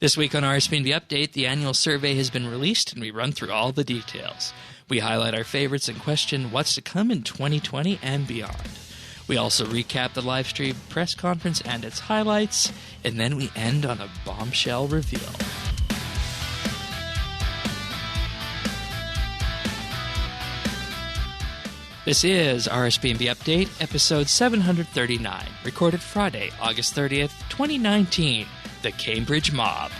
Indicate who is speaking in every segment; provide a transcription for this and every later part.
Speaker 1: This week on RSBANDB Update, the annual survey has been released and we run through all the details. We highlight our favorites and question what's to come in 2020 and beyond. We also recap the livestream press conference and its highlights, and then we end on a bombshell reveal. This is RSBANDB Update, episode 739, recorded Friday, August 30th, 2019, the Cambridge Mob.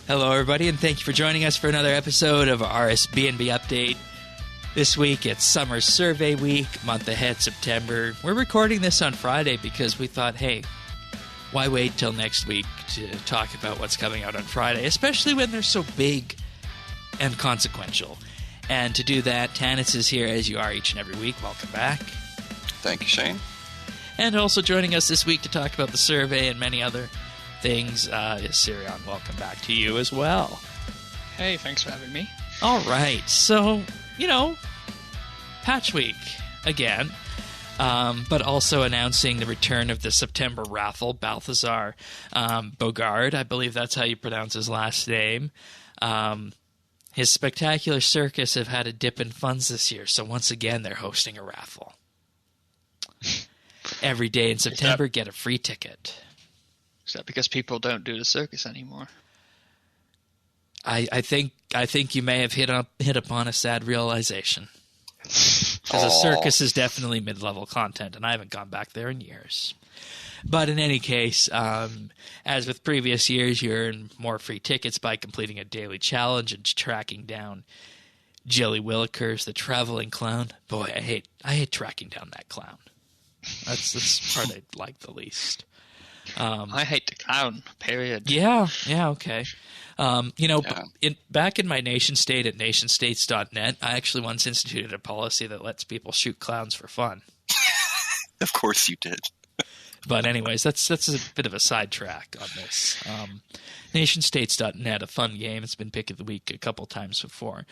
Speaker 1: Hello, everybody, and thank you for joining us for another episode of RSBANDB Update. This week, it's Summer Survey Week, month ahead, September. We're recording this on Friday because we thought, hey, why wait till next week to talk about what's coming out on Friday, especially when they're so big and consequential. And to do that, Tannis is here, as you are each and every week. Welcome back.
Speaker 2: Thank you, Shane.
Speaker 1: And also joining us this week to talk about the survey and many other things is Sirion. Welcome back to you as well.
Speaker 3: Hey, thanks for having me.
Speaker 1: All right. So, Patch Week again. But also announcing the return of the September raffle, Balthazar Bogard, I believe that's how you pronounce his last name. His Spectacular Circus have had a dip in funds this year, so once again they're hosting a raffle. Every day in September, get a free ticket.
Speaker 3: Is that because people don't do the circus anymore?
Speaker 1: I think you may have hit upon a sad realization. Because a circus is definitely mid-level content, and I haven't gone back there in years. But in any case, as with previous years, you earn more free tickets by completing a daily challenge and tracking down Jilly Willikers, the traveling clown. Boy, I hate tracking down that clown. That's the part I like the least.
Speaker 3: I hate the clown, period.
Speaker 1: Yeah, okay. Back in my nation state at nationstates.net, I actually once instituted a policy that lets people shoot clowns for fun.
Speaker 2: Of course you did.
Speaker 1: But anyways, that's a bit of a sidetrack on this. Nationstates.net, a fun game. It's been pick of the week a couple times before.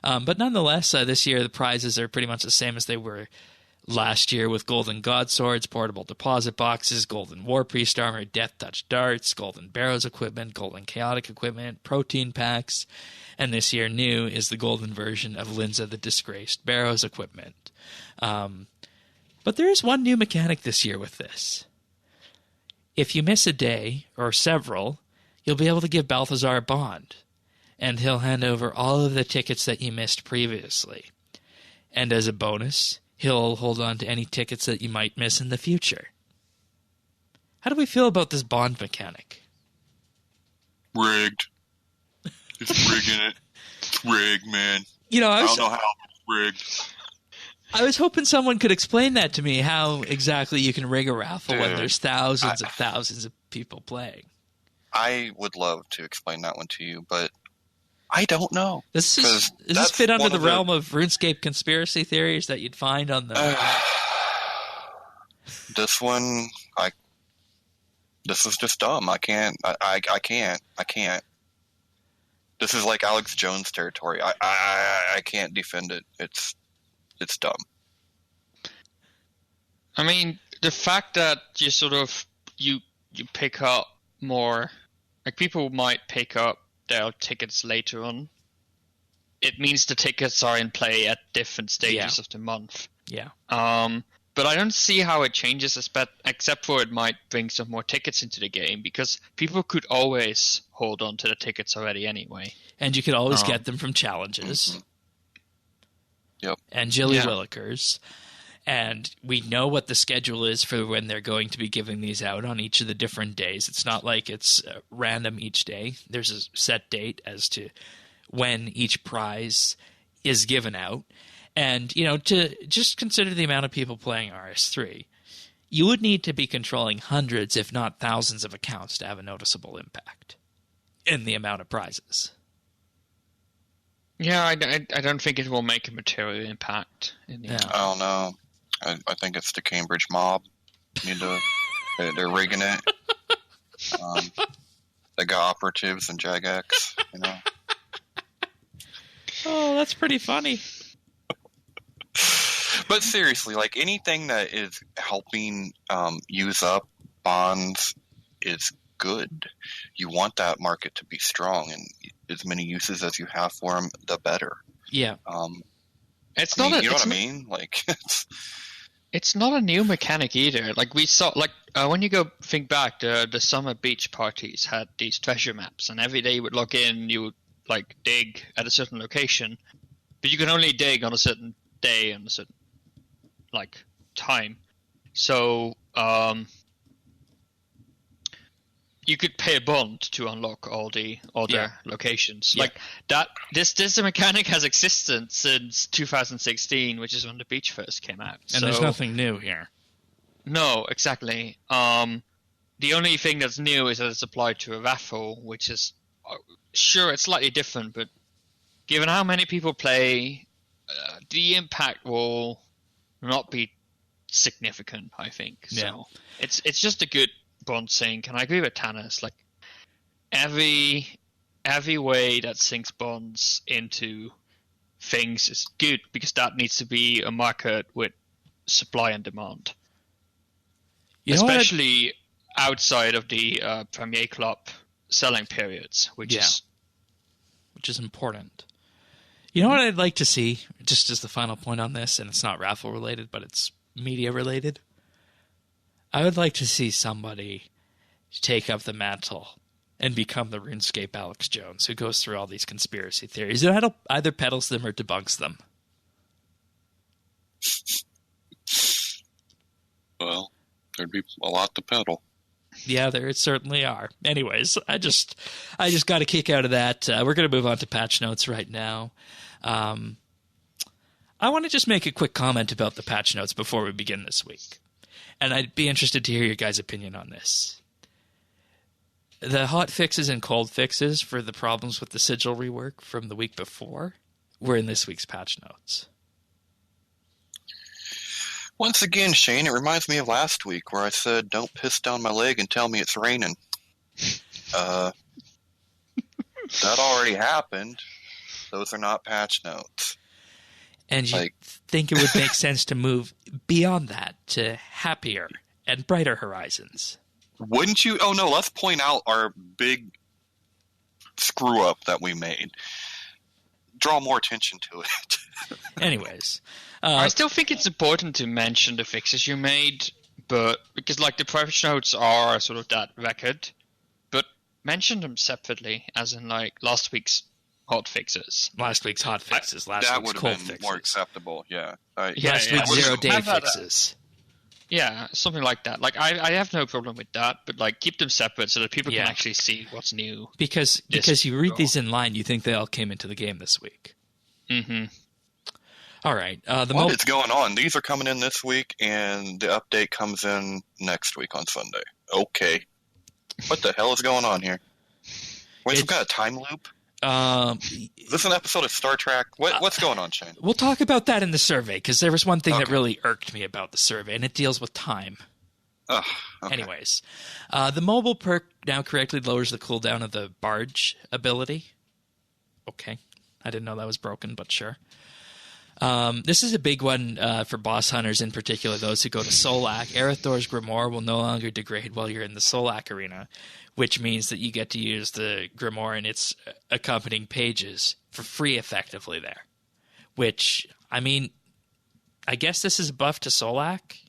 Speaker 1: But nonetheless, this year the prizes are pretty much the same as they were last year, with golden god swords, portable deposit boxes, golden war priest armor, death touch darts, golden barrows equipment, golden chaotic equipment, protein packs, and this year new is the golden version of Linza the Disgraced barrows equipment. But there is one new mechanic this year with this. If you miss a day, or several, you'll be able to give Balthazar a bond, and he'll hand over all of the tickets that you missed previously. And as a bonus, he'll hold on to any tickets that you might miss in the future. How do we feel about this bond mechanic?
Speaker 2: Rigged. It's rigging it. It's rigged, man.
Speaker 1: I
Speaker 2: don't know how it's rigged.
Speaker 1: I was hoping someone could explain that to me, how exactly you can rig a raffle when there's thousands of people playing.
Speaker 2: I would love to explain that one to you, but I don't know.
Speaker 1: Does this fit under the realm of RuneScape conspiracy theories that you'd find on the...
Speaker 2: This one, this is just dumb. I can't. This is like Alex Jones territory. I can't defend it. It's dumb.
Speaker 3: I mean, the fact that you sort of you pick up more, like people might pick up their tickets later on. It means the tickets are in play at different stages of the month.
Speaker 1: Yeah.
Speaker 3: But I don't see how it changes, except for it might bring some more tickets into the game, because people could always hold on to the tickets already anyway.
Speaker 1: And you could always get them from challenges.
Speaker 2: Mm-hmm. Yep.
Speaker 1: And Jilly Willikers. And we know what the schedule is for when they're going to be giving these out on each of the different days. It's not like it's random each day. There's a set date as to when each prize is given out. And, to just consider the amount of people playing RS3, you would need to be controlling hundreds, if not thousands, of accounts to have a noticeable impact in the amount of prizes.
Speaker 3: Yeah, I don't think it will make a material impact. In the end.
Speaker 2: I don't know. I think it's the Cambridge mob. They're rigging it. They got operatives and Jagex,
Speaker 1: Oh, that's pretty funny.
Speaker 2: But seriously, like anything that is helping use up bonds is good. You want that market to be strong, and as many uses as you have for them, the better.
Speaker 1: Yeah.
Speaker 3: It's
Speaker 2: I mean,
Speaker 3: not.
Speaker 2: you know what I mean? Like,
Speaker 3: It's not a new mechanic either. Like we saw, when you go think back, the summer beach parties had these treasure maps, and every day you would log in, you would like dig at a certain location, but you can only dig on a certain day and a certain like time. So you could pay a bond to unlock all the other locations.
Speaker 1: Yeah.
Speaker 3: Like that. This mechanic has existed since 2016, which is when the beach first came out.
Speaker 1: And there's nothing new here.
Speaker 3: No, exactly. The only thing that's new is that it's applied to a raffle, which is sure it's slightly different, but given how many people play, the impact will not be significant, I think. So it's just a good bond sync, and I agree with Tanis. Like every way that syncs bonds into things is good, because that needs to be a market with supply and demand. Especially outside of the Premier Club selling periods, which is
Speaker 1: important. You know what I'd like to see, just as the final point on this, and it's not raffle related, but it's media related? I would like to see somebody take up the mantle and become the RuneScape Alex Jones, who goes through all these conspiracy theories and either peddles them or debunks them.
Speaker 2: well, there'd be a lot to peddle.
Speaker 1: Yeah, there certainly are. Anyways, I just got a kick out of that. We're going to move on to patch notes right now. I want to just make a quick comment about the patch notes before we begin this week. And I'd be interested to hear your guys' opinion on this. The hot fixes and cold fixes for the problems with the sigil rework from the week before were in this week's patch notes.
Speaker 2: Once again, Shane, it reminds me of last week where I said, don't piss down my leg and tell me it's raining. That already happened. Those are not patch notes.
Speaker 1: And you think it would make sense to move beyond that to happier and brighter horizons.
Speaker 2: Wouldn't you? Oh, no, let's point out our big screw-up that we made. Draw more attention to it.
Speaker 1: Anyways.
Speaker 3: I still think it's important to mention the fixes you made, but because the patch notes are sort of that record, but mention them separately, as in last week's hot fixes.
Speaker 1: Last week's hot fixes. Last
Speaker 2: that
Speaker 1: week's
Speaker 2: would
Speaker 1: cold
Speaker 2: have been
Speaker 1: fixes.
Speaker 2: more acceptable, yeah.
Speaker 1: Last week's 0-day fixes.
Speaker 3: Yeah, something like that. I have no problem with that, but keep them separate so that people can actually see what's new.
Speaker 1: Because you read these in line, you think they all came into the game this week.
Speaker 3: Mm-hmm.
Speaker 1: All right.
Speaker 2: What is going on? These are coming in this week, and the update comes in next week on Sunday. Okay. What the hell is going on here? Wait, some kind of time loop? Is this an episode of Star Trek? What's going on, Shane?
Speaker 1: We'll talk about that in the survey, because there was one thing that really irked me about the survey, and it deals with time.
Speaker 2: Okay.
Speaker 1: Anyways, the mobile perk now correctly lowers the cooldown of the barge ability. Okay. I didn't know that was broken, but sure. This is a big one for boss hunters, in particular those who go to Solak. Arathor's Grimoire will no longer degrade while you're in the Solak arena, which means that you get to use the Grimoire and its accompanying pages for free effectively there. Which, I mean, I guess this is a buff to Solak,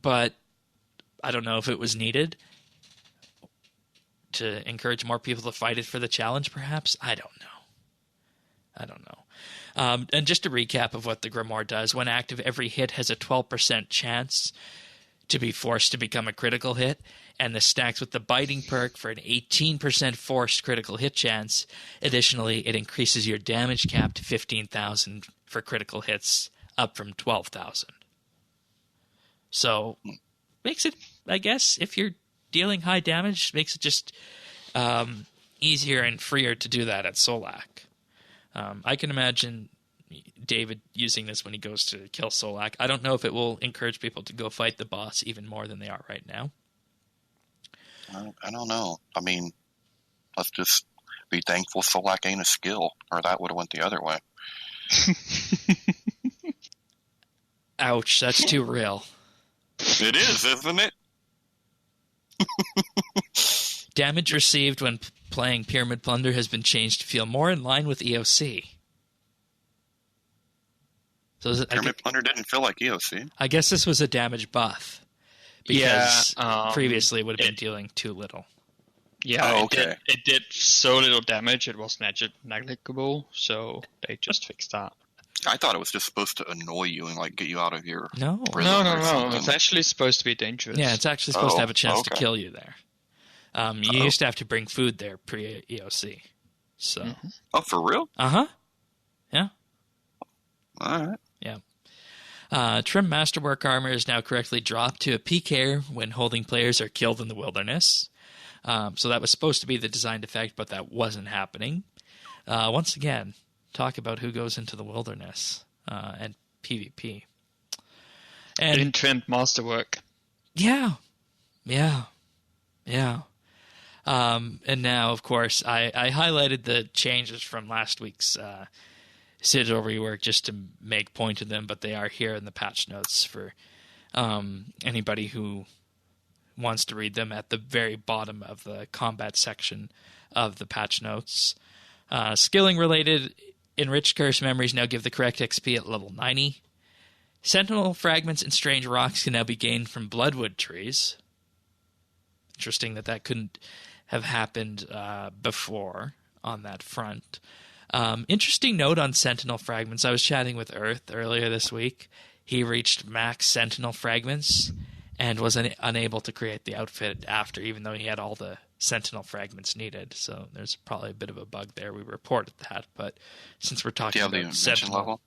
Speaker 1: but I don't know if it was needed to encourage more people to fight it for the challenge, perhaps? I don't know. And just a recap of what the Grimoire does. When active, every hit has a 12% chance to be forced to become a critical hit, and this stacks with the biting perk for an 18% forced critical hit chance. Additionally, it increases your damage cap to 15,000 for critical hits, up from 12,000. So, makes it, I guess, if you're dealing high damage, makes it just easier and freer to do that at Solak. I can imagine David using this when he goes to kill Solak. I don't know if it will encourage people to go fight the boss even more than they are right now.
Speaker 2: I don't know. I mean, let's just be thankful Solak ain't a skill, or that would have went the other way.
Speaker 1: Ouch, that's too real.
Speaker 2: It is, isn't it?
Speaker 1: Damage received when playing Pyramid Plunder has been changed to feel more in line with EOC. So
Speaker 2: Pyramid Plunder didn't feel like EOC.
Speaker 1: I guess this was a damage buff. Because previously it would have been dealing too little.
Speaker 3: Yeah, it did so little damage, it was negligible, so they just fixed that.
Speaker 2: I thought it was just supposed to annoy you and like get you out of your
Speaker 3: No. It's actually supposed to be dangerous.
Speaker 1: Yeah, it's actually supposed to have a chance to kill you there. You used to have to bring food there pre-EOC. So.
Speaker 2: Mm-hmm. Oh, for real?
Speaker 1: Uh-huh. Yeah.
Speaker 2: All right.
Speaker 1: Yeah. Trim Masterwork armor is now correctly dropped to a PK when holding players are killed in the wilderness. So that was supposed to be the designed effect, but that wasn't happening. Once again, talk about who goes into the wilderness and PvP. And
Speaker 3: in trimmed Masterwork.
Speaker 1: Yeah. And now, of course, I highlighted the changes from last week's Citadel rework just to make point of them, but they are here in the patch notes for anybody who wants to read them at the very bottom of the combat section of the patch notes. Skilling-related enriched curse memories now give the correct XP at level 90. Sentinel fragments and strange rocks can now be gained from bloodwood trees. Interesting that couldn't have happened before on that front. Interesting note on Sentinel fragments. I was chatting with Earth earlier this week. He reached max Sentinel fragments and was unable to create the outfit after, even though he had all the Sentinel fragments needed. So there's probably a bit of a bug there. We reported that, but since we're talking about
Speaker 2: the
Speaker 1: Sentinel
Speaker 2: level?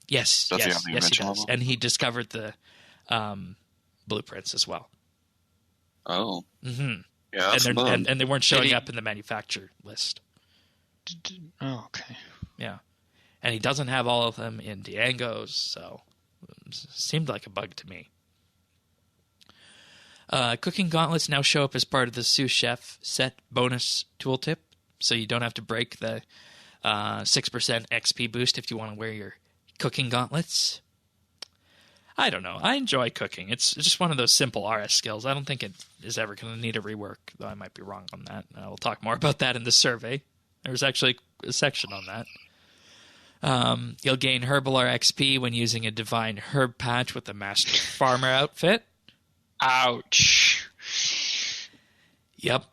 Speaker 1: Yes,
Speaker 2: does
Speaker 1: yes,
Speaker 2: he
Speaker 1: yes, he does.
Speaker 2: level?
Speaker 1: And he discovered the blueprints as well.
Speaker 2: Oh.
Speaker 1: Mm-hmm.
Speaker 2: Yeah, that's
Speaker 1: and they weren't showing up in the manufacturer list.
Speaker 3: Oh, okay.
Speaker 1: Yeah. And he doesn't have all of them in Diango's, so it seemed like a bug to me. Cooking gauntlets now show up as part of the sous chef set bonus tooltip, so you don't have to break the 6% XP boost if you want to wear your cooking gauntlets. I don't know. I enjoy cooking. It's just one of those simple RS skills. I don't think it is ever going to need a rework, though I might be wrong on that. We'll talk more about that in the survey. There's actually a section on that. You'll gain Herbalor XP when using a Divine Herb Patch with the Master Farmer outfit.
Speaker 3: Ouch.
Speaker 1: Yep.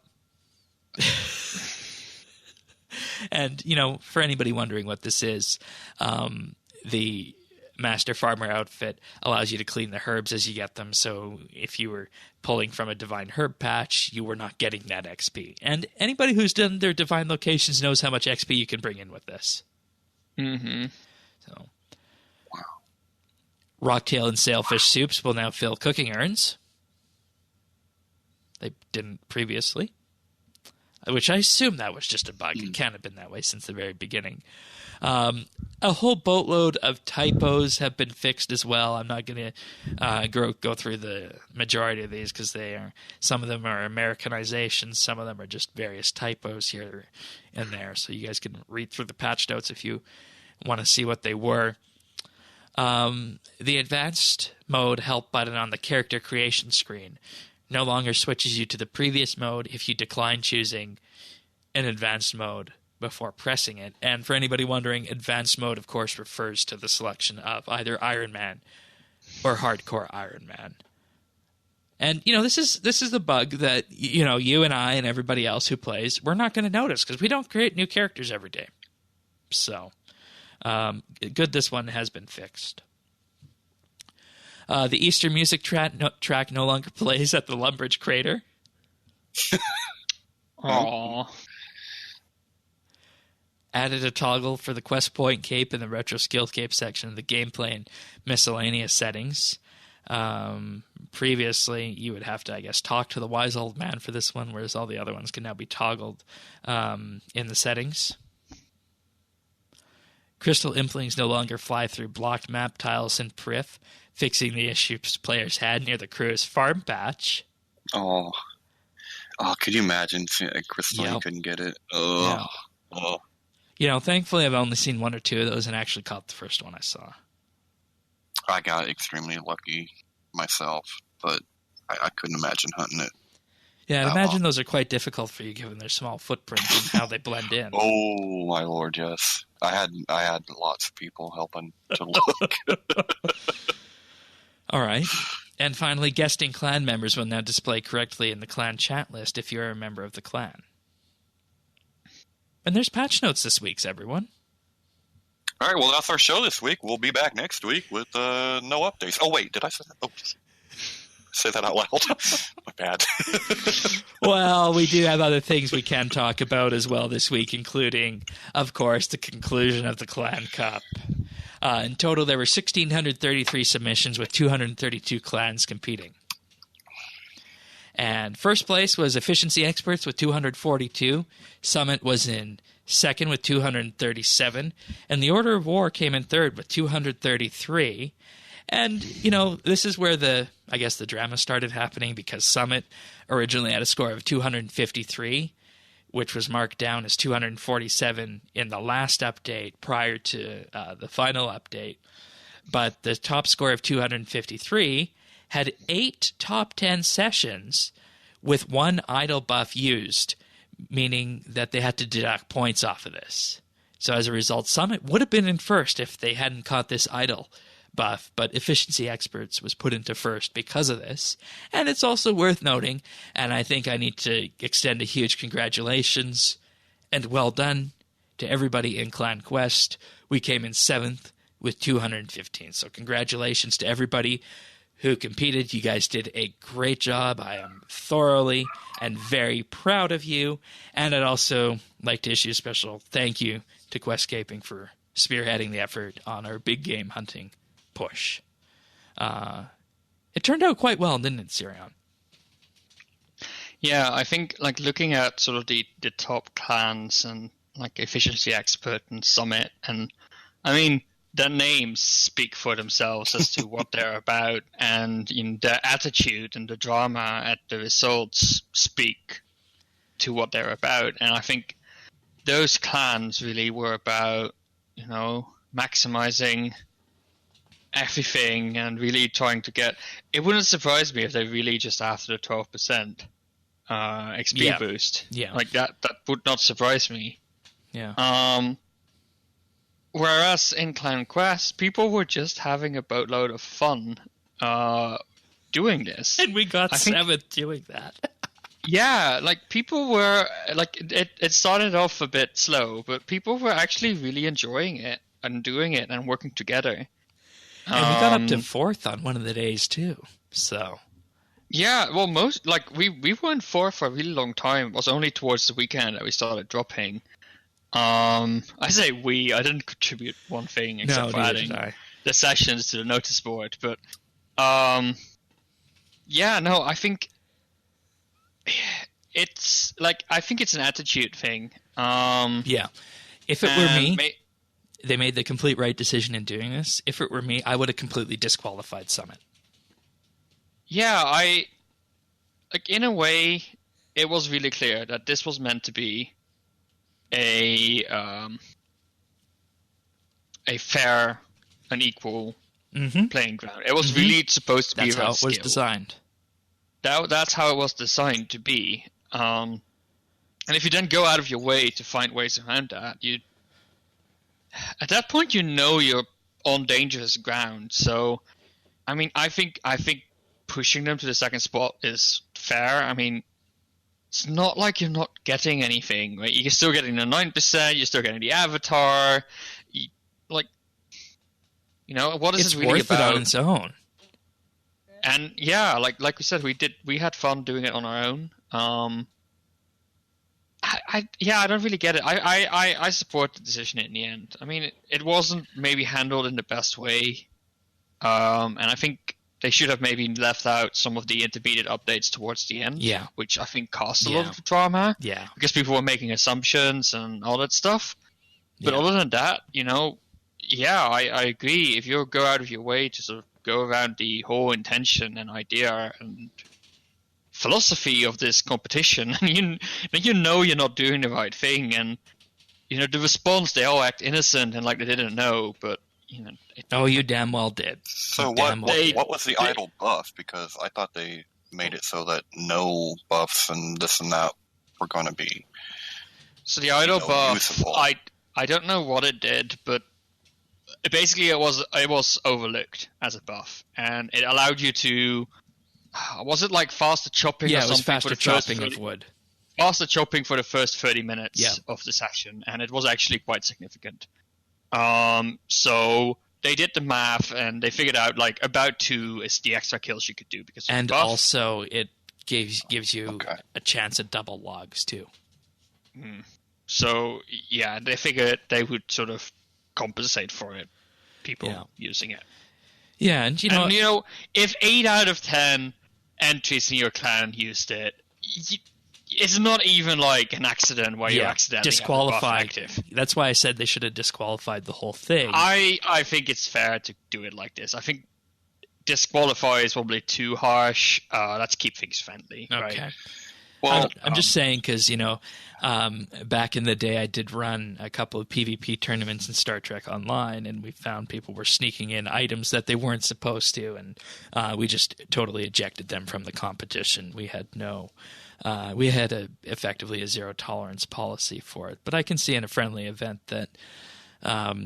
Speaker 1: And, for anybody wondering what this is, the Master Farmer outfit allows you to clean the herbs as you get them. So if you were pulling from a Divine Herb Patch, you were not getting that XP. And anybody who's done their Divine locations knows how much XP you can bring in with this.
Speaker 3: Mm-hmm.
Speaker 1: So, wow. Rocktail and Sailfish soups will now fill cooking urns. They didn't previously. Which I assume that was just a bug. It can't have been that way since the very beginning. A whole boatload of typos have been fixed as well. I'm not going to go through the majority of these because some of them are Americanizations, some of them are just various typos here and there. So you guys can read through the patch notes if you want to see what they were. The advanced mode help button on the character creation screen no longer switches you to the previous mode if you decline choosing an advanced mode before pressing it. And for anybody wondering, advanced mode, of course, refers to the selection of either Iron Man or Hardcore Iron Man. And, this is the bug that, you and I and everybody else who plays, we're not going to notice because we don't create new characters every day. So, good this one has been fixed. The Easter music track no longer plays at the Lumbridge Crater.
Speaker 3: Aww.
Speaker 1: Added a toggle for the quest point cape in the retro skill cape section of the gameplay and miscellaneous settings. Previously, you would have to, I guess, talk to the wise old man for this one, whereas all the other ones can now be toggled in the settings. Crystal Implings no longer fly through blocked map tiles in Prif, fixing the issues players had near the crew's farm patch.
Speaker 2: Oh, could you imagine Crystal?
Speaker 1: Yep.
Speaker 2: You couldn't get it. Oh. Yeah.
Speaker 1: Oh. Thankfully I've only seen one or two of those and actually caught the first one I saw.
Speaker 2: I got extremely lucky myself, but I couldn't imagine hunting it.
Speaker 1: Yeah, I'd imagine those are quite difficult for you given their small footprint and how they blend in.
Speaker 2: Oh my lord, yes. I had lots of people helping to look.
Speaker 1: All right. And finally, guesting clan members will now display correctly in the clan chat list if you're a member of the clan. And there's patch notes this week, everyone.
Speaker 2: All right, well, that's our show this week. We'll be back next week with no updates. Oh, wait, did I say that? Oh, say that out loud. My bad.
Speaker 1: Well, we do have other things we can talk about as well this week, including, of course, the conclusion of the Clan Cup. In total, there were 1,633 submissions with 232 clans competing. And first place was Efficiency Experts with 242. Summit was in second with 237. And the Order of War came in third with 233. And, this is where the drama started happening, because Summit originally had a score of 253, which was marked down as 247 in the last update prior to the final update. But the top score of 253 had 8 top 10 sessions with 1 idle buff used, meaning that they had to deduct points off of this. So as a result, Summit would have been in first if they hadn't caught this idle buff, but Efficiency Experts was put into first because of this. And it's also worth noting, and I think I need to extend a huge congratulations and well done to everybody in Clan Quest. We came in 7th with 215. So congratulations to everybody who competed. You guys did a great job. I am thoroughly and very proud of you. And I'd also like to issue a special thank you to Questscaping for spearheading the effort on our big game hunting push. It turned out quite well, didn't it, Sirion?
Speaker 3: Yeah, I think looking at sort of the top clans and Efficiency Expert and Summit, and I mean their names speak for themselves as to what they're about, and their attitude and the drama at the results speak to what they're about. And I think those clans really were about maximizing everything and really trying to get. It wouldn't surprise me if they really just after the 12% XP boost.
Speaker 1: Yeah,
Speaker 3: that would not surprise me.
Speaker 1: Yeah.
Speaker 3: Whereas in Clan Quest, people were just having a boatload of fun doing this,
Speaker 1: and we got 7th doing that.
Speaker 3: Yeah, people were it started off a bit slow, but people were actually really enjoying it and doing it and working together.
Speaker 1: And we got up to 4th on one of the days too. So
Speaker 3: yeah, well, most we were in 4th for a really long time. It was only towards the weekend that we started dropping. I say I didn't contribute one thing except for adding the sessions to the notice board. But I think it's I think it's an attitude thing.
Speaker 1: Yeah, if it were me. They made the complete right decision in doing this. If it were me, I would have completely disqualified Summit.
Speaker 3: Yeah, in a way, it was really clear that this was meant to be a fair and equal playing ground. It was really supposed to be
Speaker 1: how it was designed.
Speaker 3: That's how it was designed to be. And if you then go out of your way to find ways around that, at that point, you're on dangerous ground. So, I mean, I think pushing them to the second spot is fair. I mean, it's not like you're not getting anything, right? You're still getting the 9%. You're still getting the avatar. What is it really
Speaker 1: about? It's worth it on its own.
Speaker 3: And yeah, like we said, we had fun doing it on our own. I don't really get it. I support the decision in the end. I mean, it wasn't maybe handled in the best way, and I think they should have maybe left out some of the intermediate updates towards the end.
Speaker 1: Yeah,
Speaker 3: which I think caused a lot of drama.
Speaker 1: Yeah,
Speaker 3: because people were making assumptions and all that stuff. But other than that, I agree. If you go out of your way to sort of go around the whole intention and idea and philosophy of this competition, and you're not doing the right thing, and the response, they all act innocent and like they didn't know, but
Speaker 1: You damn well did.
Speaker 2: So what was the idle buff? Because I thought they made it so that no buffs and this and that were going to be.
Speaker 3: So the idle buff,
Speaker 2: useful.
Speaker 3: I don't know what it did, but basically it was overlooked as a buff, and it allowed you to. Was it like faster chopping?
Speaker 1: Yeah,
Speaker 3: or
Speaker 1: it was
Speaker 3: something
Speaker 1: faster chopping of wood.
Speaker 3: Faster chopping for the first 30 minutes of the session, and it was actually quite significant. So they did the math, and they figured out like about 2 is the extra kills you could do because of
Speaker 1: and
Speaker 3: the buff.
Speaker 1: Also it gives you a chance at double logs too.
Speaker 3: So yeah, they figured they would sort of compensate for it. People using it.
Speaker 1: Yeah, and you know,
Speaker 3: if 8 out of 10 entries in your clan used it, it's not even like an accident where you accidentally
Speaker 1: disqualified.
Speaker 3: Active.
Speaker 1: That's why I said they should have disqualified the whole thing.
Speaker 3: I think it's fair to do it like this. I think disqualify is probably too harsh. Let's keep things friendly.
Speaker 1: Okay.
Speaker 3: Right?
Speaker 1: Well, I'm just saying because, back in the day I did run a couple of PvP tournaments in Star Trek Online, and we found people were sneaking in items that they weren't supposed to, and we just totally ejected them from the competition. We had effectively a zero tolerance policy for it. But I can see in a friendly event that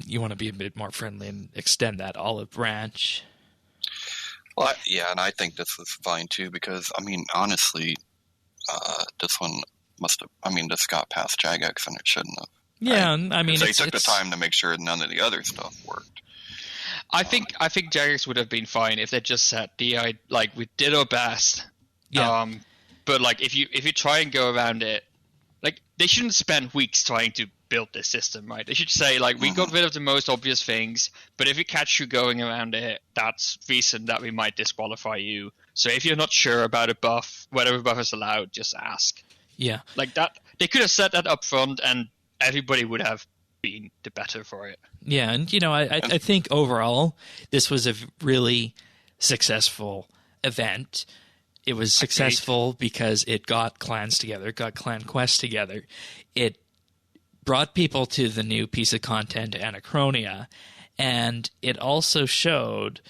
Speaker 1: you want to be a bit more friendly and extend that olive branch.
Speaker 2: Well, and I think this was fine too because, honestly, this one this got past Jagex and it shouldn't have.
Speaker 1: Yeah,
Speaker 2: right? They took the time to make sure none of the other stuff worked.
Speaker 3: I think Jagex would have been fine if they just said we did our best.
Speaker 1: Yeah.
Speaker 3: But like if you try and go around it, like they shouldn't spend weeks trying to build this system, right? They should say like we got rid of the most obvious things, but if we catch you going around it, that's reason that we might disqualify you. So if you're not sure about a buff, whatever buff is allowed, just ask.
Speaker 1: Yeah.
Speaker 3: Like that, they could have said that up front, and everybody would have been the better for it.
Speaker 1: Yeah, and I think overall this was a really successful event. It was successful because it got clans together, it got clan quests together. It brought people to the new piece of content, Anachronia, and it also showed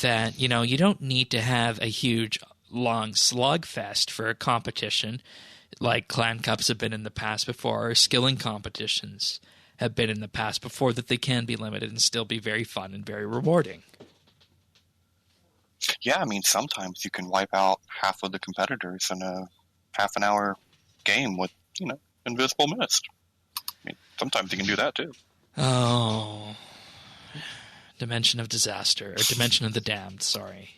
Speaker 1: that, you don't need to have a huge, long slugfest for a competition like clan cups have been in the past before, or skilling competitions have been in the past before, that they can be limited and still be very fun and very rewarding.
Speaker 2: Yeah, sometimes you can wipe out half of the competitors in a half an hour game with, invisible mist. Sometimes you can do that too.
Speaker 1: Oh. Dimension of Disaster, or Dimension of the Damned, sorry.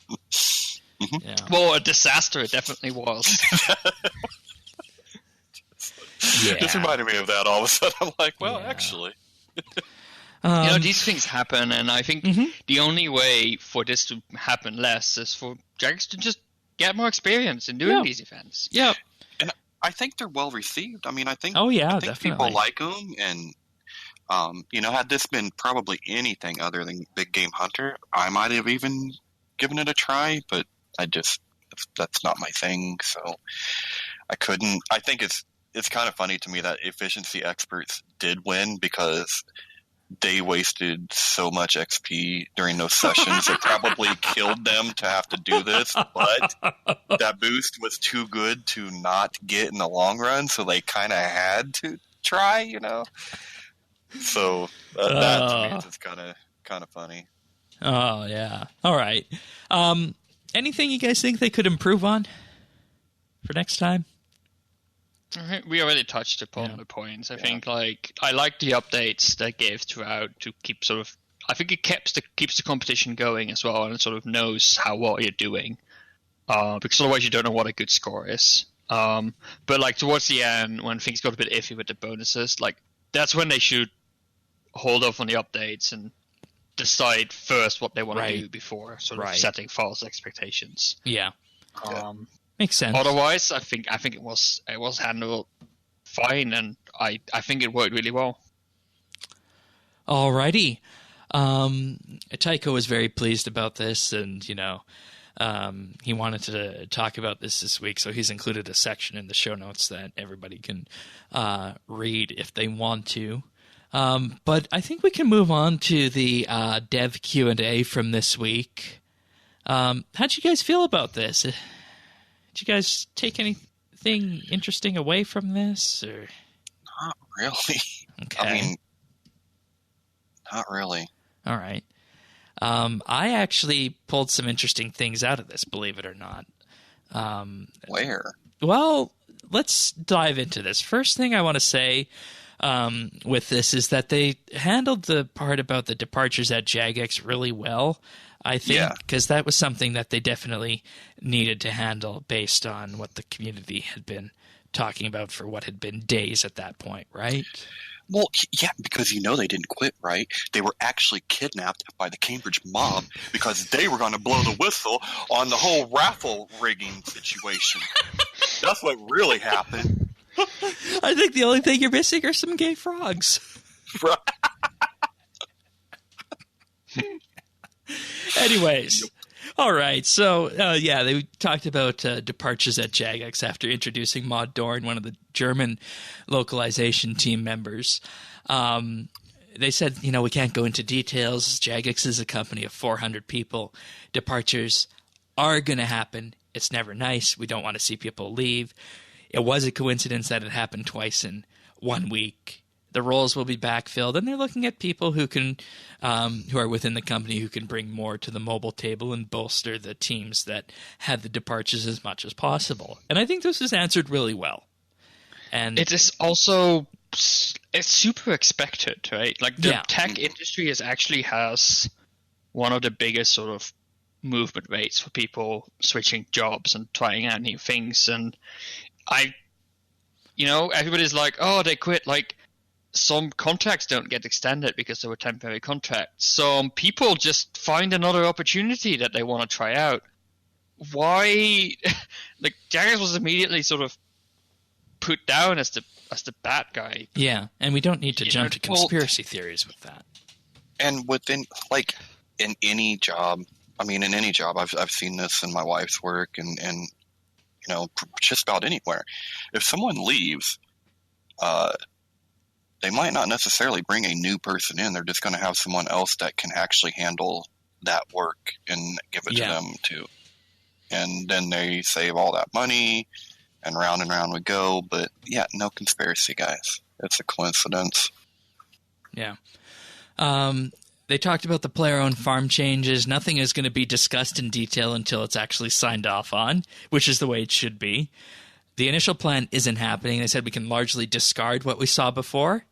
Speaker 2: Mm-hmm.
Speaker 1: Yeah.
Speaker 3: Well, a disaster it definitely was.
Speaker 2: This reminded me of that all of a sudden. I'm like, actually.
Speaker 3: These things happen, and I think the only way for this to happen less is for Jagex to just get more experience in doing these events.
Speaker 1: Yeah.
Speaker 2: And I think they're well received. I think
Speaker 1: definitely.
Speaker 2: people like them, and had this been probably anything other than Big Game Hunter, I might have even given it a try, but that's not my thing, so I couldn't. I think it's kind of funny to me that efficiency experts did win because they wasted so much XP during those sessions. It probably killed them to have to do this, but that boost was too good to not get in the long run, so they kind of had to try, So that to me is just kind of funny.
Speaker 1: Oh, yeah. All right. Anything you guys think they could improve on for next time?
Speaker 3: We already touched upon the points. I think I like the updates they gave throughout to keep sort of. I think it keeps the competition going as well, and it sort of knows how well you're doing. Because otherwise you don't know what a good score is. But towards the end, when things got a bit iffy with the bonuses, that's when they should hold off on the updates and decide first what they want to do before sort of setting false expectations.
Speaker 1: Yeah. Makes sense.
Speaker 3: Otherwise, I think it was handled fine, and I think it worked really well.
Speaker 1: Alrighty. Taiko was very pleased about this, and he wanted to talk about this week, so he's included a section in the show notes that everybody can read if they want to. But I think we can move on to the dev Q&A from this week. How'd you guys feel about this? Did you guys take anything interesting away from this? Or?
Speaker 2: Not really.
Speaker 1: Okay.
Speaker 2: I mean, not really.
Speaker 1: All right. I actually pulled some interesting things out of this, believe it or not.
Speaker 2: Where?
Speaker 1: Well, let's dive into this. First thing I want to say with this is that they handled the part about the departures at Jagex really well, I think, because that was something that they definitely needed to handle based on what the community had been talking about for what had been days at that point, right?
Speaker 2: Well, yeah, because they didn't quit, right? They were actually kidnapped by the Cambridge mob because they were going to blow the whistle on the whole raffle rigging situation. That's what really happened.
Speaker 1: I think the only thing you're missing are some gay frogs.
Speaker 2: Right.
Speaker 1: Anyways, all right. So, they talked about departures at Jagex after introducing Maud Dorn, one of the German localization team members. They said, we can't go into details. Jagex is a company of 400 people. Departures are going to happen. It's never nice. We don't want to see people leave. It was a coincidence that it happened twice in 1 week. The roles will be backfilled, and they're looking at people who can, who are within the company who can bring more to the mobile table and bolster the teams that had the departures as much as possible. And I think this is answered really well. And
Speaker 3: it is also it's super expected, right? Like the tech industry actually has one of the biggest sort of movement rates for people switching jobs and trying out new things. And everybody's like, oh, they quit. Like, some contracts don't get extended because they were temporary contracts. Some people just find another opportunity that they want to try out. Why? Like, Jagex was immediately sort of put down as the bad guy.
Speaker 1: Yeah, and we don't need to jump to conspiracy theories with that.
Speaker 2: And within, like, in any job, I've seen this in my wife's work and just about anywhere. If someone leaves, they might not necessarily bring a new person in. They're just going to have someone else that can actually handle that work and give it to them too. And then they save all that money, and round we go. But yeah, no conspiracy, guys. It's a coincidence.
Speaker 1: Yeah. They talked about the player-owned farm changes. Nothing is going to be discussed in detail until it's actually signed off on, which is the way it should be. The initial plan isn't happening. They said we can largely discard what we saw before.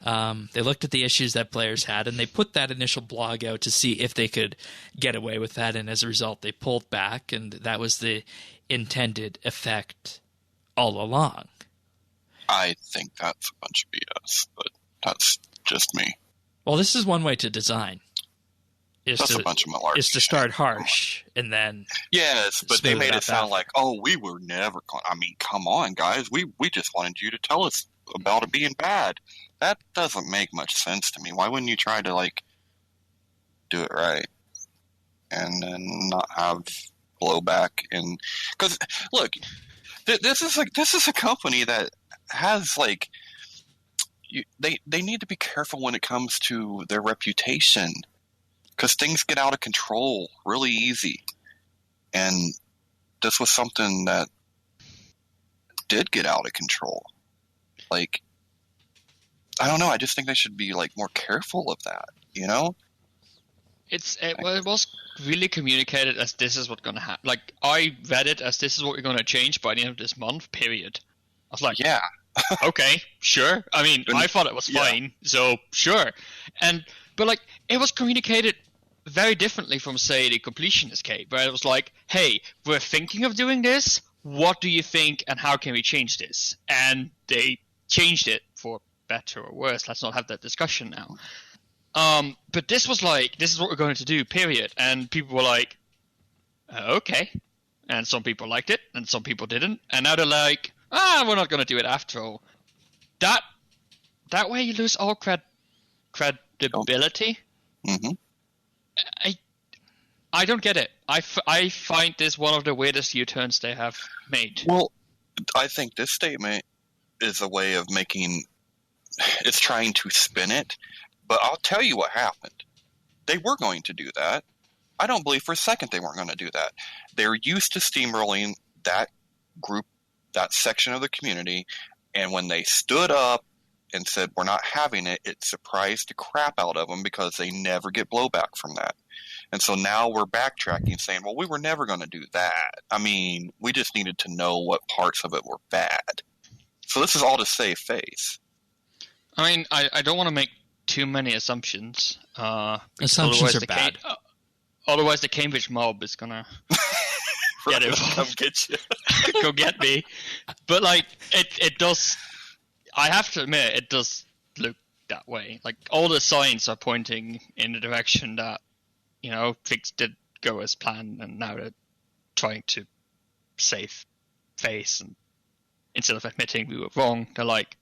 Speaker 1: They looked at the issues that players had, and they put that initial blog out to see if they could get away with that, and as a result, they pulled back, and that was the intended effect all along.
Speaker 2: I think that's a bunch of BS, but that's just me.
Speaker 1: Well, this is one way to design.
Speaker 2: That's a bunch of malarkey.
Speaker 1: Is to start harsh and then
Speaker 2: yes, but they made it sound like, oh, we were never. Come on, guys. We just wanted you to tell us about it being bad. That doesn't make much sense to me. Why wouldn't you try to do it right and then not have blowback? And because look, this is a company that has they need to be careful when it comes to their reputation. Because things get out of control really easy. And this was something that did get out of control. I don't know. I just think they should be, more careful of that,
Speaker 3: It was really communicated as this is what's going to happen. I read it as this is what we're going to change by the end of this month, period. I was like,
Speaker 2: yeah.
Speaker 3: Okay, sure. I thought it was fine, so sure. But it was communicated very differently from, say, the completionist cave, where it was like, hey, we're thinking of doing this. What do you think, and how can we change this? And they changed it for better or worse. Let's not have that discussion now. But this was this is what we're going to do, period. And people were like, okay. And some people liked it, and some people didn't. And now they're like, we're not going to do it after all. That way you lose all credibility.
Speaker 2: Mm-hmm.
Speaker 3: I don't get it. I find this one of the weirdest U-turns they have made.
Speaker 2: Well, I think this statement is a way of making it's trying to spin it. But I'll tell you what happened. They were going to do that. I don't believe for a second they weren't going to do that. They're used to steamrolling that group, that section of the community, and when they stood up and said, we're not having it, it surprised the crap out of them because they never get blowback from that. And so now we're backtracking saying, well, we were never going to do that. I mean, we just needed to know what parts of it were bad. So this is all to save face.
Speaker 3: I mean, I don't want to make too many assumptions.
Speaker 1: Assumptions are bad.
Speaker 3: Otherwise, the Cambridge mob is gonna get involved.
Speaker 2: Come get you.
Speaker 3: Go get me. But like, it does. I have to admit, it does look that way. Like, all the signs are pointing in the direction that, you know, things did go as planned, and now they're trying to save face, and instead of admitting we were wrong, they're like,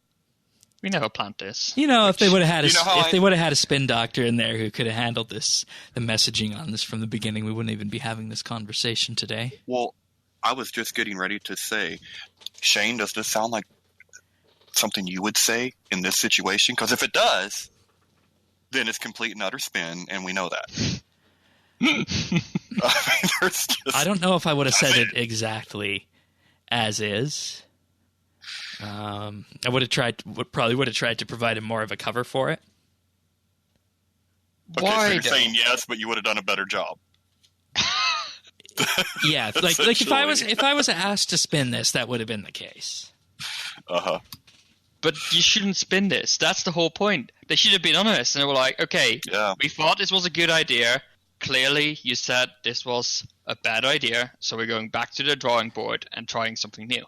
Speaker 3: we never planned this.
Speaker 1: You know, if they would have had a spin doctor in there who could have handled this, the messaging on this from the beginning, we wouldn't even be having this conversation today.
Speaker 2: Well, I was just getting ready to say, Shane, does this sound like something you would say in this situation? Because if it does, then it's complete and utter spin, and we know that.
Speaker 1: I don't know if I would have said it exactly as is. I probably would have tried to provide him more of a cover for it.
Speaker 2: Okay, so you're saying yes, but you would have done a better job.
Speaker 1: Yeah, like if I was asked to spin this, that would have been the case.
Speaker 3: But you shouldn't spin this. That's the whole point. They should have been honest, and they were like, okay, we thought this was a good idea. Clearly, you said this was a bad idea, so we're going back to the drawing board and trying something new.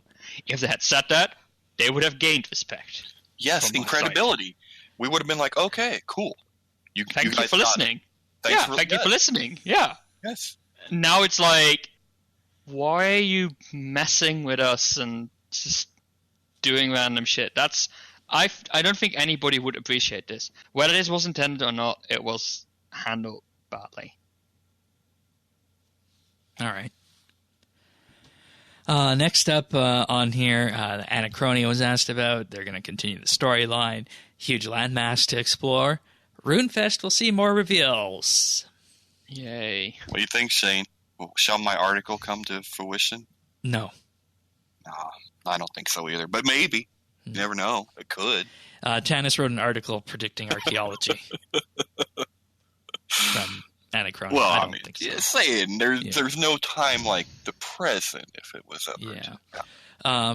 Speaker 3: If they had said that, they would have gained respect.
Speaker 2: Yes, in credibility. We would have been like, okay, cool.
Speaker 3: Thank you for listening. Thank you for listening. Yeah.
Speaker 2: Yes.
Speaker 3: Now it's like, why are you messing with us and just doing random shit? I don't think anybody would appreciate this. Whether this was intended or not, it was handled badly.
Speaker 1: All right. Next up on here, Anachronia was asked about. They're going to continue the storyline. Huge landmass to explore. RuneFest will see more reveals.
Speaker 3: Yay.
Speaker 2: What do you think, Shane? Shall my article come to fruition?
Speaker 1: No.
Speaker 2: Nah, I don't think so either. But maybe. You never know. It could.
Speaker 1: Tanis wrote an article predicting archaeology from Anachronia.
Speaker 2: Well,
Speaker 1: I don't think so.
Speaker 2: Saying there's no time like the present if it was ever.
Speaker 1: Yeah.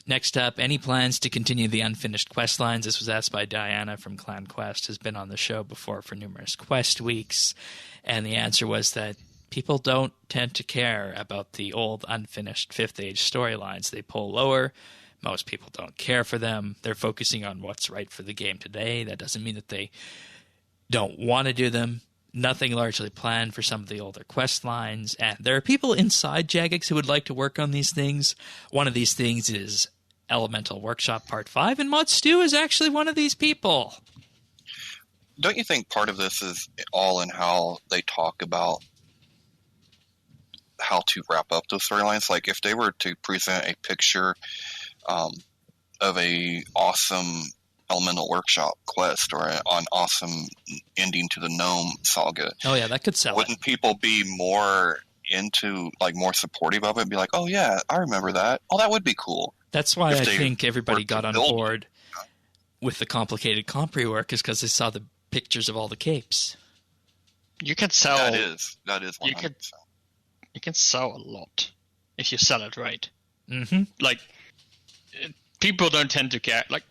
Speaker 1: Next up, any plans to continue the unfinished quest lines? This was asked by Diana from Clan Quest, has been on the show before for numerous quest weeks, and the answer was that people don't tend to care about the old unfinished 5th Age storylines. They pull lower. Most people don't care for them. They're focusing on what's right for the game today. That doesn't mean that they don't want to do them. Nothing largely planned for some of the older quest lines. And there are people inside Jagex who would like to work on these things. One of these things is Elemental Workshop Part 5, and Mod Stew is actually one of these people.
Speaker 2: Don't you think part of this is all in how they talk about how to wrap up those storylines? Like, if they were to present a picture of a awesome Elemental Workshop quest or an awesome ending to the Gnome saga.
Speaker 1: Oh yeah, that could sell.
Speaker 2: Wouldn't people be more into, like, more supportive of it and be like, oh yeah, I remember that. Oh, that would be cool.
Speaker 1: That's why I think everybody got on board with the complicated comp rework, is because they saw the pictures of all the capes.
Speaker 3: You can sell.
Speaker 2: That is 100%.
Speaker 3: You can sell a lot if you sell it right.
Speaker 1: Mm-hmm.
Speaker 3: Like, people don't tend to care. Like,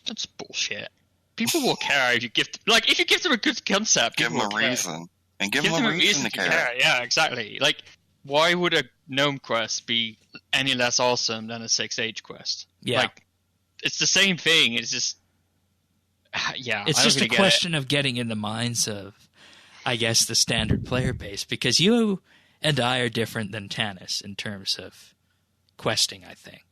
Speaker 3: that's bullshit. People will care if you give them a good concept.
Speaker 2: Give them a reason. And give them a reason to care.
Speaker 3: Yeah, exactly. Like, why would a Gnome quest be any less awesome than a 6th Age quest?
Speaker 1: Yeah.
Speaker 3: Like, it's the same thing. It's just, yeah.
Speaker 1: It's just a question of getting in the minds of, I guess, the standard player base. Because you and I are different than Tanis in terms of questing, I think.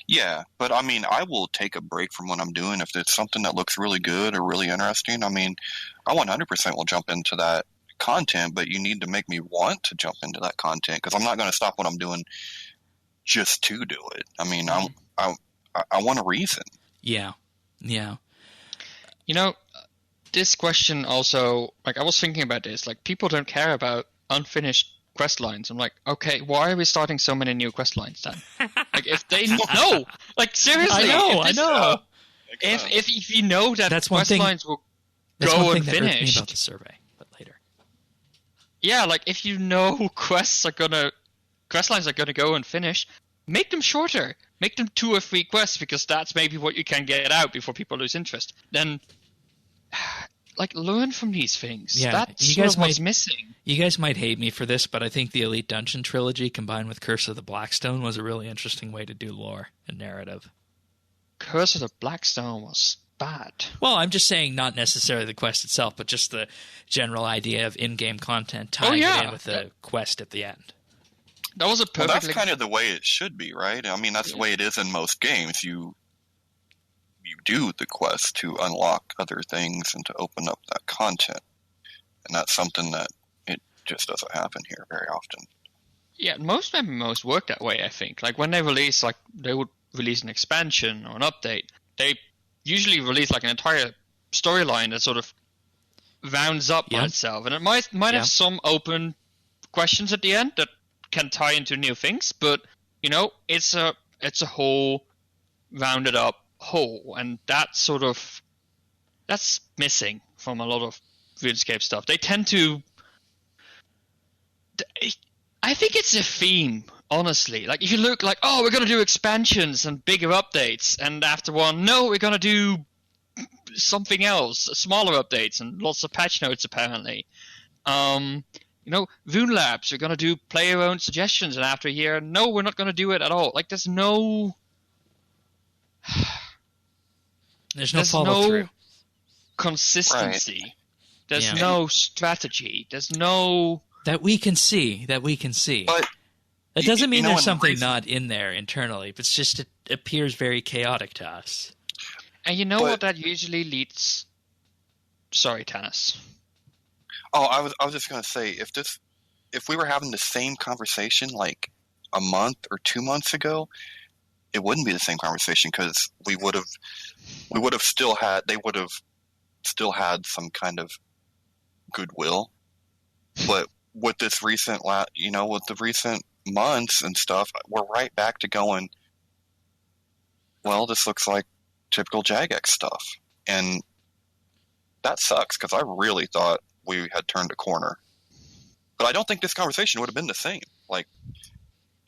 Speaker 2: Yeah, but I mean, I will take a break from what I'm doing if it's something that looks really good or really interesting. I mean, I 100% will jump into that content, but you need to make me want to jump into that content, because I'm not going to stop what I'm doing just to do it. I mean, I want a reason.
Speaker 1: Yeah.
Speaker 3: You know, this question also, like, I was thinking about this. Like, people don't care about unfinished quest lines. I'm like, okay, why are we starting so many new quest lines then? Like, if they know, like, seriously,
Speaker 1: I know.
Speaker 3: If you know that
Speaker 1: That's one
Speaker 3: quest
Speaker 1: thing.
Speaker 3: lines will
Speaker 1: That's
Speaker 3: go
Speaker 1: one thing that irked me
Speaker 3: unfinished,
Speaker 1: about the survey, but later.
Speaker 3: yeah, like if you know quest lines are gonna go unfinished, make them shorter. Make them 2 or 3 quests because that's maybe what you can get out before people lose interest. Then, like, learn from these things.
Speaker 1: Yeah,
Speaker 3: That's sort of what's missing.
Speaker 1: You guys might hate me for this, but I think the Elite Dungeon trilogy combined with Curse of the Blackstone was a really interesting way to do lore and narrative.
Speaker 3: Curse of the Blackstone was bad.
Speaker 1: Well, I'm just saying not necessarily the quest itself, but just the general idea of in-game content tying it in with the quest at the end.
Speaker 3: That was a perfect...
Speaker 2: Well, that's kind of the way it should be, right? I mean, that's the way it is in most games. You do the quest to unlock other things and to open up that content. And that's something that it just doesn't happen here very often.
Speaker 3: Yeah, most MMOs work that way, I think. Like, when they release, like, they would release an expansion or an update, they usually release, like, an entire storyline that sort of rounds up on itself. And it might have some open questions at the end that can tie into new things, but, you know, it's a whole rounded up whole, and that's missing from a lot of RuneScape stuff. They tend to... I think it's a theme, honestly. Like, if you look like, oh, we're going to do expansions and bigger updates, and after one, no, we're going to do something else, smaller updates and lots of patch notes, apparently. You know, Rune Labs, we're going to do player-owned suggestions, and after a year, no, we're not going to do it at all. Like, there's no
Speaker 1: follow-through.
Speaker 3: Consistency.
Speaker 2: Right.
Speaker 3: There's no strategy. There's no...
Speaker 1: That we can see.
Speaker 2: But
Speaker 1: that doesn't mean there's something not in there internally, but it's just it appears very chaotic to us.
Speaker 3: And you know what that usually leads... Sorry, Tanis.
Speaker 2: Oh, I was just going to say, if we were having the same conversation like a month or 2 months ago, it wouldn't be the same conversation because they would have still had some kind of goodwill. But with this recent, with the recent months and stuff, we're right back to going, well, this looks like typical Jagex stuff. And that sucks because I really thought we had turned a corner. But I don't think this conversation would have been the same, like,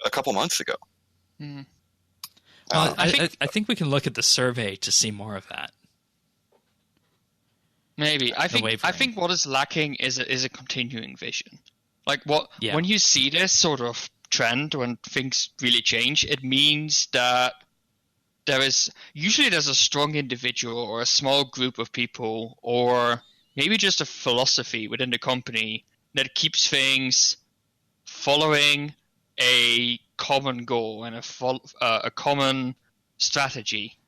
Speaker 2: a couple months ago.
Speaker 3: Mm.
Speaker 1: Well, I think we can look at the survey to see more of that.
Speaker 3: Maybe. I think what is lacking is a continuing vision. Like, when you see this sort of trend, when things really change, it means that there's a strong individual or a small group of people or maybe just a philosophy within the company that keeps things following a common goal and a common strategy.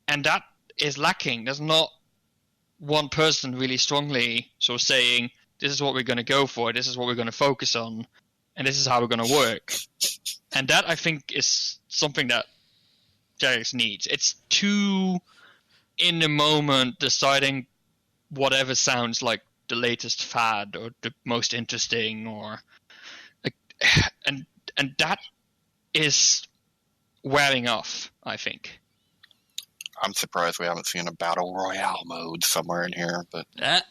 Speaker 3: And that is lacking. There's not one person really strongly sort of saying, this is what we're going to go for, this is what we're going to focus on, and this is how we're going to work. And that, I think, is something that Jagex needs. It's too in the moment deciding whatever sounds like the latest fad or the most interesting, or and that is wearing off, I think.
Speaker 2: I'm surprised we haven't seen a battle royale mode somewhere in here, but
Speaker 3: let's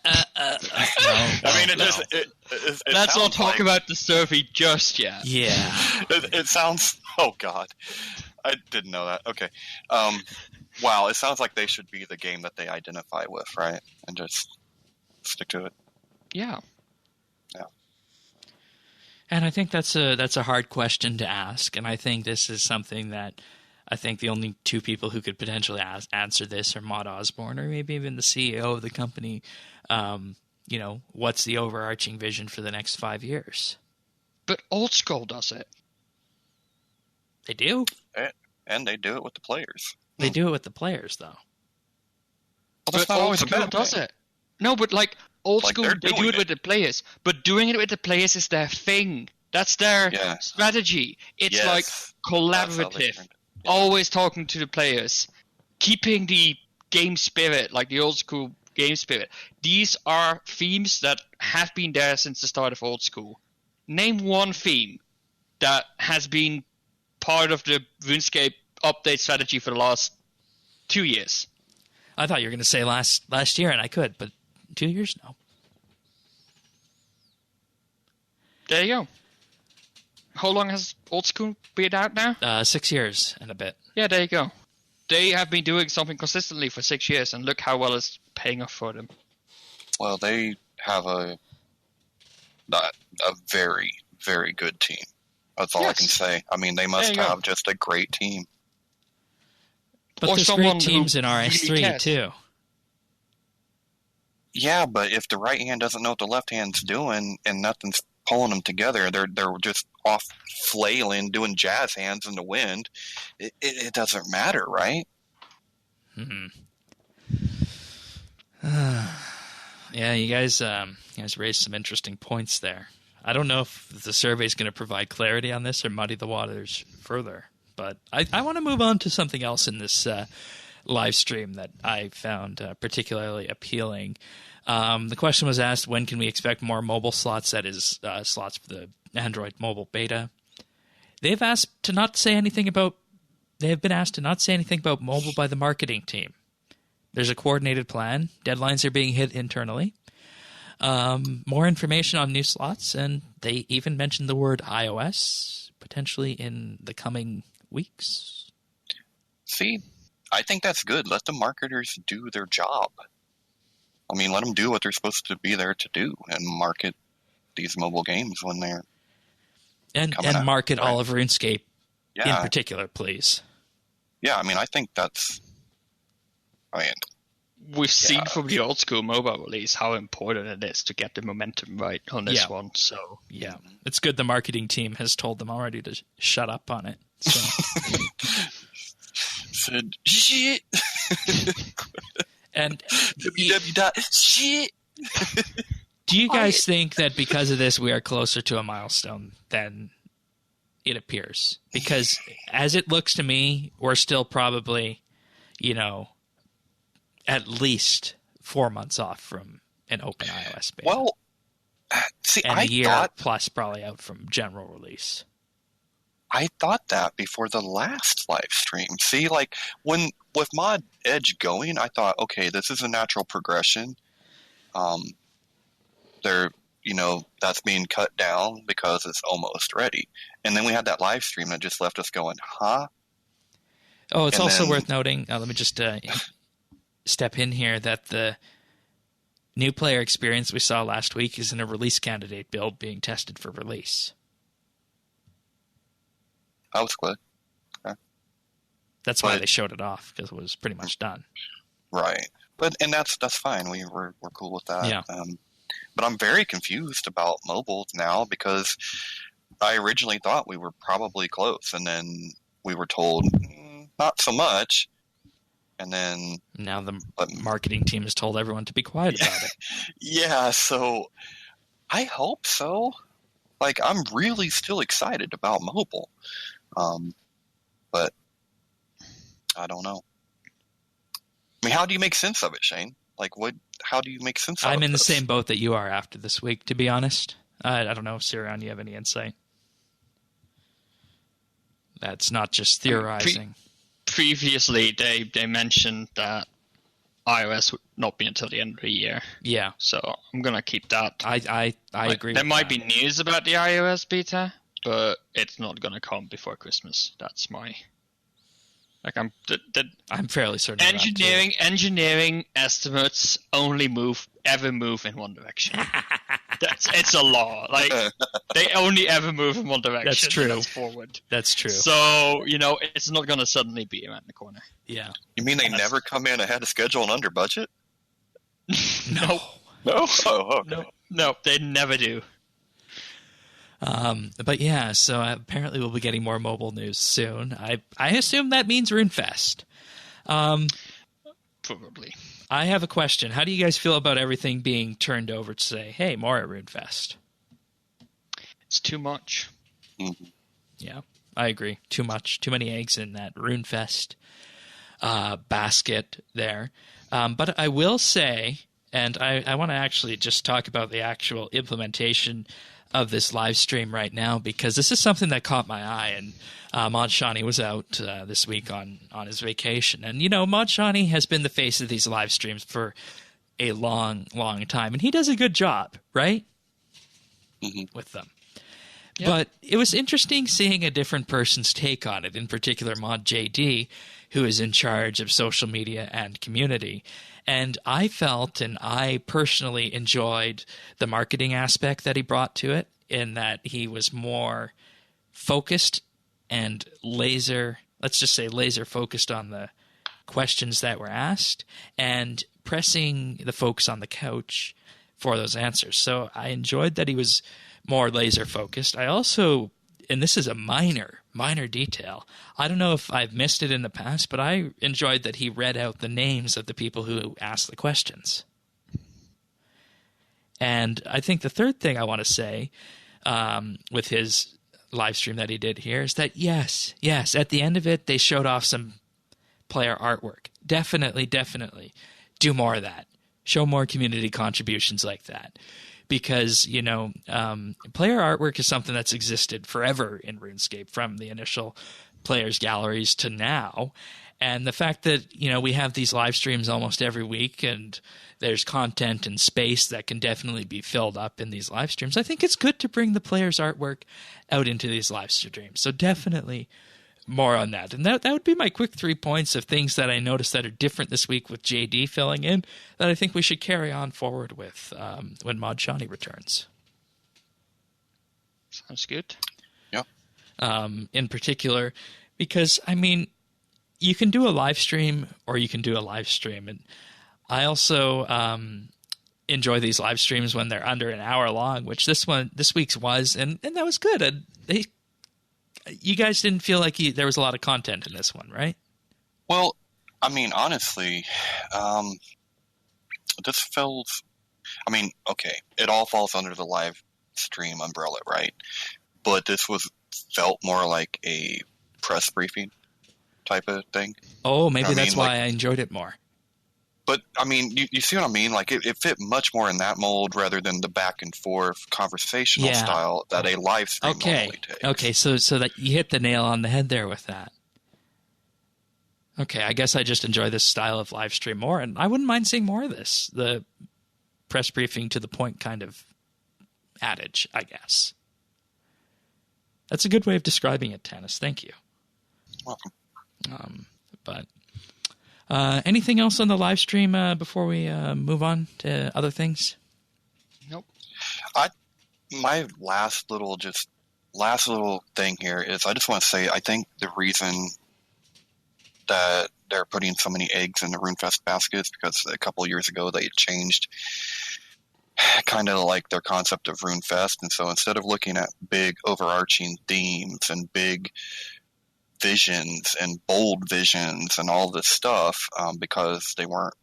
Speaker 3: not talk about the survey just yet.
Speaker 1: Yeah,
Speaker 2: it sounds. Oh God, I didn't know that. Okay, wow, it sounds like they should be the game that they identify with, right? And just stick to it.
Speaker 3: Yeah.
Speaker 1: And I think that's a hard question to ask, and I think this is something that I think the only two people who could potentially answer this are Maud Osborne or maybe even the CEO of the company. What's the overarching vision for the next 5 years?
Speaker 3: But Old School does it.
Speaker 1: They do?
Speaker 2: And they do it with the players.
Speaker 1: They do it with the players, though.
Speaker 2: Well, that's not always a bad
Speaker 3: does it. No, but like Old School, they do it with the players. But doing it with the players is their thing. That's their strategy. It's like collaborative. Always talking to the players. keeping the game spirit, like the old school game spirit. These are themes that have been there since the start of old school. Name one theme that has been part of the RuneScape update strategy for the last 2 years.
Speaker 1: I thought you were going to say last year, and I could, but 2 years? No.
Speaker 3: There you go. How long has old school been out now?
Speaker 1: 6 years and a bit.
Speaker 3: Yeah, there you go. They have been doing something consistently for 6 years, and look how well it's paying off for them.
Speaker 2: Well, they have a very, very good team. That's all I can say. I mean, they must have just a great team.
Speaker 1: But there's great teams in RS3 too.
Speaker 2: Yeah, but if the right hand doesn't know what the left hand's doing and nothing's pulling them together, they're just off flailing, doing jazz hands in the wind. It doesn't matter, right?
Speaker 1: Yeah, you guys raised some interesting points there. I don't know if the survey is going to provide clarity on this or muddy the waters further, but I want to move on to something else in this live stream that I found particularly appealing. The question was asked, when can we expect more mobile slots, that is, slots for the Android mobile beta? They've been asked to not say anything about mobile by the marketing team. There's a coordinated plan. Deadlines are being hit internally. More information on new slots, and they even mentioned the word iOS, potentially in the coming weeks.
Speaker 2: See, I think that's good. Let the marketers do their job. I mean, let them do what they're supposed to be there to do and market these mobile games when they're coming out,
Speaker 1: market
Speaker 2: right?
Speaker 1: all of RuneScape in particular, please.
Speaker 2: Yeah, I mean, I think that's...
Speaker 3: We've seen from the old school mobile release how important it is to get the momentum right on this one. So
Speaker 1: yeah, it's good the marketing team has told them already to shut up on it. So.
Speaker 2: Said shit.
Speaker 1: And
Speaker 2: www.shit.
Speaker 1: Do you guys think that because of this we are closer to a milestone than it appears? Because as it looks to me, we're still probably, at least 4 months off from an open iOS beta.
Speaker 2: Well, see,
Speaker 1: and a year plus probably out from general release.
Speaker 2: I thought that before the last live stream. See, like with Mod Edge going, I thought, okay, this is a natural progression. That's being cut down because it's almost ready. And then we had that live stream that just left us going, huh?
Speaker 1: Oh, it's also worth noting, let me just step in here, that the new player experience we saw last week is in a release candidate build being tested for release.
Speaker 2: That was good. Okay.
Speaker 1: That's why they showed it off, because it was pretty much done.
Speaker 2: Right. And that's fine. We're cool with that.
Speaker 1: Yeah.
Speaker 2: But I'm very confused about mobile now, because I originally thought we were probably close, and then we were told not so much. And then
Speaker 1: now the marketing team has told everyone to be quiet about it.
Speaker 2: Yeah, so I hope so. Like, I'm really still excited about mobile. But I don't know. I mean, how do you make sense of it, Shane? Like, how do you make sense of it?
Speaker 1: I'm in the same boat that you are after this week, to be honest. I don't know, Sirion, you have any insight? That's not just theorizing.
Speaker 3: Previously, they mentioned that iOS would not be until the end of the year.
Speaker 1: Yeah.
Speaker 3: So I'm going to keep that.
Speaker 1: I agree.
Speaker 3: There might be news about the iOS beta, but it's not going to come before Christmas. That's my...
Speaker 1: I'm fairly certain.
Speaker 3: Engineering estimates only ever move in one direction. It's a law. Like, they only ever move in one direction.
Speaker 1: That's true.
Speaker 3: That's forward.
Speaker 1: That's true.
Speaker 3: So it's not going to suddenly be around the corner.
Speaker 1: Yeah.
Speaker 2: You mean they never come in ahead of schedule and under budget?
Speaker 3: No.
Speaker 2: No. Oh, okay.
Speaker 3: No, they never do.
Speaker 1: But yeah, so apparently we'll be getting more mobile news soon. I assume that means RuneFest.
Speaker 3: Probably.
Speaker 1: I have a question. How do you guys feel about everything being turned over to say, hey, more at RuneFest?
Speaker 3: It's too much.
Speaker 2: Mm-hmm.
Speaker 1: Yeah, I agree. Too much. Too many eggs in that RuneFest basket there. But I will say, and I want to actually just talk about the actual implementation of this live stream right now, because this is something that caught my eye. And Mod Shawnee was out this week on his vacation. And, Mod Shawnee has been the face of these live streams for a long, long time. And he does a good job, right? Mm-hmm. With them. Yep. But it was interesting seeing a different person's take on it, in particular Mod JD, who is in charge of social media and community. And I felt, and I personally enjoyed the marketing aspect that he brought to it, in that he was more focused and laser focused on the questions that were asked and pressing the folks on the couch for those answers. So I enjoyed that he was more laser focused. I also, and this is a minor detail, I don't know if I've missed it in the past, but I enjoyed that he read out the names of the people who asked the questions. And I think the third thing I want to say with his live stream that he did here is that, yes, at the end of it, they showed off some player artwork. Definitely do more of that. Show more community contributions like that. Because, player artwork is something that's existed forever in RuneScape, from the initial players' galleries to now. And the fact that, we have these live streams almost every week, and there's content and space that can definitely be filled up in these live streams, I think it's good to bring the players' artwork out into these live streams. So definitely more on that. And that would be my quick 3 points of things that I noticed that are different this week with JD filling in, that I think we should carry on forward with when Mod Shawnee returns.
Speaker 3: Sounds good.
Speaker 2: Yeah.
Speaker 1: In particular, because, you can do a live stream or you can do a live stream. And I also enjoy these live streams when they're under an hour long, which this week's was, and that was good. You guys didn't feel like there was a lot of content in this one, right?
Speaker 2: Well, honestly, this feels... okay, it all falls under the live stream umbrella, right? But this felt more like a press briefing type of thing.
Speaker 1: Oh, maybe that's why I enjoyed it more.
Speaker 2: But, you see what I mean? Like, it fit much more in that mold rather than the back-and-forth conversational style that a live stream normally takes.
Speaker 1: Okay, so that you hit the nail on the head there with that. Okay, I guess I just enjoy this style of live stream more, and I wouldn't mind seeing more of this. The press briefing to the point kind of adage, I guess. That's a good way of describing it, Tanis. Thank you.
Speaker 2: Welcome.
Speaker 1: But... anything else on the live stream before we move on to other things?
Speaker 3: Nope.
Speaker 2: My last little thing here is I just want to say I think the reason that they're putting so many eggs in the RuneFest basket is because a couple of years ago they changed kind of like their concept of RuneFest, and so instead of looking at big overarching themes and big visions and bold visions and all this stuff, because they weren't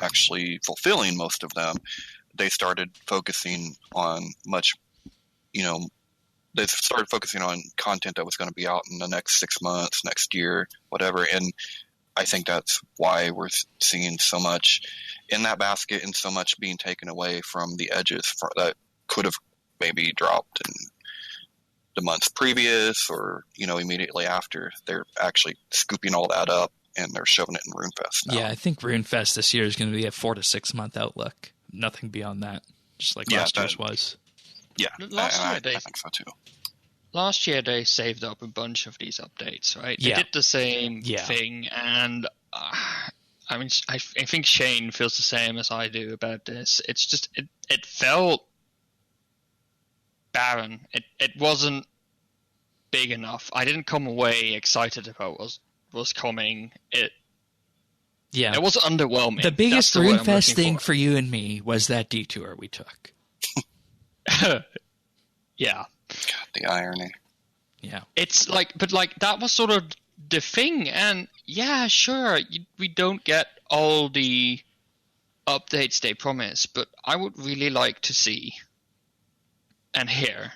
Speaker 2: actually fulfilling most of them, they started focusing on they started focusing on content that was going to be out in the next 6 months, next year, whatever. And I think that's why we're seeing so much in that basket and so much being taken away from the edges that could have maybe dropped in the months previous or, immediately after. They're actually scooping all that up and they're shoving it in RuneFest now.
Speaker 1: Yeah, I think RuneFest this year is going to be a 4 to 6 month outlook. Nothing beyond that, just like last year's was.
Speaker 2: Yeah,
Speaker 3: I
Speaker 2: think so too.
Speaker 3: Last year they saved up a bunch of these updates, right? They did the same thing, and I think Shane feels the same as I do about this. It's just it felt barren. It wasn't big enough. I didn't come away excited about what was coming. It was underwhelming.
Speaker 1: The biggest RuneFest thing for you and me was that detour we took.
Speaker 3: Yeah.
Speaker 2: God, the irony.
Speaker 1: Yeah.
Speaker 3: It's like, but like that was sort of the thing, and yeah, sure, we don't get all the updates they promise, but I would really like to see and hear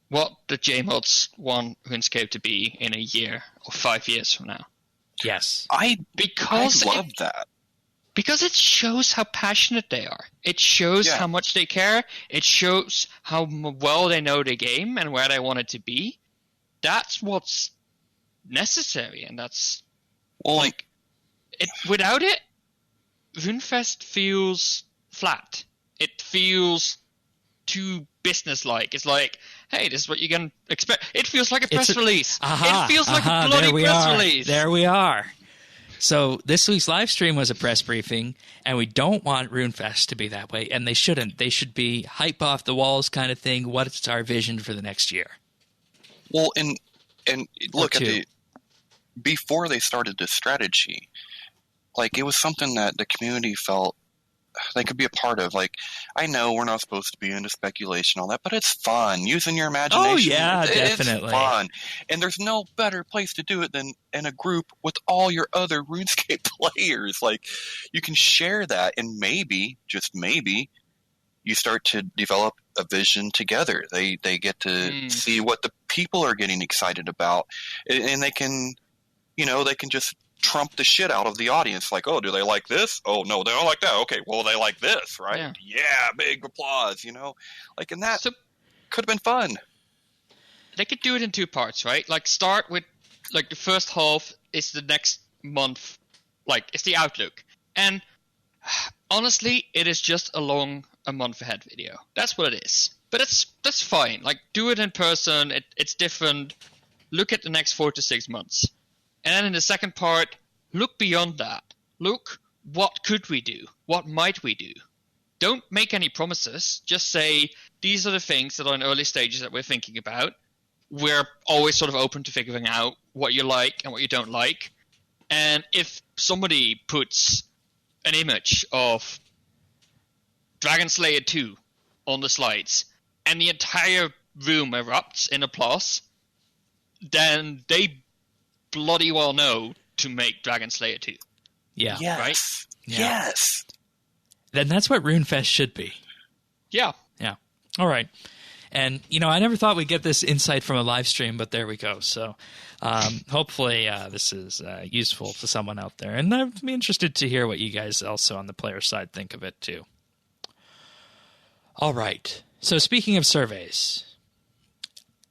Speaker 3: what the JMods want RuneScape to be in a year or 5 years from now.
Speaker 1: Yes.
Speaker 2: I
Speaker 3: Because
Speaker 2: love that.
Speaker 3: Because it shows how passionate they are. It shows how much they care. It shows how well they know the game and where they want it to be. That's what's necessary, and that's without it, RuneFest feels flat. It feels too business-like. It's like, hey, this is what you can expect. It feels like a press release. It feels like a bloody press release.
Speaker 1: There we are. So this week's live stream was a press briefing, and we don't want RuneFest to be that way, and they shouldn't. They should be hype off the walls kind of thing. What's our vision for the next year?
Speaker 2: Well, and look at before they started this strategy, like, it was something that the community felt they could be a part of. Like, I know we're not supposed to be into speculation, all that, but it's fun. Using your imagination.
Speaker 1: Oh, yeah, definitely.
Speaker 2: It's fun. And there's no better place to do it than in a group with all your other RuneScape players. Like, you can share that, and maybe, just maybe, you start to develop a vision together. They get to see what the people are getting excited about, and they can, they can just trump the shit out of the audience. Like, oh, do they like this? Oh, no, they don't like that. Okay, well, they like this, right? Yeah, big applause, Like, and that could have been fun.
Speaker 3: They could do it in two parts, right? Like, start with, like, the first half is the next month. Like, it's the outlook. And honestly, it is just a month ahead video. That's what it is. But that's fine. Like, do it in person. It's different. Look at the next 4 to 6 months. And then in the second part, look beyond that. Look, what could we do? What might we do? Don't make any promises. Just say, these are the things that are in early stages that we're thinking about. We're always sort of open to figuring out what you like and what you don't like. And if somebody puts an image of Dragon Slayer 2 on the slides and the entire room erupts in applause, then they bloody well know to make Dragon Slayer 2.
Speaker 1: Yeah.
Speaker 2: Yes.
Speaker 3: Right?
Speaker 1: Yeah.
Speaker 2: Yes.
Speaker 1: Then that's what RuneFest should be.
Speaker 3: Yeah.
Speaker 1: Yeah. All right. And, I never thought we'd get this insight from a live stream, but there we go. So hopefully this is useful to someone out there. And I'd be interested to hear what you guys also on the player side think of it, too. All right. So speaking of surveys,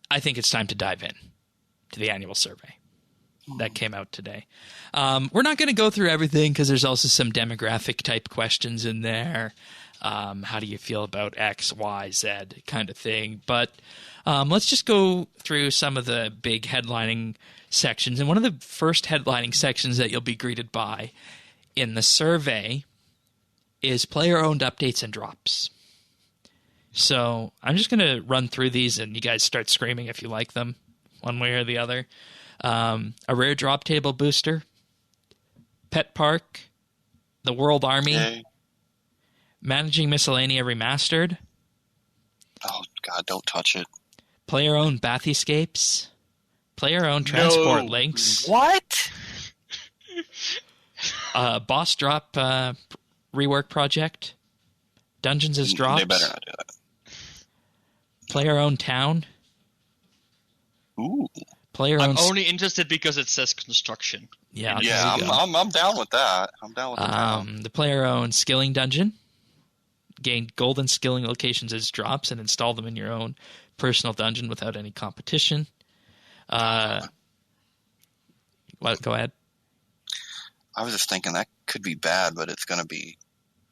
Speaker 1: I think it's time to dive in to the annual survey that came out today. We're not going to go through everything because there's also some demographic type questions in there. How do you feel about X, Y, Z kind of thing? But let's just go through some of the big headlining sections. And one of the first headlining sections that you'll be greeted by in the survey is player-owned updates and drops. So I'm just going to run through these and you guys start screaming if you like them one way or the other. A rare drop table booster, Pet Park, the World Army, Managing Miscellanea Remastered.
Speaker 2: Oh, God, don't touch it.
Speaker 1: Player-owned Bathyscapes, player-owned Transport Links.
Speaker 2: What?
Speaker 1: Boss Drop rework project, Dungeons as Drops.
Speaker 2: They better not do that.
Speaker 1: Player-owned Town.
Speaker 2: Ooh.
Speaker 3: I'm only interested because it says construction.
Speaker 1: Yeah,
Speaker 2: I'm down with that. I'm down with
Speaker 1: the player-owned Skilling Dungeon. Gain golden skilling locations as drops and install them in your own personal dungeon without any competition. What? Go ahead.
Speaker 2: I was just thinking that could be bad, but it's going to be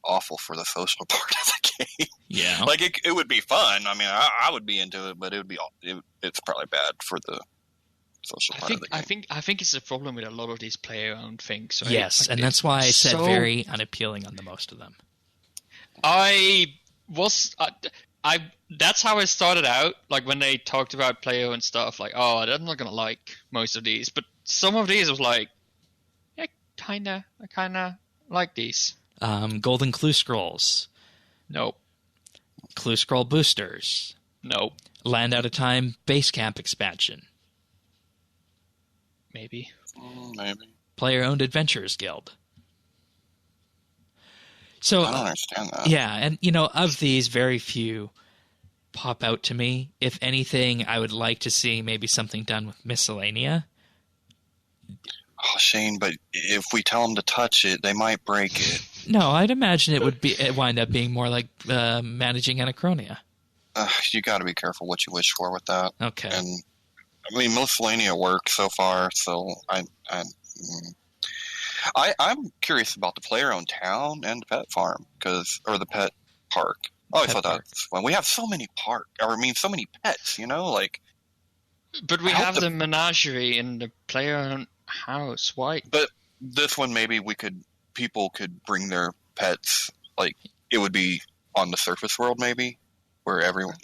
Speaker 2: awful for the social part of the game.
Speaker 1: Yeah,
Speaker 2: like it would be fun. I mean, I would be into it, but it's probably bad for the social part of the game.
Speaker 3: I think it's a problem with a lot of these player-owned things. Right?
Speaker 1: Yes, and that's why I said very unappealing on the most of them.
Speaker 3: That's how I started out. Like when they talked about player and stuff, like, oh, I'm not gonna like most of these, but some of these was like, yeah, I kinda like these.
Speaker 1: Golden Clue Scrolls.
Speaker 3: Nope.
Speaker 1: Clue Scroll boosters.
Speaker 3: Nope.
Speaker 1: Land Out of Time base camp expansion.
Speaker 3: Maybe.
Speaker 2: Maybe.
Speaker 1: Player-owned Adventurers Guild. So,
Speaker 2: I don't understand that.
Speaker 1: Yeah, and, of these, very few pop out to me. If anything, I would like to see maybe something done with Miscellanea.
Speaker 2: Oh, Shane, but if we tell them to touch it, they might break it.
Speaker 1: No, I'd imagine it wind up being more like managing Anachronia.
Speaker 2: You got to be careful what you wish for with that.
Speaker 1: Okay.
Speaker 2: And I mean, miscellanea worked so far, so I'm curious about the player-owned town and the pet farm, or the pet park. I always thought that was fun. We have so many so many pets, like.
Speaker 3: But we have the menagerie in the player-owned house. Why?
Speaker 2: But this one, maybe people could bring their pets. Like, it would be on the surface world, maybe, where everyone,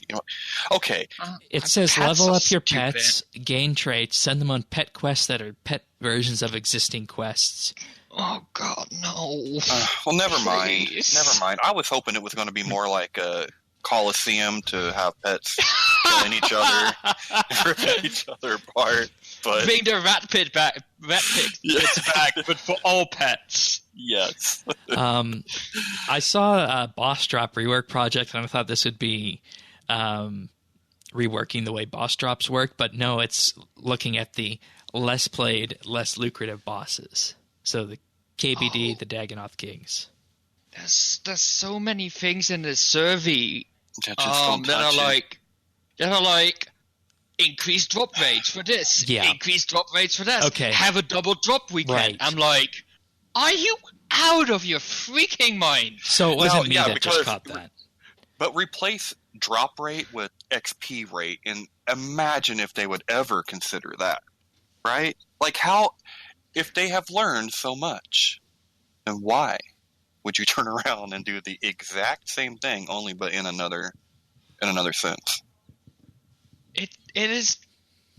Speaker 2: Okay.
Speaker 1: It says level up your pets, gain traits, send them on pet quests that are pet versions of existing quests.
Speaker 3: Oh, God, no.
Speaker 2: Well, never mind.
Speaker 3: Please.
Speaker 2: Never mind. I was hoping it was going to be more like a Coliseum to have pets killing each other, ripping each other apart. But
Speaker 3: bring the rat pit back, it's back, but for all pets.
Speaker 2: Yes.
Speaker 1: I saw a boss drop rework project, and I thought this would be reworking the way boss drops work, but no, it's looking at the less played, less lucrative bosses. So the KBD, the Dagonoth Kings.
Speaker 3: There's so many things in this survey
Speaker 2: that are
Speaker 3: like increased drop rates for this, increased drop rates for this.
Speaker 1: Okay.
Speaker 3: Have a double drop weekend. Right. I'm like, are you out of your freaking mind?
Speaker 1: So it wasn't me that just caught that.
Speaker 2: But replace drop rate with XP rate, and imagine if they would ever consider that, right? Like if they have learned so much, then why would you turn around and do the exact same thing, only but in another sense?
Speaker 3: It is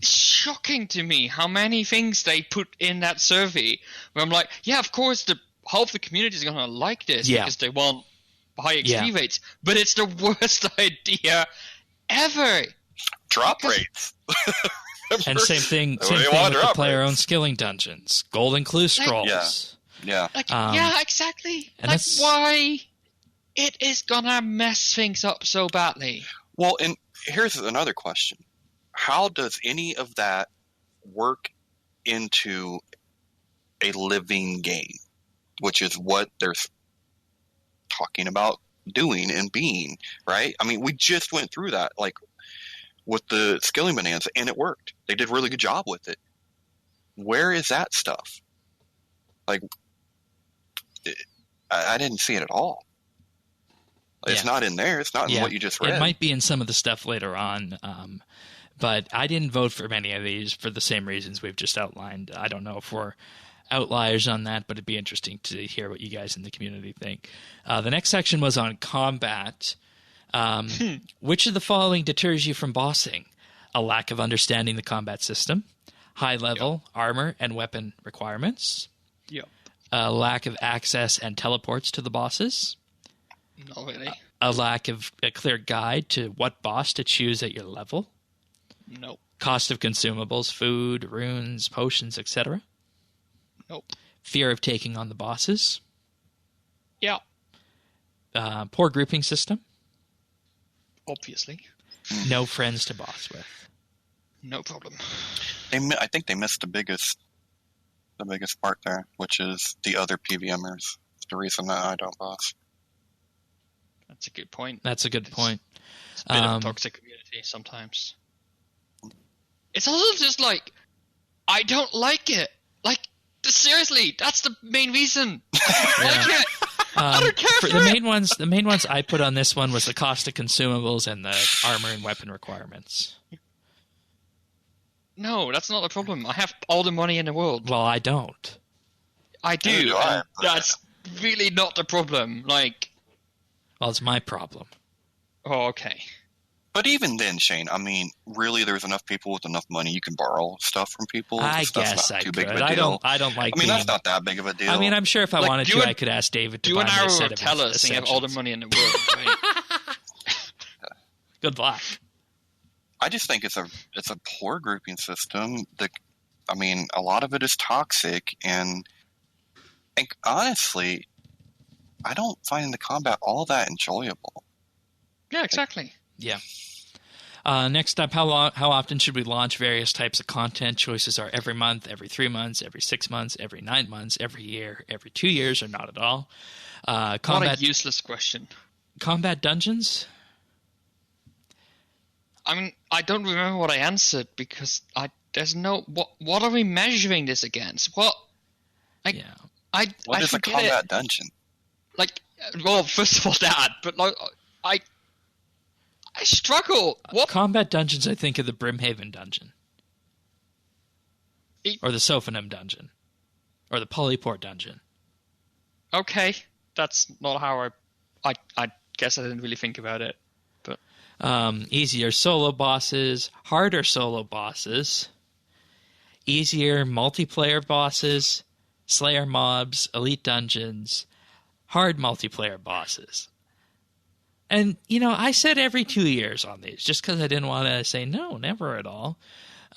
Speaker 3: shocking to me how many things they put in that survey. Where I'm like, yeah, of course, half the community is going to like this because they want high XP rates, but it's the worst idea ever.
Speaker 2: Drop rates.
Speaker 1: And same thing with the player-owned skilling dungeons, golden clue scrolls.
Speaker 2: Yeah.
Speaker 3: Exactly. Like, why it is gonna mess things up so badly?
Speaker 2: Well, and here's another question: how does any of that work into a living game, which is what they're talking about doing and being, right? I mean, we just went through that, like with the skilling bonanza, and it worked. They did a really good job with it. Where is that stuff? Like, I didn't see it at all. It's not in there. It's not in what you just read.
Speaker 1: It might be in some of the stuff later on, but I didn't vote for many of these for the same reasons we've just outlined. I don't know if we're outliers on that, but it'd be interesting to hear what you guys in the community think. The next section was on combat. Which of the following deters you from bossing? A lack of understanding the combat system, high-level armor and weapon requirements, a lack of access and teleports to the bosses,
Speaker 3: not really,
Speaker 1: a lack of a clear guide to what boss to choose at your level,
Speaker 3: nope,
Speaker 1: cost of consumables, food, runes, potions, etc.,
Speaker 3: nope,
Speaker 1: fear of taking on the bosses, poor grouping system,
Speaker 3: obviously,
Speaker 1: no friends to boss with.
Speaker 3: No problem.
Speaker 2: I think they missed the biggest part there, which is the other PVMers. It's the reason that I don't boss.
Speaker 3: That's a good point.
Speaker 1: It's a bit of
Speaker 3: a toxic community sometimes. It's also just like, I don't like it. Like, seriously, that's the main reason. I don't like it. I don't care for
Speaker 1: the main ones. The main ones I put on this one was the cost of consumables and the armor and weapon requirements.
Speaker 3: No, that's not the problem. I have all the money in the world.
Speaker 1: Well, I don't.
Speaker 3: I do. And that's really not the problem. Like,
Speaker 1: well, it's my problem.
Speaker 3: Oh, okay.
Speaker 2: But even then, Shane, I mean, really, there's enough people with enough money you can borrow stuff from people.
Speaker 1: I guess I could.
Speaker 2: Big of a deal.
Speaker 1: I don't like.
Speaker 2: I mean, that's not that big of a deal.
Speaker 1: I mean, I'm sure if I wanted to, I could ask David to buy me a set of
Speaker 3: tell us and have all the money in the world. Right?
Speaker 1: Good luck.
Speaker 2: I just think it's a poor grouping system. I mean, a lot of it is toxic, and honestly, I don't find the combat all that enjoyable.
Speaker 3: Yeah, exactly.
Speaker 1: Yeah. Next up, how often should we launch various types of content? Choices are every month, every 3 months, every 6 months, every 9 months, every year, every 2 years, or not at all.
Speaker 3: What a useless question.
Speaker 1: Combat dungeons?
Speaker 3: I mean, I don't remember what I answered because there's no... What are we measuring this against? What?
Speaker 2: What is a combat dungeon?
Speaker 3: Like, well, first of all that, but like, I struggle. What?
Speaker 1: Combat dungeons, I think, of the Brimhaven dungeon. Or the Sophanum dungeon. Or the Polyport dungeon.
Speaker 3: Okay. That's not how I guess I didn't really think about it. But
Speaker 1: easier solo bosses, harder solo bosses, easier multiplayer bosses, Slayer mobs, elite dungeons, hard multiplayer bosses. And, I said every 2 years on these, just because I didn't want to say no, never at all.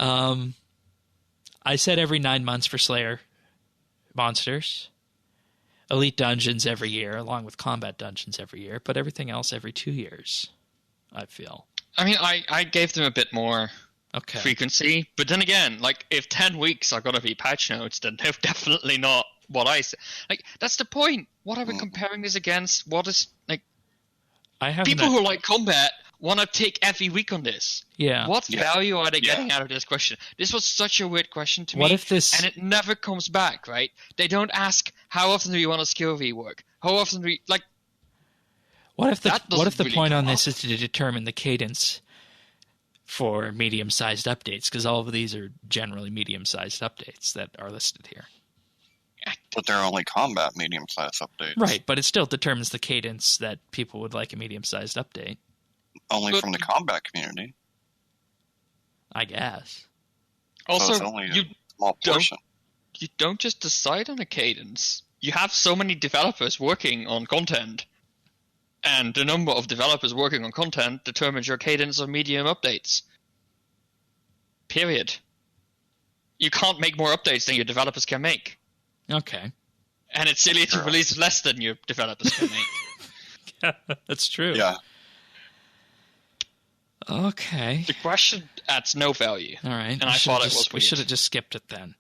Speaker 1: I said every 9 months for Slayer monsters. Elite dungeons every year, along with combat dungeons every year, but everything else every 2 years, I feel.
Speaker 3: I mean, I gave them a bit more frequency, but then again, like, if 10 weeks are going to be patch notes, then they're definitely not what I said. Like, that's the point. What are we comparing this against? What is, like... People who like combat want to take every week on this.
Speaker 1: Yeah.
Speaker 3: What value are they getting out of this question? This was such a weird question to me.
Speaker 1: What if this...
Speaker 3: And it never comes back, right? They don't ask, how often do you want a skill rework? How often do you... Like...
Speaker 1: What if the point on this is to determine the cadence for medium-sized updates? Because all of these are generally medium-sized updates that are listed here.
Speaker 2: But they're only combat medium-sized updates.
Speaker 1: Right, but it still determines the cadence that people would like a medium-sized update.
Speaker 2: Only from the combat community.
Speaker 1: I guess.
Speaker 3: Also,
Speaker 2: so it's only a small portion.
Speaker 3: You don't just decide on a cadence. You have so many developers working on content. And the number of developers working on content determines your cadence of medium updates. Period. You can't make more updates than your developers can make.
Speaker 1: Okay.
Speaker 3: And it's silly to release less than your developers can make.
Speaker 1: That's true.
Speaker 2: Yeah.
Speaker 1: Okay.
Speaker 3: The question adds no value.
Speaker 1: All right.
Speaker 3: And I thought it was weird.
Speaker 1: We should have just skipped it then.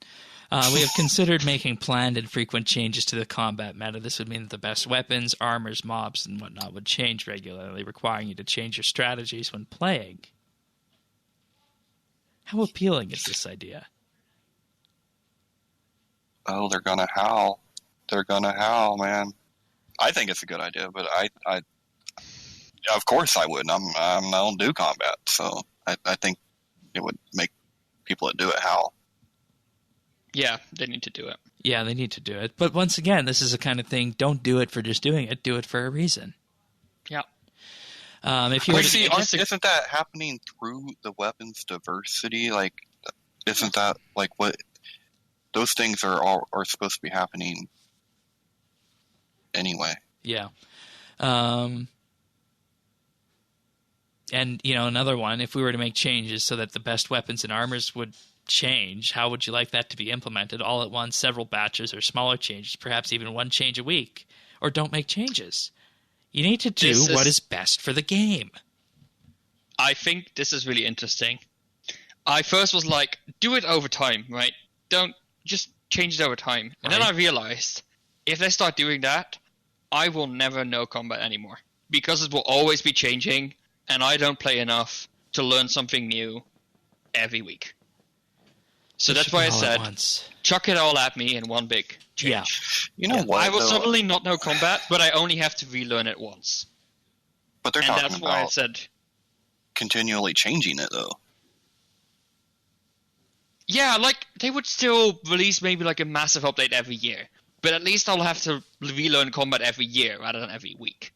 Speaker 1: We have considered making planned and frequent changes to the combat meta. This would mean that the best weapons, armors, mobs, and whatnot would change regularly, requiring you to change your strategies when playing. How appealing is this idea?
Speaker 2: Oh, they're gonna howl. They're gonna howl, man. I think it's a good idea, but I of course I wouldn't. I don't do combat, so I think it would make people that do it howl.
Speaker 3: Yeah, they need to do it.
Speaker 1: Yeah, they need to do it. But once again, this is the kind of thing, don't do it for just doing it. Do it for a reason.
Speaker 3: Yeah.
Speaker 1: If you
Speaker 2: isn't that happening through the weapons diversity? Like, isn't that like what those things are supposed to be happening anyway?
Speaker 1: Yeah. And, another one, if we were to make changes so that the best weapons and armors would change, how would you like that to be implemented? All at once, several batches, or smaller changes, perhaps even one change a week? Or don't make changes. You need to do what is best for the game.
Speaker 3: I think this is really interesting. I first was like, do it over time, right? Don't just change it over time. And then I realized, if they start doing that, I will never know combat anymore. Because it will always be changing, and I don't play enough to learn something new every week. So that's why I said, chuck it all at me in one big change.
Speaker 1: Yeah.
Speaker 2: You know what?
Speaker 3: I will suddenly not know combat, but I only have to relearn it once.
Speaker 2: But they're talking about
Speaker 3: why I said
Speaker 2: continually changing it, though.
Speaker 3: Yeah, like, they would still release maybe like a massive update every year. But at least I'll have to relearn combat every year rather than every week.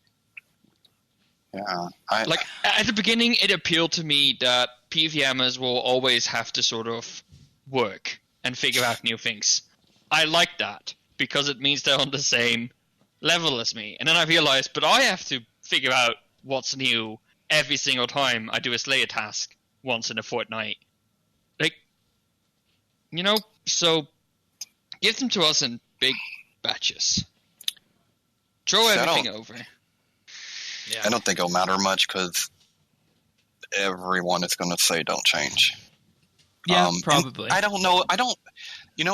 Speaker 2: Yeah.
Speaker 3: Like, at the beginning, it appealed to me that PvMers will always have to sort of work and figure out new things. I like that, because it means they're on the same level as me. And then I realized, but I have to figure out what's new every single time I do a Slayer task once in a fortnight. Like, so give them to us in big batches. Throw everything over.
Speaker 2: Yeah. I don't think it'll matter much, because everyone is going to say don't change.
Speaker 1: Yeah, probably.
Speaker 2: I don't know.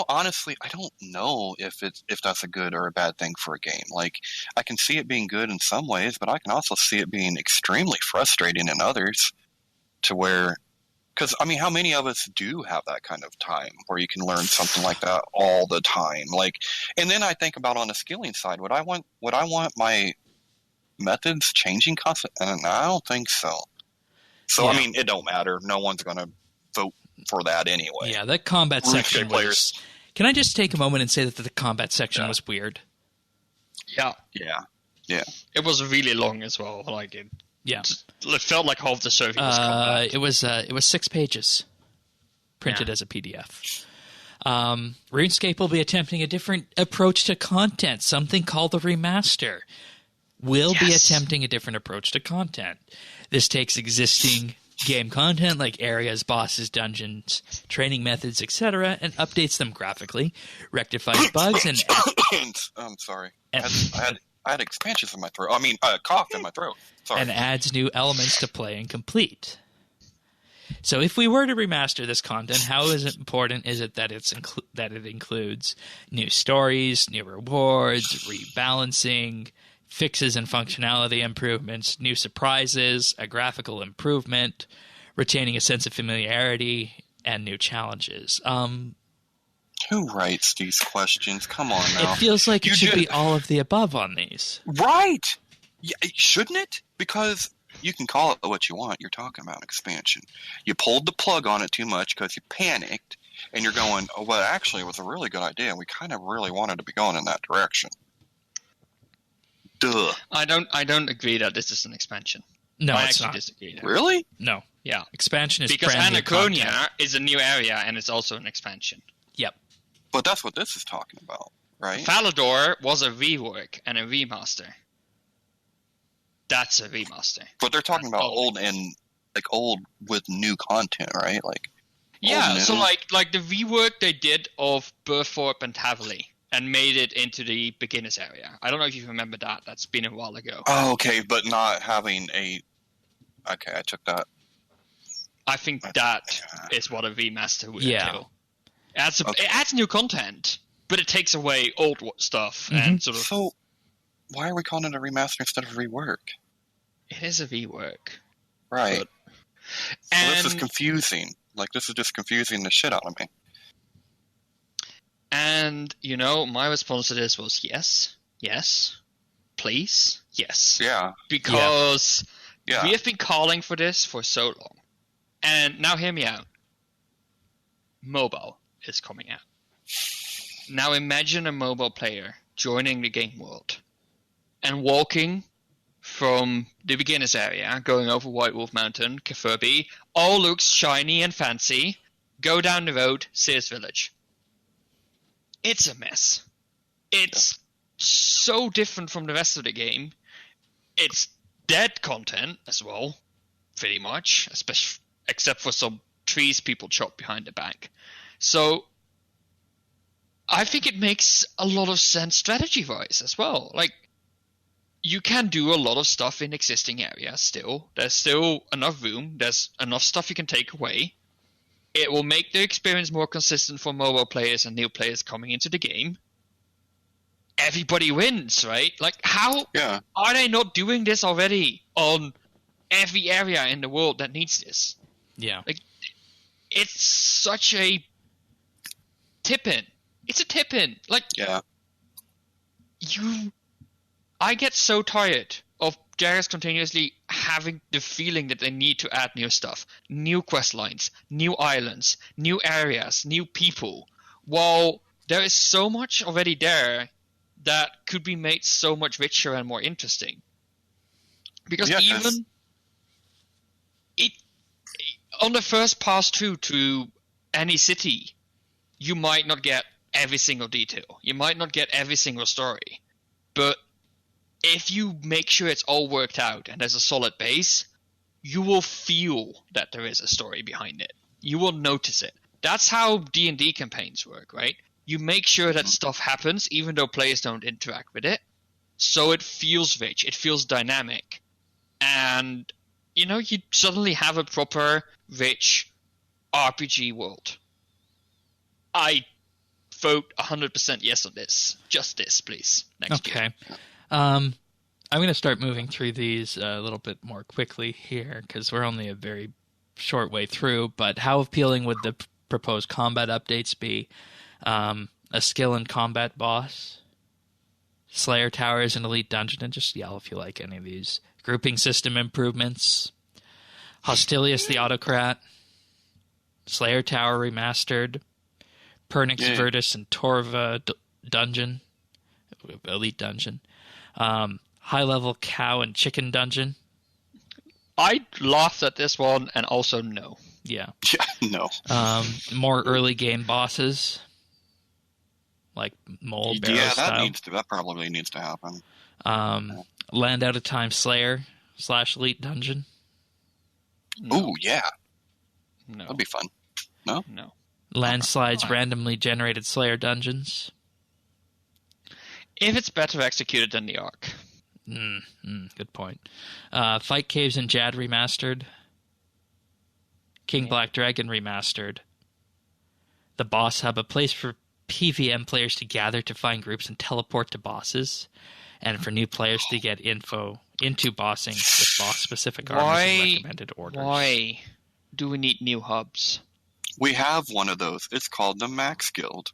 Speaker 2: Honestly, I don't know if that's a good or a bad thing for a game. Like, I can see it being good in some ways, but I can also see it being extremely frustrating in others. To where, because I mean, how many of us do have that kind of time where you can learn something like that all the time? Like, and then I think about on the skilling side, would I want my methods changing constantly? And I don't think so. So I mean, it don't matter. No one's going to vote for that anyway.
Speaker 1: Yeah, that combat section was... Can I just take a moment and say that the combat section was weird?
Speaker 3: Yeah.
Speaker 2: Yeah.
Speaker 3: It was really long as well. Like it felt like half the survey was combat.
Speaker 1: It was 6 pages printed as a PDF. RuneScape will be attempting a different approach to content, something called the remaster. Will be attempting a different approach to content. This takes existing game content like areas, bosses, dungeons, training methods, etc., and updates them graphically, rectifies bugs, and...
Speaker 2: I'm sorry. I had expansions in my throat. I mean, cough in my throat. Sorry.
Speaker 1: And adds new elements to play and complete. So if we were to remaster this content, how important is it that it includes new stories, new rewards, rebalancing, fixes and functionality improvements, new surprises, a graphical improvement, retaining a sense of familiarity, and new challenges?
Speaker 2: Who writes these questions? Come on now.
Speaker 1: It feels like it should be all of the above on these.
Speaker 2: Right! Yeah, shouldn't it? Because you can call it what you want. You're talking about expansion. You pulled the plug on it too much because you panicked, and you're going, oh, well, actually, it was a really good idea. We kind of really wanted to be going in that direction. Duh.
Speaker 3: I don't agree that this is an expansion.
Speaker 1: No,
Speaker 3: I
Speaker 1: it's
Speaker 3: actually
Speaker 1: not.
Speaker 3: disagree there.
Speaker 2: Really?
Speaker 1: No.
Speaker 3: Yeah.
Speaker 1: Expansion is
Speaker 3: because
Speaker 1: brand new
Speaker 3: Anaconia
Speaker 1: content.
Speaker 3: is a new area and it's also an expansion.
Speaker 1: Yep.
Speaker 2: But that's what this is talking about, right?
Speaker 3: Falador was a rework and a remaster. That's a remaster.
Speaker 2: But they're talking about old with new content, right? Like
Speaker 3: yeah, so like the rework they did of Burthorpe and Taverley and made it into the beginners area. I don't know if you remember that. That's been a while ago.
Speaker 2: Oh, okay, but not having a... Okay, I took that.
Speaker 3: I think that is what a remaster would entail. It adds new content, but it takes away old stuff and sort of...
Speaker 2: So, why are we calling it a remaster instead of rework?
Speaker 3: It is a rework.
Speaker 2: Right.
Speaker 3: But...
Speaker 2: So this is confusing. Like, this is just confusing the shit out of me.
Speaker 3: And, my response to this was yes, please, yes.
Speaker 2: Yeah.
Speaker 3: Because we have been calling for this for so long. And now hear me out. Mobile is coming out. Now imagine a mobile player joining the game world and walking from the beginners area, going over White Wolf Mountain, Kefurby, all looks shiny and fancy, go down the road, Sears Village. It's a mess. It's so different from the rest of the game. It's dead content as well, pretty much, especially except for some trees people chop behind the back. So I think it makes a lot of sense strategy-wise as well. Like, you can do a lot of stuff in existing areas still. There's still enough room. There's enough stuff you can take away. It will make the experience more consistent for mobile players and new players coming into the game. Everybody wins, right? Like, how are they not doing this already on every area in the world that needs this?
Speaker 1: Yeah.
Speaker 3: Like, it's such a tip-in. It's a tip-in. Like, I get so tired of Jairus continuously having the feeling that they need to add new stuff, new quest lines, new islands, new areas, new people, while there is so much already there that could be made so much richer and more interesting. Because even on the first pass through to any city, you might not get every single detail. You might not get every single story. But if you make sure it's all worked out and there's a solid base, you will feel that there is a story behind it. You will notice it. That's how D&D campaigns work, right? You make sure that stuff happens even though players don't interact with it, so it feels rich, it feels dynamic. And you suddenly have a proper, rich RPG world. I vote 100% yes on this. Just this, please. Next year.
Speaker 1: Okay. I'm going to start moving through these a little bit more quickly here because we're only a very short way through. But how appealing would the proposed combat updates be? A skill in combat boss, Slayer Tower is an elite dungeon, and just yell if you like any of these. Grouping system improvements, Hostilius the Autocrat, Slayer Tower remastered, Pernix Virtus and Torva dungeon, elite dungeon, high level cow and chicken dungeon.
Speaker 3: I laughed at this one and also no.
Speaker 1: Yeah.
Speaker 2: No.
Speaker 1: More early game bosses, like Mole Barrow style.
Speaker 2: That probably needs to happen.
Speaker 1: Land Out of Time Slayer / elite dungeon.
Speaker 3: No.
Speaker 2: Ooh, yeah.
Speaker 3: No.
Speaker 2: That'd be fun. No?
Speaker 3: No.
Speaker 1: Landslides randomly generated Slayer dungeons.
Speaker 3: If it's better executed than the Ark.
Speaker 1: Good point. Fight Caves and Jad remastered. King Black Dragon remastered. The Boss Hub, a place for PVM players to gather to find groups and teleport to bosses. And for new players to get info into bossing with boss-specific armors and recommended orders.
Speaker 3: Why do we need new hubs?
Speaker 2: We have one of those. It's called the Max Guild.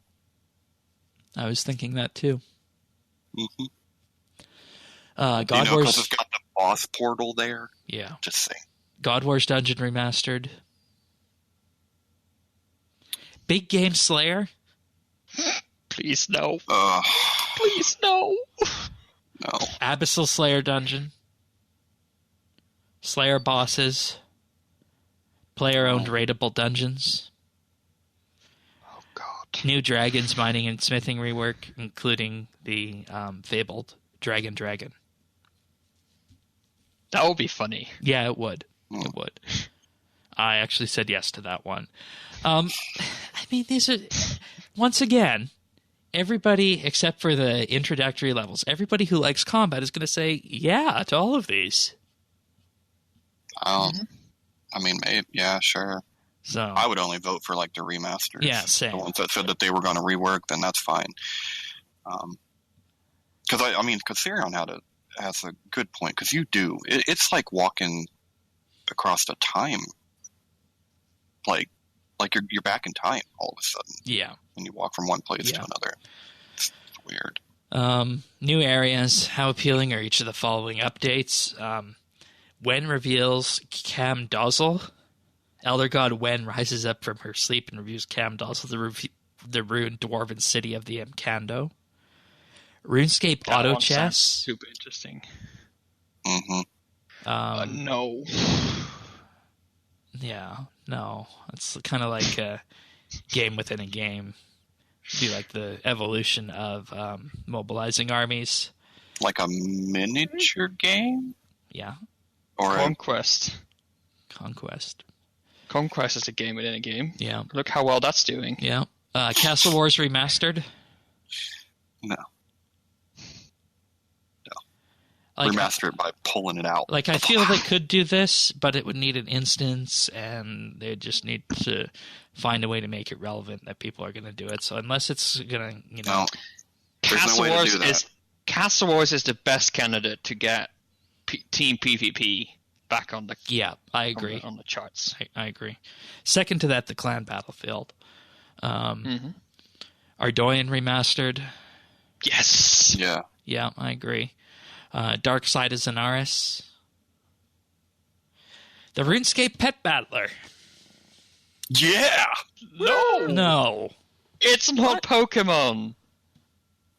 Speaker 1: I was thinking that too.
Speaker 2: Mm-hmm.
Speaker 1: God Wars,
Speaker 2: because it's got the boss portal there.
Speaker 1: Yeah.
Speaker 2: Just saying.
Speaker 1: God Wars Dungeon remastered. Big Game Slayer.
Speaker 3: Please no.
Speaker 2: Please
Speaker 3: no.
Speaker 2: No.
Speaker 1: Abyssal Slayer Dungeon. Slayer bosses. Player-owned raidable dungeons.
Speaker 3: Oh, God.
Speaker 1: New dragons, mining, and smithing rework, including the fabled Dragon.
Speaker 3: That would be funny.
Speaker 1: Yeah, it would. It would. I actually said yes to that one. I mean, these are... Once again, everybody, except for the introductory levels, everybody who likes combat is going to say yeah to all of these.
Speaker 2: I mean, maybe, yeah, sure.
Speaker 1: So
Speaker 2: I would only vote for, like, the remasters.
Speaker 1: Yeah, same.
Speaker 2: The ones that said that they were going to rework, then that's fine. Because, Sirion has a good point, because you do. It's like walking across the time. Like you're back in time all of a sudden.
Speaker 1: Yeah.
Speaker 2: When you walk from one place to another. It's weird.
Speaker 1: New areas. How appealing are each of the following updates? Wen reveals Cam Dozzle. Elder God Wen rises up from her sleep and reviews Cam Dozzle, the ruined dwarven city of the Mkando. RuneScape Auto Chess.
Speaker 3: Super interesting.
Speaker 2: Mm-hmm.
Speaker 3: No.
Speaker 1: Yeah, no. It's kind of like a game within a game. It'd be like the evolution of mobilizing armies.
Speaker 2: Like a miniature game?
Speaker 1: Yeah.
Speaker 2: Or
Speaker 3: Conquest. Conquest is a game within a game.
Speaker 1: Yeah.
Speaker 3: Look how well that's doing.
Speaker 1: Yeah. Castle Wars Remastered.
Speaker 2: No.
Speaker 1: Like,
Speaker 2: remaster it by pulling it out.
Speaker 1: Like, I feel they could do this, but it would need an instance, and they just need to find a way to make it relevant that people are going to do it. So unless it's going to,
Speaker 2: No. Castle
Speaker 3: Wars is the best candidate to get Team PvP back on the
Speaker 1: I agree
Speaker 3: on the charts.
Speaker 1: I agree. Second to that, the Clan Battlefield. Ardoyan Remastered.
Speaker 3: Yes.
Speaker 2: Yeah,
Speaker 1: I agree. Dark Side of Zenaris. The RuneScape Pet Battler.
Speaker 2: Yeah.
Speaker 1: No.
Speaker 3: It's not Pokemon.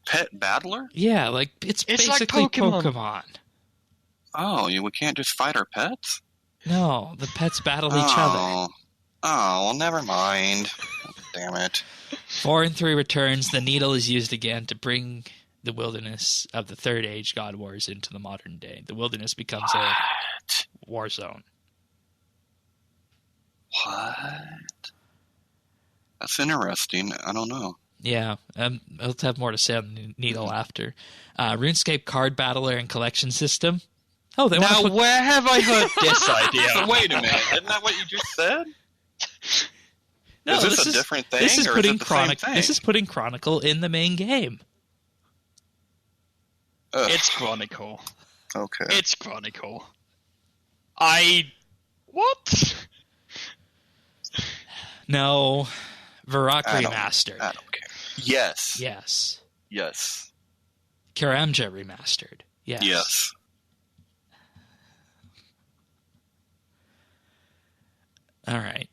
Speaker 2: Pet Battler?
Speaker 1: Yeah, like it's basically
Speaker 3: like Pokemon.
Speaker 2: Oh, we can't just fight our pets?
Speaker 1: No, the pets battle each other.
Speaker 2: Oh, well, never mind. Damn it.
Speaker 1: 4 and 3 returns. The needle is used again to bring the wilderness of the Third Age God Wars into the modern day. The wilderness becomes a war zone.
Speaker 2: What? That's interesting. I don't know.
Speaker 1: Yeah, I'll have more to say on the needle after. RuneScape Card Battler and Collection System. Oh, they want
Speaker 3: Now,
Speaker 1: to put...
Speaker 3: where have I heard this idea?
Speaker 2: So wait a minute, isn't that what you just said?
Speaker 1: No,
Speaker 2: is this a different thing,
Speaker 1: this is
Speaker 2: or
Speaker 1: putting
Speaker 2: is it the same thing?
Speaker 1: This is putting Chronicle in the main game.
Speaker 2: Ugh.
Speaker 3: It's Chronicle.
Speaker 2: Okay.
Speaker 3: It's Chronicle. What?
Speaker 1: No, Varrock
Speaker 2: I don't
Speaker 1: remastered.
Speaker 2: care. Yes.
Speaker 1: Yes.
Speaker 2: Yes.
Speaker 1: Karamja remastered. Yes.
Speaker 2: Yes.
Speaker 1: All right.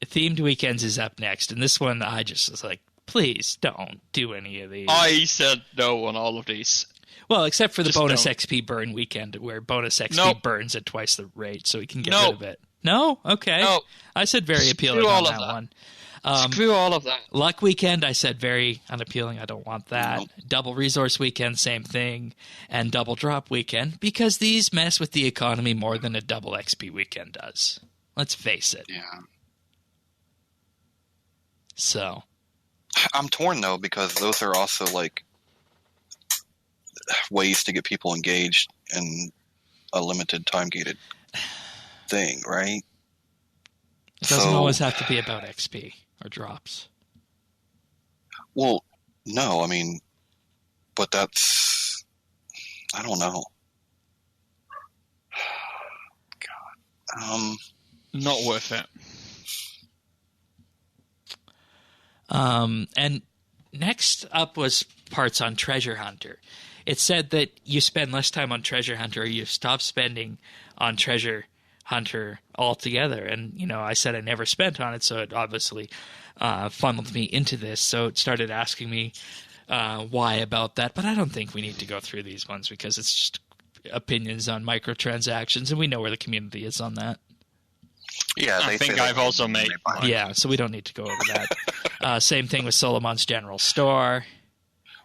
Speaker 1: Themed Weekends is up next, and this one I just was like, please don't do any of these.
Speaker 3: I said no on all of these.
Speaker 1: Well, except for the
Speaker 3: Just
Speaker 1: bonus
Speaker 3: don't.
Speaker 1: XP burn weekend, where bonus XP
Speaker 3: Nope.
Speaker 1: burns at twice the rate, so we can get
Speaker 3: Nope.
Speaker 1: rid of it. No? Okay.
Speaker 3: No.
Speaker 1: I said very appealing
Speaker 3: Screw
Speaker 1: on
Speaker 3: all of
Speaker 1: that
Speaker 3: that.
Speaker 1: one.
Speaker 3: Screw all of that.
Speaker 1: Luck Weekend, I said very unappealing. I don't want that.
Speaker 2: Nope.
Speaker 1: Double Resource Weekend, same thing. And Double Drop Weekend, because these mess with the economy more than a double XP weekend does. Let's face it.
Speaker 2: Yeah.
Speaker 1: So,
Speaker 2: I'm torn though, because those are also like ways to get people engaged in a limited time gated thing, right?
Speaker 1: it doesn't
Speaker 2: So-
Speaker 1: always have to be about XP or drops.
Speaker 2: Well, no, I mean, but that's, I don't know. God.
Speaker 3: Not worth it.
Speaker 1: And next up was parts on Treasure Hunter. It said that you spend less time on Treasure Hunter, or you stop spending on Treasure Hunter altogether. And, you know, I said I never spent on it, so it obviously funneled me into this. So it started asking me why about that. But I don't think we need to go through these ones, because it's just opinions on microtransactions, and we know where the community is on that.
Speaker 2: Yeah,
Speaker 3: I
Speaker 2: they
Speaker 3: think
Speaker 2: say
Speaker 3: I've also made mine.
Speaker 1: Yeah, so we don't need to go over that. Same thing with Solomon's General Store.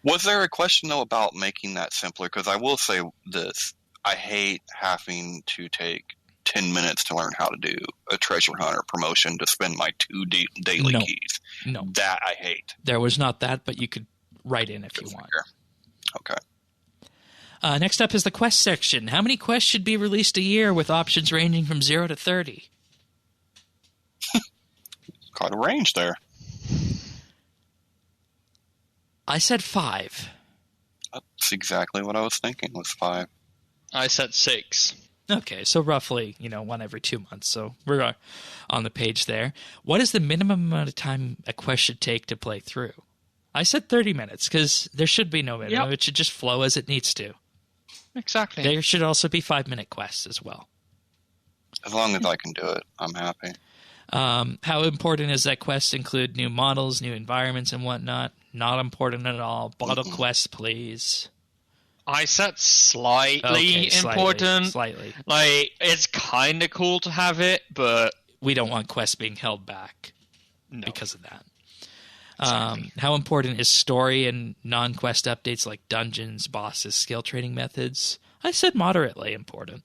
Speaker 2: Was there a question, though, about making that simpler? Because I will say this. I hate having to take 10 minutes to learn how to do a treasure hunter promotion to spend my 2 daily
Speaker 1: No.
Speaker 2: keys.
Speaker 1: No,
Speaker 2: That I hate.
Speaker 1: there was not that, but you could write in if you want.
Speaker 2: Okay.
Speaker 1: Next up is the quest section. How many quests should be released a year, with options ranging from 0 to 30?
Speaker 2: Quite a range there.
Speaker 1: I said 5.
Speaker 2: That's exactly what I was thinking, was 5.
Speaker 3: I said 6.
Speaker 1: Okay, so roughly, one every 2 months. So we're on the page there. What is the minimum amount of time a quest should take to play through? I said 30 minutes, because there should be no minimum.
Speaker 3: Yep.
Speaker 1: It should just flow as it needs to.
Speaker 3: Exactly.
Speaker 1: There should also be 5-minute quests as well.
Speaker 2: As long as I can do it, I'm happy.
Speaker 1: How important is that quests include new models, new environments, and whatnot? Not important at all. Bottle quests, please.
Speaker 3: I said slightly
Speaker 1: Okay,
Speaker 3: important.
Speaker 1: Slightly.
Speaker 3: Like, it's kind of cool to have it, but
Speaker 1: We don't want quests being held back
Speaker 3: no.
Speaker 1: because of that. How important is story and non-quest updates like dungeons, bosses, skill training methods? I said moderately important.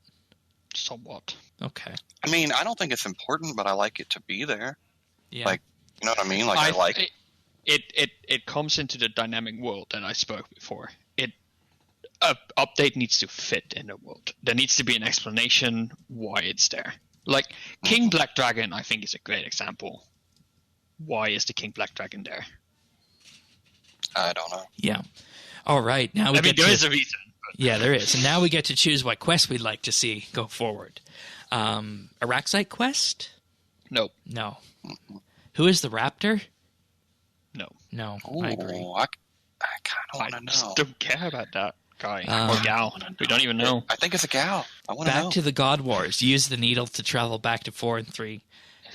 Speaker 3: Somewhat.
Speaker 1: Okay.
Speaker 2: I mean, I don't think it's important, but I like it to be there.
Speaker 1: Yeah.
Speaker 2: Like, you know what I mean? Like, I like it.
Speaker 3: It comes into the dynamic world that I spoke before. Update needs to fit in the world. There needs to be an explanation why it's there. Like King Black Dragon, I think is a great example. Why is the King Black Dragon there?
Speaker 2: I don't know.
Speaker 1: Yeah. All right. Now we
Speaker 3: there is a reason. But
Speaker 1: Yeah, there is. And now we get to choose what quest we'd like to see go forward. Araxite quest?
Speaker 3: no,
Speaker 1: No. Who is the raptor?
Speaker 3: no.
Speaker 1: No,
Speaker 2: Ooh,
Speaker 1: I agree.
Speaker 2: I kind of
Speaker 3: I
Speaker 2: want to
Speaker 3: just
Speaker 2: know.
Speaker 3: don't care about that guy
Speaker 1: Uh,
Speaker 3: or gal. We don't even know.
Speaker 2: I think it's a gal. I want to know.
Speaker 1: Back to the God Wars. Use the needle to travel back to 4 and 3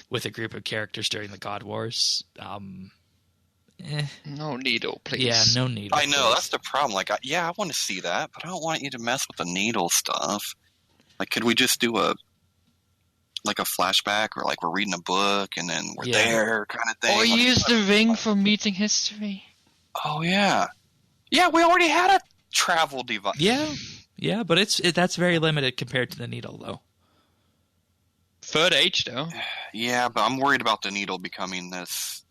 Speaker 1: with a group of characters during the God Wars.
Speaker 3: No needle, please.
Speaker 1: Yeah, no needle.
Speaker 2: I know,
Speaker 1: please.
Speaker 2: that's the problem. Like, I want to see that, but I don't want you to mess with the needle stuff. Like, could we just do a flashback, or like we're reading a book and then we're
Speaker 1: Yeah.
Speaker 2: there kind of thing?
Speaker 3: Or
Speaker 2: Like,
Speaker 3: use the ring for meeting history.
Speaker 2: oh, yeah. Yeah, we already had a travel device.
Speaker 1: Yeah, but that's very limited compared to the needle, though.
Speaker 3: Third age, though.
Speaker 2: Yeah, but I'm worried about the needle becoming this,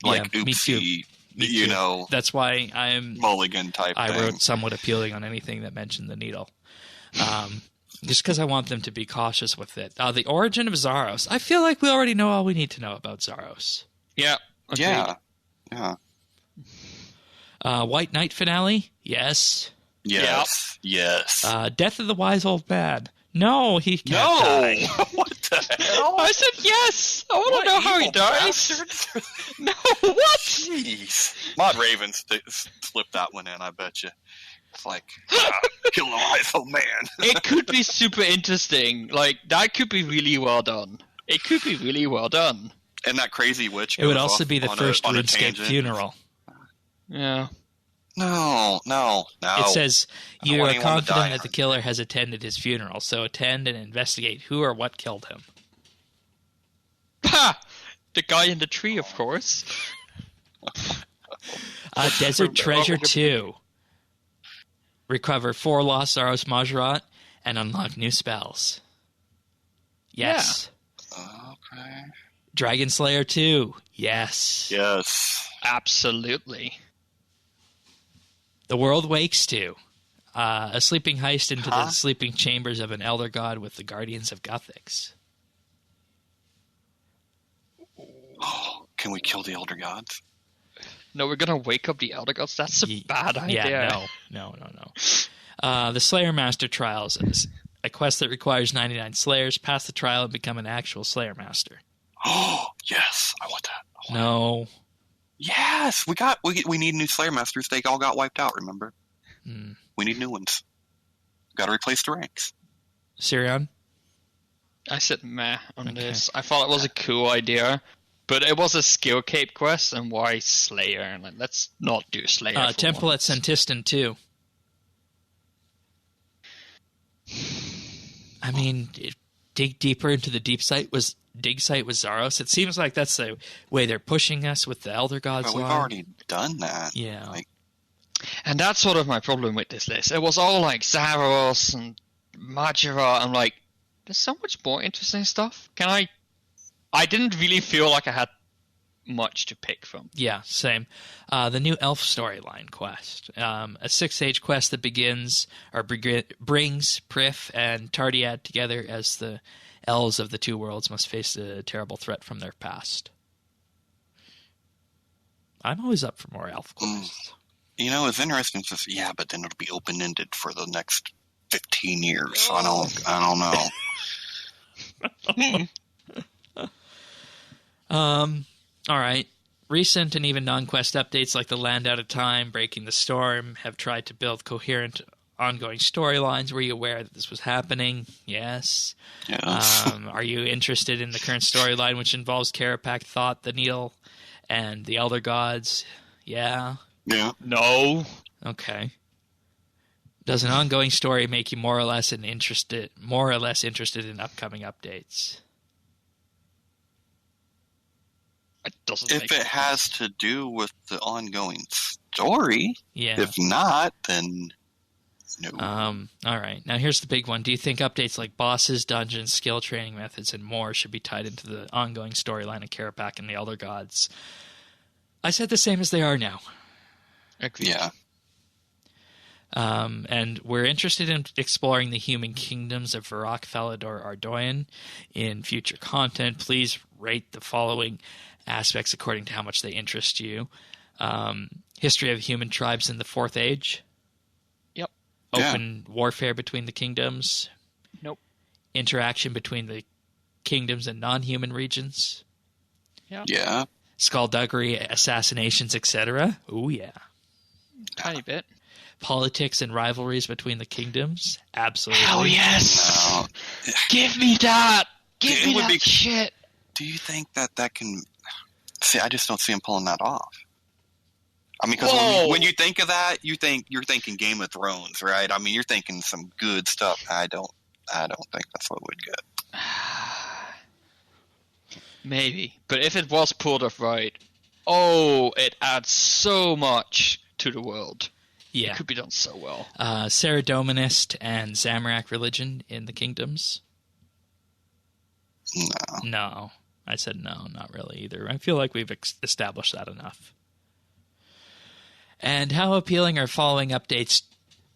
Speaker 2: like,
Speaker 1: Yeah, me too.
Speaker 2: oopsie,
Speaker 1: Me
Speaker 2: you
Speaker 1: too.
Speaker 2: know,
Speaker 1: That's why
Speaker 2: mulligan type
Speaker 1: I
Speaker 2: thing.
Speaker 1: wrote somewhat appealing on anything that mentioned the needle. Just because I want them to be cautious with it. The origin of Zaros. I feel like we already know all we need to know about Zaros.
Speaker 3: Yeah. Agreed.
Speaker 2: Yeah.
Speaker 1: White Knight finale? Yes.
Speaker 2: Yes.
Speaker 1: Death of the Wise Old Man. No, he can't die.
Speaker 2: What the hell?
Speaker 3: I said yes! I want to know how he dies. No, what?
Speaker 2: Jeez. Mod Ravens slipped that one in, I bet you. It's like, kill the wise old man.
Speaker 3: It could be super interesting. Like, that could be really well done. It could be really well done.
Speaker 2: And that crazy witch.
Speaker 1: It would also be the first RuneScape funeral.
Speaker 3: Yeah.
Speaker 2: No.
Speaker 1: It says, you are
Speaker 2: want anyone to
Speaker 1: confident
Speaker 2: die.
Speaker 1: that the killer has attended his funeral, so attend and investigate who or what killed him.
Speaker 3: Ha! The guy in the tree, of course.
Speaker 1: Desert Treasure 2. Recover 4 lost Zaros Majorat and unlock new spells. Yes.
Speaker 2: Okay.
Speaker 1: Dragon Slayer 2. Yes.
Speaker 2: Yes.
Speaker 3: Absolutely.
Speaker 1: The World Wakes 2. A sleeping heist into the sleeping chambers of an elder god with the Guardians of Guthix.
Speaker 2: Can we kill the elder gods?
Speaker 3: No, we're gonna wake up the Elder Gods? That's a bad idea.
Speaker 1: Yeah, no. The Slayer Master Trials is a quest that requires 99 Slayers. Pass the trial and become an actual Slayer Master.
Speaker 2: Oh, yes. I want that.
Speaker 1: No.
Speaker 2: Yes. We need new Slayer Masters. They all got wiped out, remember? We need new ones. Got to replace the ranks.
Speaker 1: Sirion?
Speaker 3: I said meh on this. I thought it was a cool idea, but it was a skill cape quest, and why Slayer? Like, let's not do Slayer.
Speaker 1: Temple at Sentistan 2. I mean, dig deeper into the dig site with Zaros. It seems like that's the way they're pushing us with the Elder Gods.
Speaker 2: But we've already done that.
Speaker 1: Yeah.
Speaker 3: And that's sort of my problem with this list. It was all like Zaros and Majora. I'm like, there's so much more interesting stuff. I didn't really feel like I had much to pick from.
Speaker 1: Yeah, same. The new Elf storyline quest. A 6-stage quest that brings Prif and Tardiad together as the elves of the two worlds must face a terrible threat from their past. I'm always up for more elf quests.
Speaker 2: It's interesting. But then it'll be open-ended for the next 15 years. I don't know.
Speaker 1: All right. Recent and even non-quest updates like the Land Out of Time, Breaking the Storm have tried to build coherent ongoing storylines. Were you aware that this was happening? Yes.
Speaker 2: Yes.
Speaker 1: Are you interested in the current storyline, which involves Karapak, Thought, the Needle, and the Elder Gods? Yeah.
Speaker 2: Yeah.
Speaker 3: No.
Speaker 1: Okay. Does an ongoing story make you more or less interested in upcoming updates?
Speaker 3: It doesn't.
Speaker 2: If it has to do with the ongoing story,
Speaker 1: yeah.
Speaker 2: If not, then no.
Speaker 1: All right. Now here's the big one. Do you think updates like bosses, dungeons, skill training methods, and more should be tied into the ongoing storyline of Karapak and the Elder Gods? I said the same as they are now.
Speaker 3: Agreed.
Speaker 2: Yeah.
Speaker 1: And we're interested in exploring the human kingdoms of Varrock, Felidor, Ardoyan in future content. Please rate the following aspects according to how much they interest you. History of human tribes in the Fourth Age.
Speaker 3: Yep.
Speaker 1: Open warfare between the kingdoms.
Speaker 3: Nope.
Speaker 1: Interaction between the kingdoms and non-human regions.
Speaker 3: Yeah.
Speaker 2: Yeah.
Speaker 1: Skullduggery, assassinations, etc. Oh, yeah.
Speaker 3: Tiny bit.
Speaker 1: Politics and rivalries between the kingdoms. Absolutely.
Speaker 3: Hell yes.
Speaker 2: No.
Speaker 3: Give me that. Give me
Speaker 2: would
Speaker 3: that
Speaker 2: be-
Speaker 3: shit.
Speaker 2: Do you think that can... See, I just don't see him pulling that off. I mean, because when you think of that, you're thinking Game of Thrones, right? I mean, you're thinking some good stuff. I don't think that's what we'd get.
Speaker 3: Maybe. But if it was pulled off right, it adds so much to the world.
Speaker 1: Yeah.
Speaker 3: It could be done so well.
Speaker 1: Saradominist and Zamorak religion in the kingdoms?
Speaker 2: No.
Speaker 1: No. I said no, not really either. I feel like we've established that enough. And how appealing are following updates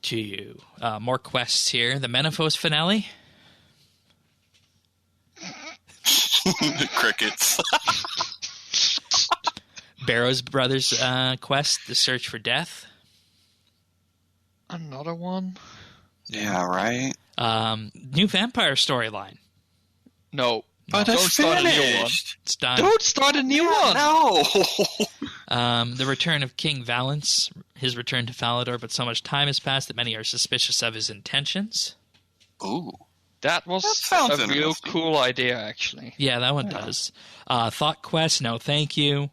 Speaker 1: to you. More quests here. The Menaphos finale.
Speaker 2: Crickets.
Speaker 1: Barrow's Brothers quest, The Search for Death.
Speaker 3: Another one?
Speaker 2: Yeah, right?
Speaker 1: New vampire storyline.
Speaker 3: No.
Speaker 2: But
Speaker 3: Don't
Speaker 2: it's
Speaker 3: start a new one.
Speaker 2: finished.
Speaker 1: It's done.
Speaker 3: Don't start a new one!
Speaker 2: No!
Speaker 1: The return of King Valence, his return to Falador, but so much time has passed that many are suspicious of his intentions.
Speaker 2: Ooh.
Speaker 3: That was
Speaker 2: sounds
Speaker 3: a real
Speaker 2: interesting.
Speaker 3: cool idea, actually.
Speaker 1: Yeah, that one does. Thought Quest, no thank you.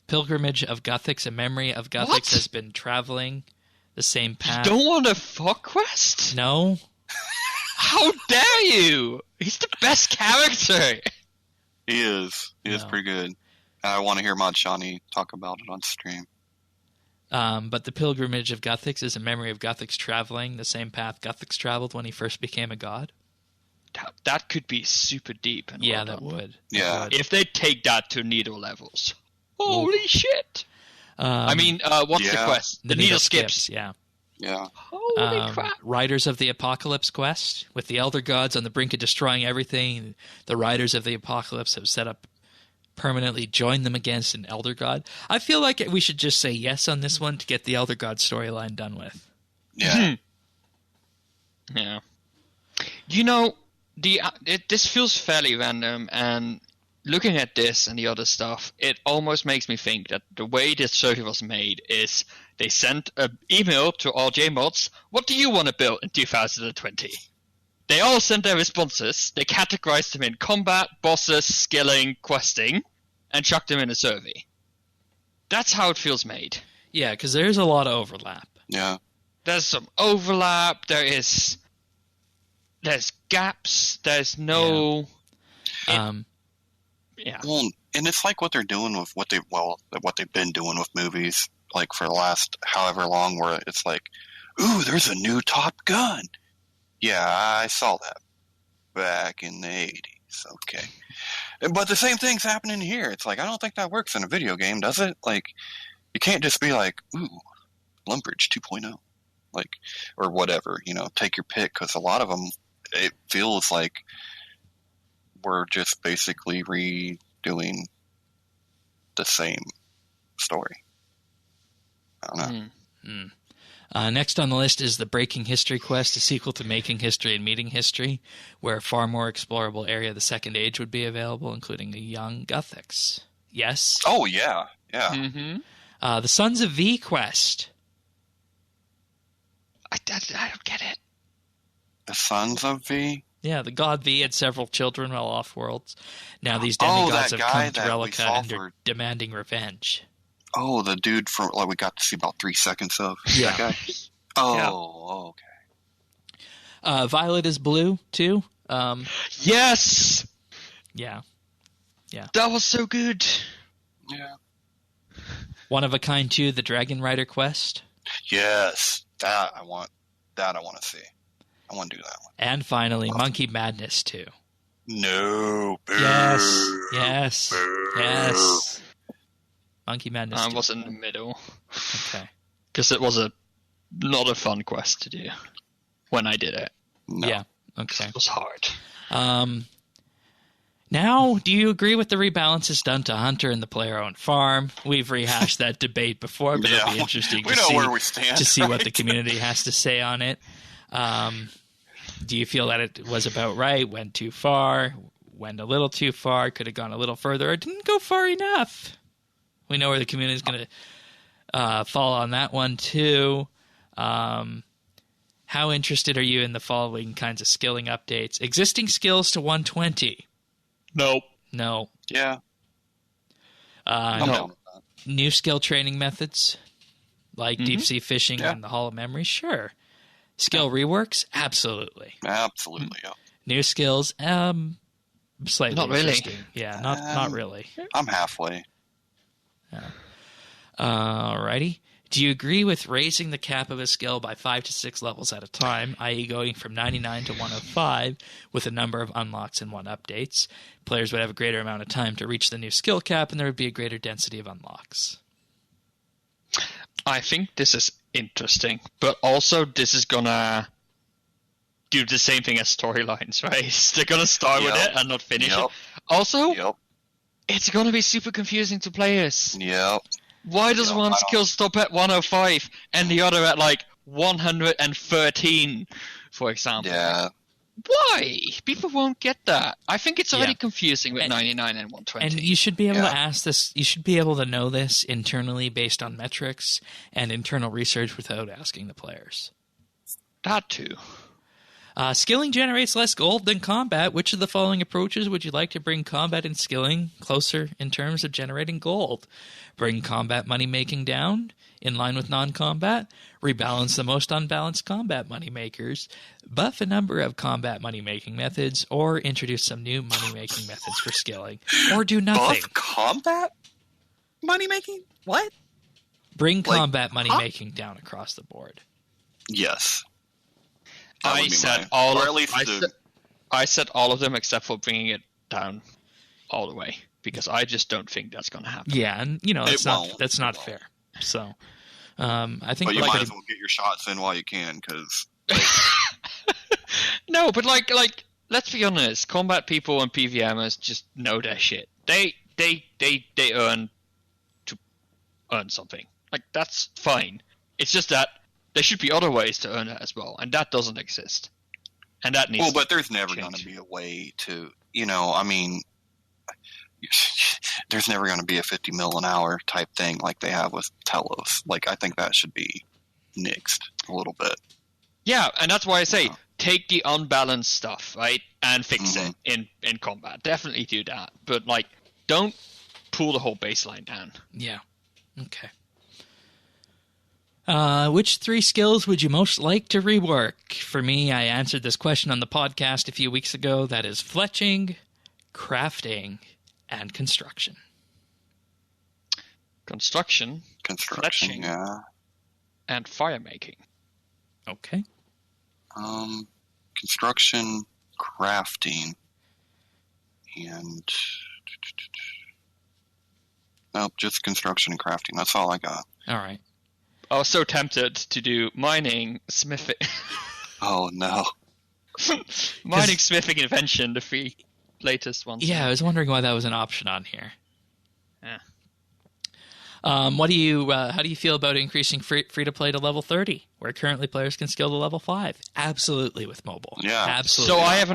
Speaker 1: Pilgrimage of Guthix, a memory of Guthix
Speaker 3: What?
Speaker 1: has been traveling the same path.
Speaker 3: Don't want a fuck quest?
Speaker 1: No?
Speaker 3: How dare you? He's the best character.
Speaker 2: He is. He is
Speaker 1: No.
Speaker 2: pretty good. I want to hear Madshani talk about it on stream.
Speaker 1: But the Pilgrimage of Guthix is a memory of Guthix traveling the same path Guthix traveled when he first became a god.
Speaker 3: That could be super deep. And
Speaker 1: Yeah,
Speaker 3: well
Speaker 1: that
Speaker 3: done.
Speaker 1: would.
Speaker 2: Yeah.
Speaker 1: That would.
Speaker 3: If they take that to needle levels. Holy shit.
Speaker 1: Um,
Speaker 3: what's the
Speaker 2: yeah.
Speaker 3: quest? The needle skips.
Speaker 1: Yeah.
Speaker 2: Yeah.
Speaker 3: Holy crap.
Speaker 1: Riders of the Apocalypse quest. With the Elder Gods on the brink of destroying everything, the Riders of the Apocalypse have set up permanently join them against an Elder God. I feel like we should just say yes on this one to get the Elder God storyline done with.
Speaker 2: Yeah.
Speaker 3: Yeah. You know, this feels fairly random, and looking at this and the other stuff, it almost makes me think that the way this circuit was made is they sent an email to all JMods, what do you want to build in 2020? They all sent their responses, they categorized them in combat, bosses, skilling, questing, and chucked them in a survey. That's how it feels made.
Speaker 1: Yeah, because there's a lot of overlap.
Speaker 2: Yeah.
Speaker 3: There's some overlap, there's gaps, there's no... Yeah.
Speaker 2: Well, and it's like what they're doing with what they've been doing with movies, like for the last however long, where it's like, ooh, there's a new Top Gun. Yeah, I saw that back in the 80s. Okay. But the same thing's happening here. It's like, I don't think that works in a video game, does it? Like, you can't just be like, ooh, Lumbridge 2.0. Like, or whatever, take your pick, because a lot of them, it feels like we're just basically redoing the same story. I don't know.
Speaker 1: Next on the list is the Breaking History quest, a sequel to Making History and Meeting History, where a far more explorable area of the Second Age would be available, including a young Guthix. Yes?
Speaker 2: Oh, yeah. Yeah.
Speaker 3: Mm-hmm.
Speaker 1: The Sons of V quest.
Speaker 3: I don't get it.
Speaker 2: The Sons of V?
Speaker 1: Yeah, the god V had several children while off-worlds. Now these
Speaker 2: Oh,
Speaker 1: demigods
Speaker 2: that
Speaker 1: have
Speaker 2: guy
Speaker 1: come to
Speaker 2: that we
Speaker 1: Relica
Speaker 2: saw
Speaker 1: and are demanding revenge.
Speaker 2: Oh, the dude from, we got to see about 3 seconds of.
Speaker 1: Yeah.
Speaker 2: That guy? Oh, okay.
Speaker 1: Violet is blue, too.
Speaker 3: Yes!
Speaker 1: Yeah.
Speaker 3: That was so good.
Speaker 2: Yeah.
Speaker 1: One of a Kind 2, the Dragon Rider quest.
Speaker 2: Yes. That I want to see. I want to do that one.
Speaker 1: And finally, Monkey Madness 2.
Speaker 2: No. Boo.
Speaker 1: Yes. Monkey Madness
Speaker 3: I
Speaker 1: 2.
Speaker 3: was in the middle.
Speaker 1: Okay.
Speaker 3: Because it was not a fun quest to do when I did it.
Speaker 2: No.
Speaker 1: Yeah. Okay.
Speaker 3: It was hard.
Speaker 1: Now, do you agree with the rebalances done to Hunter and the player-owned farm? We've rehashed that debate before, but it'll be interesting
Speaker 2: we know where we stand,
Speaker 1: to see what the
Speaker 2: right?
Speaker 1: community has to say on it. Do you feel that it was about right, went too far, went a little too far, could have gone a little further, or didn't go far enough? We know where the community is going to fall on that one, too. How interested are you in the following kinds of skilling updates? Existing skills to 120.
Speaker 3: Nope.
Speaker 1: No.
Speaker 2: Yeah.
Speaker 1: No.
Speaker 2: No.
Speaker 1: New skill training methods, like deep sea fishing
Speaker 2: Yeah.
Speaker 1: and the Hall of Memory? Sure. Skill reworks? Absolutely.
Speaker 2: Absolutely. Yeah.
Speaker 1: New skills? Slightly
Speaker 3: Not really.
Speaker 1: interesting. Yeah, not really.
Speaker 2: I'm halfway.
Speaker 1: Alrighty. Do you agree with raising the cap of a skill by 5 to 6 levels at a time, i.e. going from 99 to 105 with a number of unlocks and 1 updates? Players would have a greater amount of time to reach the new skill cap, and there would be a greater density of unlocks.
Speaker 3: I think this is interesting, but also this is gonna do the same thing as storylines, right? They're gonna start with it and not finish it. Also, it's gonna be super confusing to players.
Speaker 2: Yep.
Speaker 3: Why does one skill stop at 105 and the other at like 113, for example?
Speaker 2: Yeah.
Speaker 3: Why? People won't get that. I think it's already confusing with 99 and 120.
Speaker 1: And you should be able to ask this. You should be able to know this internally based on metrics and internal research without asking the players.
Speaker 3: That too.
Speaker 1: Skilling generates less gold than combat. Which of the following approaches would you like to bring combat and skilling closer in terms of generating gold? Bring combat money making down in line with non-combat, rebalance the most unbalanced combat money makers, buff a number of combat money making methods, or introduce some new money making methods for skilling, or do nothing.
Speaker 2: Buff combat money making? What?
Speaker 1: Bring combat money making down across the board.
Speaker 2: Yes.
Speaker 3: I said all of them except for bringing it down all the way, because I just don't think that's going to happen.
Speaker 1: Yeah, and that's not fair. So, I think.
Speaker 2: But you might as well get your shots in while you can, because.
Speaker 3: No, but like, let's be honest. Combat people and PVMers just know their shit. They earn to earn something. Like, that's fine. It's just that there should be other ways to earn it as well, and that doesn't exist. And that needs.
Speaker 2: Well, but there's never going to be a way to. I mean. There's never going to be a 50 mil an hour type thing like they have with Telos. Like, I think that should be nixed a little bit.
Speaker 3: Yeah, and that's why I say take the unbalanced stuff, right, and fix it in combat. Definitely do that, but like, don't pull the whole baseline down.
Speaker 1: Yeah. Okay. Which 3 skills would you most like to rework? For me, I answered this question on the podcast a few weeks ago. That is fletching, crafting, and construction.
Speaker 3: Construction, fletching, and fire making.
Speaker 1: Okay.
Speaker 2: Construction, crafting, and nope, just construction and crafting. That's all I got.
Speaker 1: All right.
Speaker 3: I was so tempted to do mining, smithing.
Speaker 2: Oh no.
Speaker 3: Mining, smithing, invention, the 3 latest ones.
Speaker 1: Yeah, I was wondering why that was an option on here.
Speaker 3: Yeah.
Speaker 1: What do you? How do you feel about increasing free to play to level 30, where currently players can skill to level 5? Absolutely with mobile.
Speaker 2: Yeah,
Speaker 1: absolutely.
Speaker 3: So I have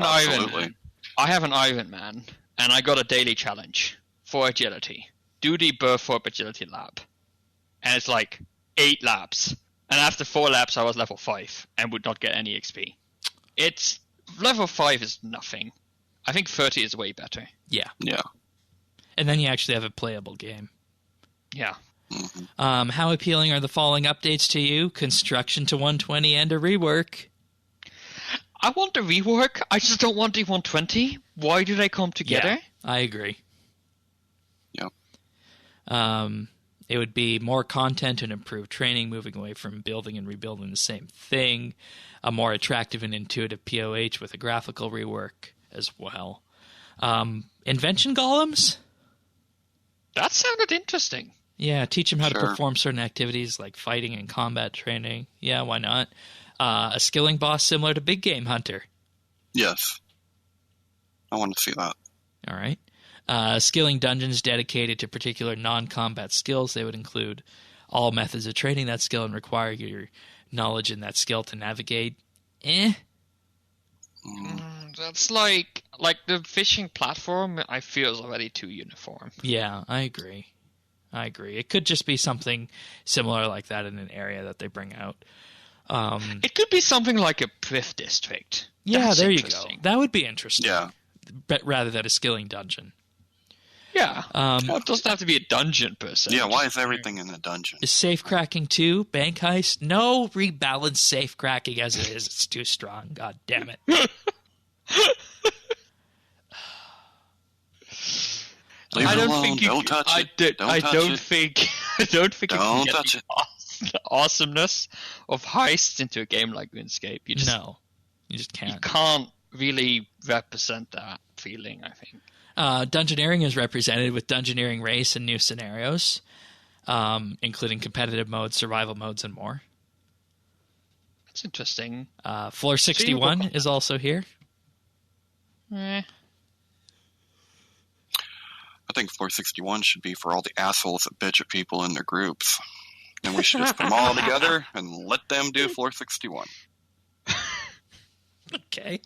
Speaker 3: an Iron Man, and I got a daily challenge for agility. Do the Burthorpe Agility Lab, and it's like 8 laps, and after 4 laps I was level 5 and would not get any XP. It's level 5 is nothing. I think 30 is way better.
Speaker 1: Yeah.
Speaker 2: Yeah.
Speaker 1: And then you actually have a playable game.
Speaker 3: Yeah.
Speaker 2: Mm-hmm.
Speaker 1: How appealing are the following updates to you? Construction to 120 and a rework.
Speaker 3: I want the rework. I just don't want the 120. Why do they come together?
Speaker 1: Yeah, I agree.
Speaker 2: Yep.
Speaker 1: It would be more content and improved training, moving away from building and rebuilding the same thing. A more attractive and intuitive POH with a graphical rework as well. Invention golems?
Speaker 3: That sounded interesting.
Speaker 1: Yeah, teach them how to perform certain activities like fighting and combat training. Yeah, why not? A skilling boss similar to Big Game Hunter.
Speaker 2: Yes. I want to see that.
Speaker 1: All right. Skilling dungeons dedicated to particular non-combat skills. They would include all methods of training that skill and require your knowledge in that skill to navigate.
Speaker 3: That's like the fishing platform, I feel, is already too uniform.
Speaker 1: Yeah, I agree. It could just be something similar like that in an area that they bring out.
Speaker 3: It could be something like a Priv district.
Speaker 1: Yeah, there you go. That would be interesting.
Speaker 2: Yeah.
Speaker 1: But rather than a skilling dungeon.
Speaker 3: Yeah. Well, it doesn't have to be a dungeon per se.
Speaker 2: Yeah, why is everything in a dungeon?
Speaker 1: Is safe cracking 2? Bank heist? No, rebalance safe cracking as it is. It's too strong. God damn it.
Speaker 2: I don't think you don't touch it.
Speaker 3: I don't think you can get the awesomeness of heists into a game like RuneScape. You just can't. You can't really represent that feeling, I think.
Speaker 1: Dungeoneering is represented with Dungeoneering Race and new scenarios. including competitive modes, survival modes, and more.
Speaker 3: That's interesting.
Speaker 1: Floor 61 is also here.
Speaker 3: Eh.
Speaker 2: I think Floor 61 should be for all the assholes that bitch at people in their groups. And we should just put them all together and let them do Floor 61.
Speaker 1: Okay.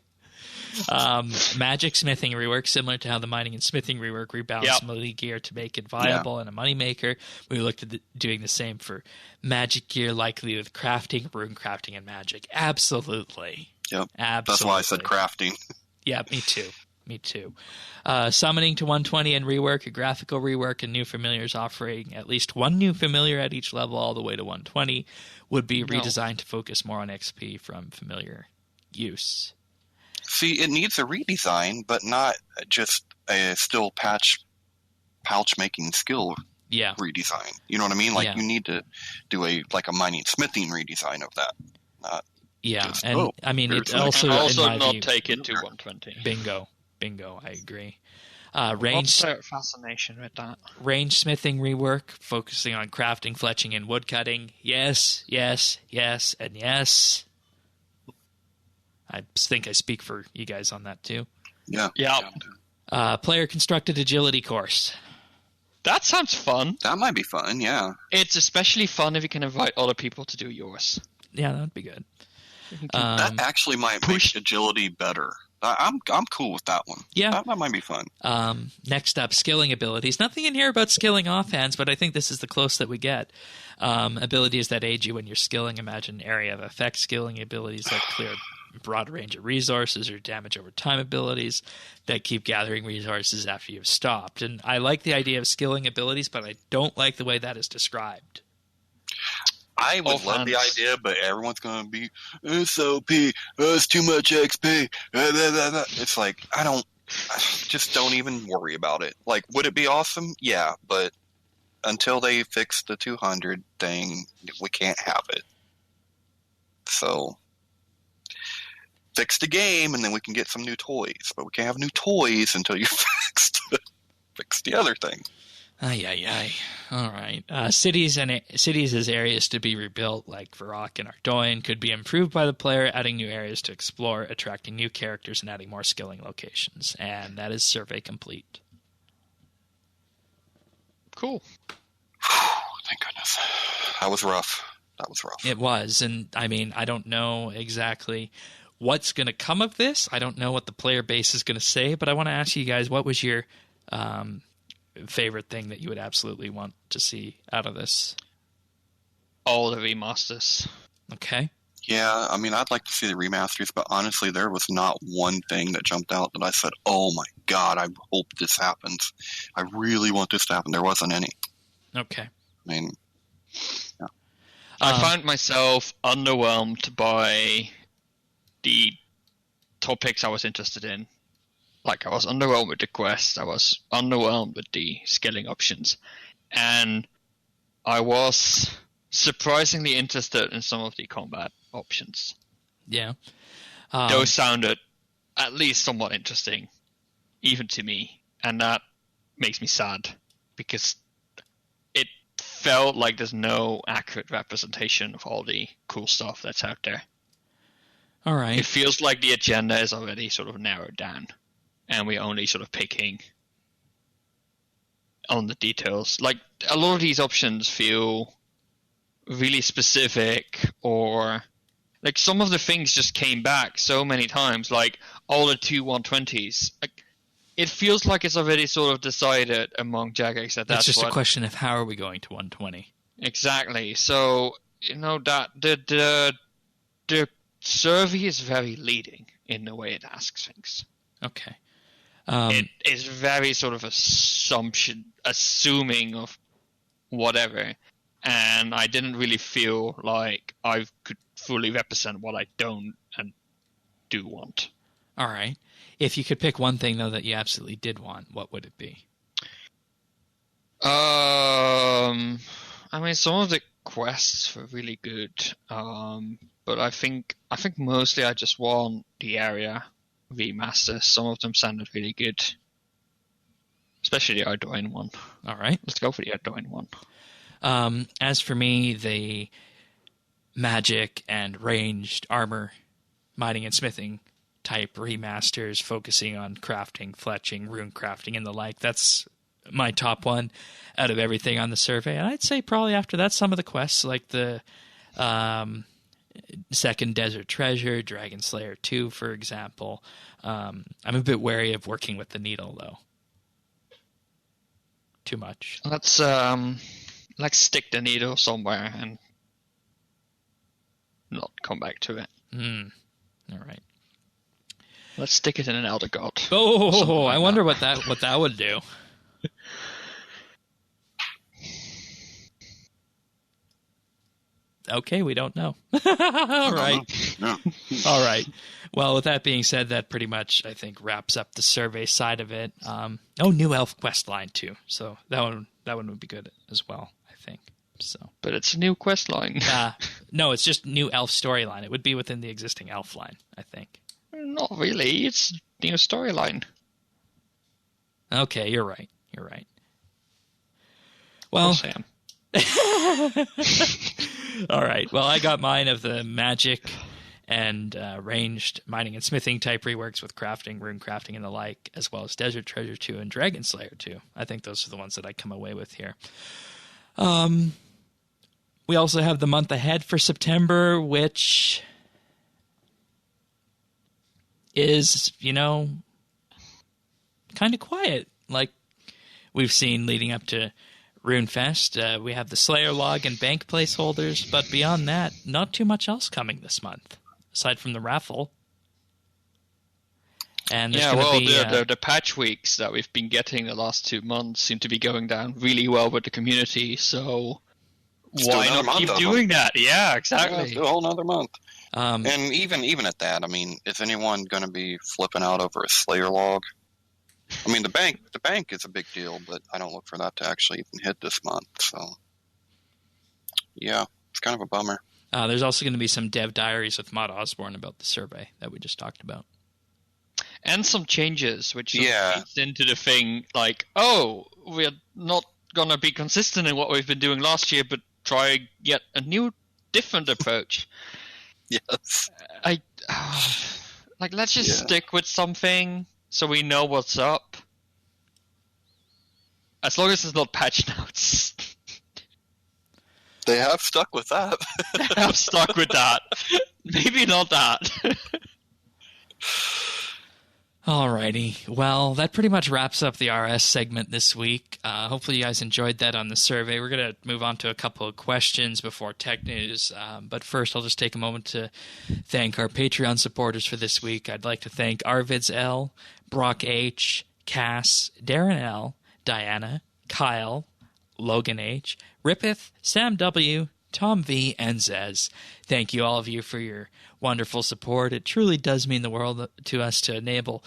Speaker 1: Magic smithing rework, similar to how the mining and smithing rework rebalanced melee gear to make it viable and a moneymaker. We looked at doing the same for magic gear, likely with crafting, rune crafting, and magic. Absolutely.
Speaker 2: Yep.
Speaker 1: Absolutely.
Speaker 2: That's why I said crafting.
Speaker 1: Yeah, me too. Summoning to 120 and rework, a graphical rework, and new familiars offering at least one new familiar at each level all the way to 120 would be redesigned to focus more on XP from familiar use.
Speaker 2: See, it needs a redesign, but not just a still pouch making skill redesign. You know what I mean? Like you need to do a mining smithing redesign of that.
Speaker 1: I mean, it also
Speaker 3: not
Speaker 1: view,
Speaker 3: take it to 120.
Speaker 1: Bingo. I agree.
Speaker 3: What's their fascination with that?
Speaker 1: Range smithing rework, focusing on crafting, fletching, and woodcutting. Yes, and yes. I think I speak for you guys on that too.
Speaker 2: Yeah.
Speaker 1: Player constructed agility course.
Speaker 3: That sounds fun.
Speaker 2: That might be fun, yeah.
Speaker 3: It's especially fun if you can invite other people to do yours.
Speaker 1: Yeah, that'd be good.
Speaker 2: That actually might make agility better. I'm cool with that one.
Speaker 1: Yeah.
Speaker 2: That might be fun.
Speaker 1: Next up, skilling abilities. Nothing in here about skilling offhands, but I think this is the close that we get. Abilities that aid you when you're skilling. Imagine area of effect skilling abilities that clear a broad range of resources, or damage over time abilities that keep gathering resources after you've stopped. And I like the idea of skilling abilities, but I don't like the way that is described.
Speaker 2: I would love the idea, but everyone's going to be, it's OP, it's too much XP. It's like, just don't even worry about it. Like, would it be awesome? Yeah, but until they fix the 200 thing, we can't have it. So, fix the game, and then we can get some new toys. But we can't have new toys until you fix the other thing.
Speaker 1: Ay. All right. Cities as areas to be rebuilt, like Varrock and Ardoin, could be improved by the player, adding new areas to explore, attracting new characters, and adding more skilling locations. And that is survey complete.
Speaker 3: Cool.
Speaker 2: Thank goodness. That was rough.
Speaker 1: It was. And, I mean, I don't know exactly what's going to come of this. I don't know what the player base is going to say, but I want to ask you guys, what was your favorite thing that you would absolutely want to see out of this?
Speaker 3: All the remasters.
Speaker 1: Okay.
Speaker 2: Yeah, I mean, I'd like to see the remasters, but honestly, there was not one thing that jumped out that I said, oh my god, I hope this happens. I really want this to happen. There wasn't any.
Speaker 1: Okay.
Speaker 2: I mean, yeah.
Speaker 3: I found myself underwhelmed by the topics I was interested in. Like, I was underwhelmed with the quest, I was underwhelmed with the skilling options, and I was surprisingly interested in some of the combat options.
Speaker 1: Yeah.
Speaker 3: Those sounded at least somewhat interesting, even to me, and that makes me sad, because it felt like there's no accurate representation of all the cool stuff that's out there.
Speaker 1: All right.
Speaker 3: It feels like the agenda is already sort of narrowed down, and we're only sort of picking on the details. Like, a lot of these options feel really specific, or like some of the things just came back so many times, like all the 2 120s. Like, it feels like it's already sort of decided among Jagex that that's
Speaker 1: just a question of how are we going to 120. Exactly.
Speaker 3: So, that the survey is very leading in the way it asks things.
Speaker 1: Okay.
Speaker 3: It is very sort of assuming of whatever, and I didn't really feel like I could fully represent what I don't and do want.
Speaker 1: All right. If you could pick one thing, though, that you absolutely did want, what would it be?
Speaker 3: I mean, some of the quests were really good, but I think mostly I just want the area remasters. Some of them sounded really good, especially the Ardoin one.
Speaker 1: All right,
Speaker 3: let's go for the Ardoin one.
Speaker 1: As for me, the magic and ranged armor, mining and smithing type remasters focusing on crafting, fletching, rune crafting, and the like, that's my top one out of everything on the survey. And I'd say probably after that, some of the quests like the Second Desert Treasure, Dragon Slayer 2, for example. I'm a bit wary of working with the needle, though. Too much.
Speaker 3: Let's stick the needle somewhere and not come back to it.
Speaker 1: All right.
Speaker 3: Let's stick it in an Elder God.
Speaker 1: Oh, I wonder what that would do. Okay, we don't know. All right.
Speaker 2: No.
Speaker 1: All right. Well, with that being said, that pretty much, I think, wraps up the survey side of it. New elf quest line, too. So that one would be good as well, I think. So,
Speaker 3: but it's a new quest line.
Speaker 1: No, it's just new elf storyline. It would be within the existing elf line, I think.
Speaker 3: Not really. It's new storyline.
Speaker 1: Okay, you're right. Well,
Speaker 3: Sam.
Speaker 1: All right. Well, I got mine of the magic and ranged mining and smithing type reworks with crafting, rune crafting, and the like, as well as Desert Treasure 2 and Dragon Slayer 2. I think those are the ones that I come away with here. We also have the month ahead for September, which is, kind of quiet. Like we've seen leading up to RuneFest. We have the Slayer log and bank placeholders, but beyond that, not too much else coming this month, aside from the raffle. And
Speaker 3: the patch weeks that we've been getting the last 2 months seem to be going down really well with the community, so why not keep doing that? Yeah, exactly.
Speaker 2: Yeah, a whole nother month. And even at that, I mean, is anyone going to be flipping out over a Slayer log? I mean, the bank is a big deal, but I don't look for that to actually even hit this month. So, yeah, it's kind of a bummer.
Speaker 1: There's also going to be some dev diaries with Maud Osborne about the survey that we just talked about.
Speaker 3: And some changes, which feeds into the thing like, we're not going to be consistent in what we've been doing last year, but try yet a new, different approach.
Speaker 2: Yes.
Speaker 3: Let's just stick with something so we know what's up. As long as it's not patch notes.
Speaker 2: They have stuck with that.
Speaker 3: They have stuck with that. Maybe not that.
Speaker 1: Alrighty. Well, that pretty much wraps up the RS segment this week. Hopefully you guys enjoyed that on the survey. We're going to move on to a couple of questions before tech news. But first, I'll just take a moment to thank our Patreon supporters for this week. I'd like to thank Arvids L, Brock H, Cass, Darren L, Diana, Kyle, Logan H, Rippeth, Sam W, Tom V, and Zez. Thank you, all of you, for your wonderful support. It truly does mean the world to us to enable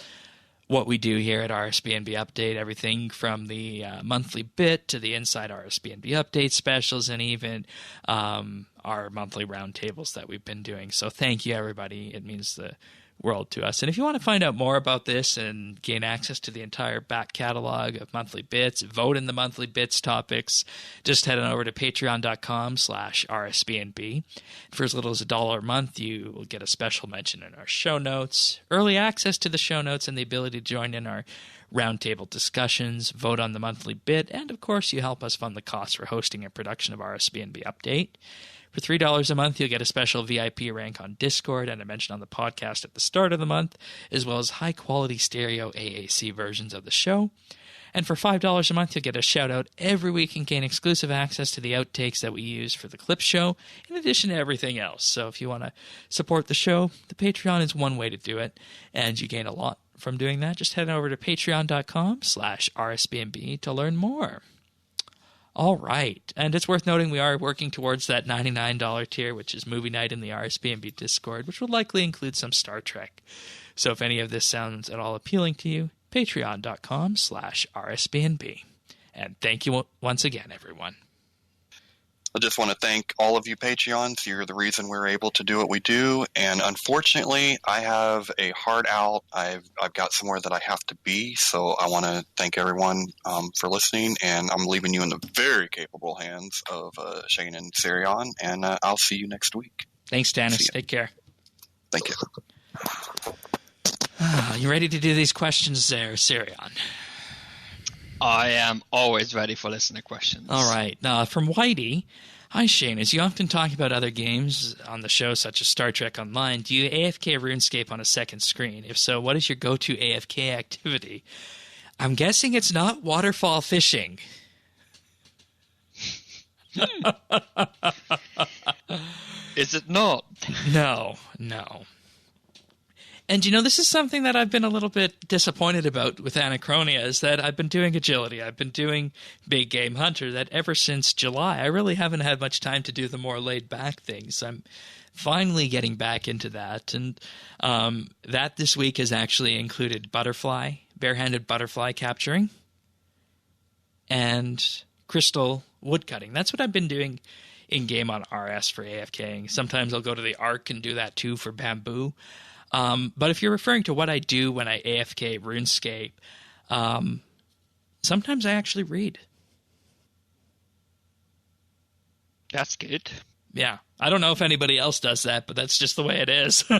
Speaker 1: what we do here at RSBNB Update, everything from the monthly bit to the Inside RSBNB Update specials and even our monthly roundtables that we've been doing. So thank you, everybody. It means the world to us. And if you want to find out more about this and gain access to the entire back catalog of monthly bits, vote in the monthly bits topics, just head on over to patreon.com/RSBNB. For as little as $1 a month, you will get a special mention in our show notes, early access to the show notes, and the ability to join in our roundtable discussions, vote on the monthly bit, and of course you help us fund the costs for hosting and production of RSBNB Update. For $3 a month, you'll get a special VIP rank on Discord and a mention on the podcast at the start of the month, as well as high-quality stereo AAC versions of the show. And for $5 a month, you'll get a shout-out every week and gain exclusive access to the outtakes that we use for the clip show, in addition to everything else. So if you want to support the show, the Patreon is one way to do it, and you gain a lot from doing that. Just head over to patreon.com/RSBNB to learn more. All right. And it's worth noting we are working towards that $99 tier, which is movie night in the RSBNB Discord, which will likely include some Star Trek. So if any of this sounds at all appealing to you, patreon.com/RSBNB. And thank you once again, everyone.
Speaker 2: I just want to thank all of you Patreons. You're the reason we're able to do what we do. And unfortunately, I have a hard out. I've got somewhere that I have to be. So I want to thank everyone for listening. And I'm leaving you in the very capable hands of Shane and Sirion. And I'll see you next week.
Speaker 1: Thanks, Dennis. Take care.
Speaker 2: Thank you.
Speaker 1: You ready to do these questions there, Sirion?
Speaker 3: I am always ready for listener questions.
Speaker 1: All right. From Whitey, hi Shane. As you often talk about other games on the show, such as Star Trek Online, do you AFK RuneScape on a second screen? If so, what is your go-to AFK activity? I'm guessing it's not waterfall fishing.
Speaker 3: Is it not?
Speaker 1: No. And, this is something that I've been a little bit disappointed about with Anachronia, is that I've been doing Agility, I've been doing Big Game Hunter, that ever since July, I really haven't had much time to do the more laid-back things. I'm finally getting back into that, and that this week has actually included barehanded butterfly capturing, and crystal woodcutting. That's what I've been doing in-game on RS for AFKing. Sometimes I'll go to the Ark and do that too for bamboo. But if you're referring to what I do when I AFK RuneScape, sometimes I actually read.
Speaker 3: That's good.
Speaker 1: Yeah. I don't know if anybody else does that, but that's just the way it is. But,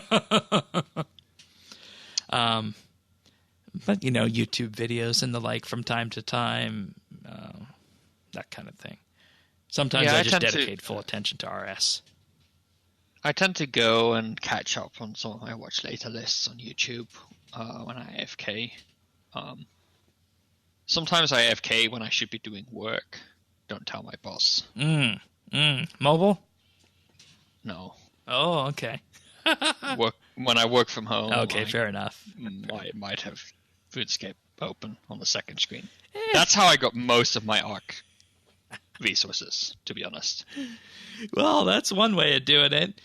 Speaker 1: YouTube videos and the like from time to time, that kind of thing. Sometimes I just dedicate full attention to RS.
Speaker 3: I tend to go and catch up on some of my watch later lists on YouTube when I AFK. Sometimes I AFK when I should be doing work. Don't tell my boss.
Speaker 1: Mobile?
Speaker 3: No.
Speaker 1: Oh, okay.
Speaker 3: When I work from home.
Speaker 1: Okay, fair enough.
Speaker 3: I might have RuneScape open on the second screen. That's how I got most of my Arc resources, to be honest.
Speaker 1: Well, that's one way of doing it.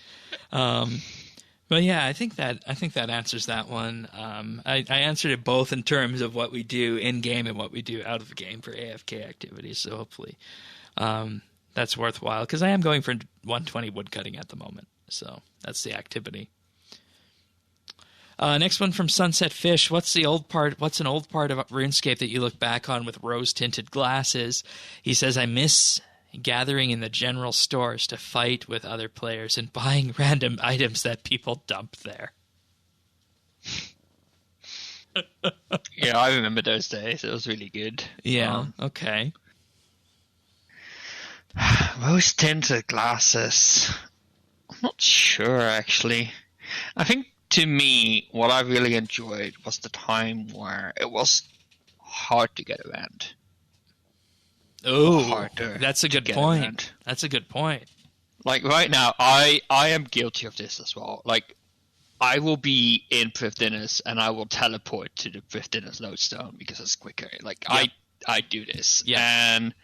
Speaker 1: But yeah, I think that answers that one. I answered it both in terms of what we do in game and what we do out of the game for AFK activities. So hopefully that's worthwhile, because I am going for 120 woodcutting at the moment. So that's the activity. Next one from Sunset Fish. What's an old part of RuneScape that you look back on with rose-tinted glasses? He says, I miss gathering in the general stores to fight with other players and buying random items that people dump there.
Speaker 3: Yeah, I remember those days. It was really good.
Speaker 1: Yeah, okay.
Speaker 3: Rose-tinted glasses. I'm not sure, actually. I think, to me, what I really enjoyed was the time where it was hard to get around.
Speaker 1: Oh, that's a good point. Around. That's a good point.
Speaker 3: Like, right now, I am guilty of this as well. Like, I will be in Priv Dinners, and I will teleport to the Priv Dinners lodestone because it's quicker. Like, yep. I do this.
Speaker 1: Yeah.
Speaker 3: And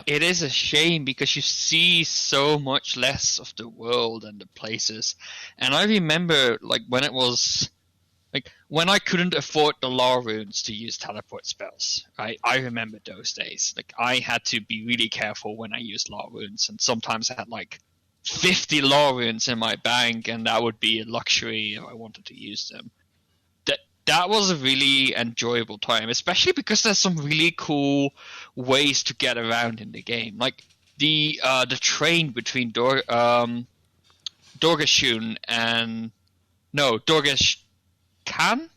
Speaker 3: it is a shame because you see so much less of the world and the places. And I remember, like, when it was... Like, when I couldn't afford the law runes to use teleport spells, right? I remember those days. Like, I had to be really careful when I used law runes, and sometimes I had, like, 50 law runes in my bank, and that would be a luxury if I wanted to use them. That was a really enjoyable time, especially because there's some really cool ways to get around in the game. Like, the train between Dorgashun and... No, Dorgashkan?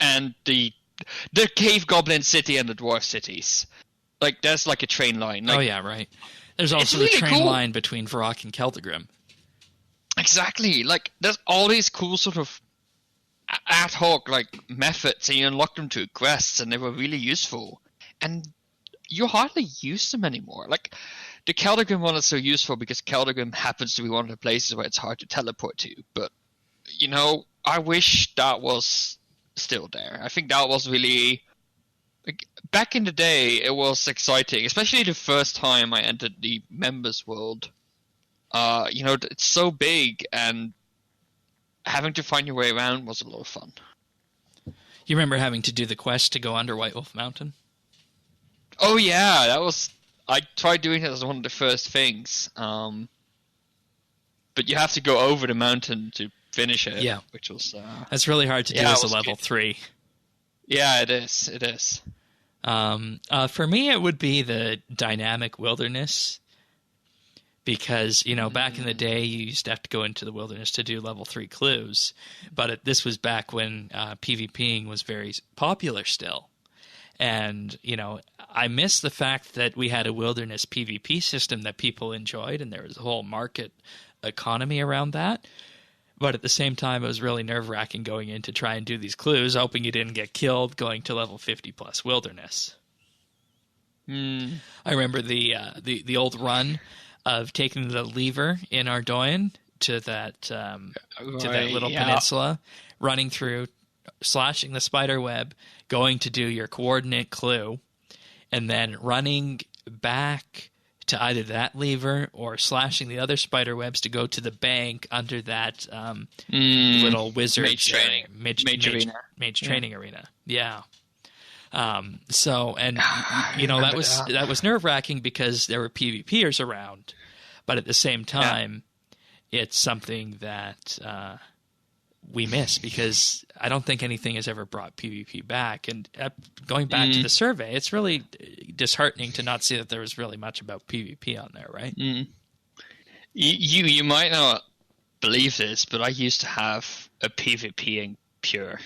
Speaker 3: And the Cave Goblin City and the Dwarf Cities. Like, there's like a train line. Like,
Speaker 1: oh, yeah, right. There's also the train line between Varrock and Celtigrim.
Speaker 3: Exactly. Like, there's all these cool sort of ad hoc, like, methods, and you unlock them to quests, and they were really useful. And you hardly use them anymore. Like, the Celtigrim one is so useful because Celtigrim happens to be one of the places where it's hard to teleport to. But, I wish that was still there. I think that was really... Like, back in the day, it was exciting, especially the first time I entered the members world. It's so big, and having to find your way around was a lot of fun. You
Speaker 1: remember having to do the quest to go under White Wolf Mountain?
Speaker 3: Oh yeah, that was... I tried doing it as one of the first things. But you have to go over the mountain to finish it.
Speaker 1: Yeah.
Speaker 3: Which was...
Speaker 1: That's really hard to do as a level 3.
Speaker 3: Yeah, it is. It is.
Speaker 1: For me, it would be the dynamic wilderness. Because, back in the day, you used to have to go into the wilderness to do level 3 clues. But this was back when PvPing was very popular still. And, I miss the fact that we had a wilderness PvP system that people enjoyed, and there was a whole market economy around that. But at the same time, it was really nerve-wracking going in to try and do these clues, hoping you didn't get killed, going to level 50-plus wilderness. I remember the old run of taking the lever in Ardoin to that little peninsula, running through, slashing the spider web, going to do your coordinate clue, and then running back to either that lever or slashing the other spider webs to go to the bank under that little wizard
Speaker 3: mage training
Speaker 1: arena. Yeah. That was nerve-wracking because there were PvPers around, but at the same time, it's something that we miss because I don't think anything has ever brought PvP back. And going back to the survey, it's really disheartening to not see that there was really much about PvP on there, right?
Speaker 3: You might not believe this, but I used to have a PvPing pure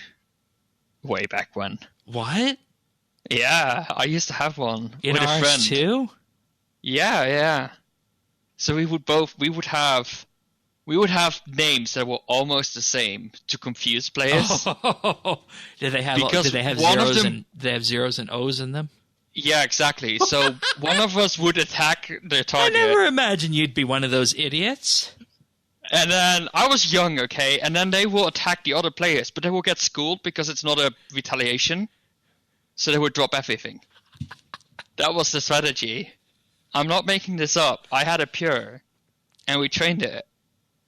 Speaker 3: way back when.
Speaker 1: What?
Speaker 3: Yeah, I used to have one
Speaker 1: in
Speaker 3: with a friend.
Speaker 1: RS2?
Speaker 3: Yeah. So we would have names that were almost the same to confuse players.
Speaker 1: Did they have zeros and O's in them?
Speaker 3: Yeah, exactly. So one of us would attack the target.
Speaker 1: I never imagined you'd be one of those idiots.
Speaker 3: And then I was young, okay, and then they will attack the other players, but they will get schooled because it's not a retaliation. So they would drop everything. That was the strategy. I'm not making this up. I had a pure, and we trained it.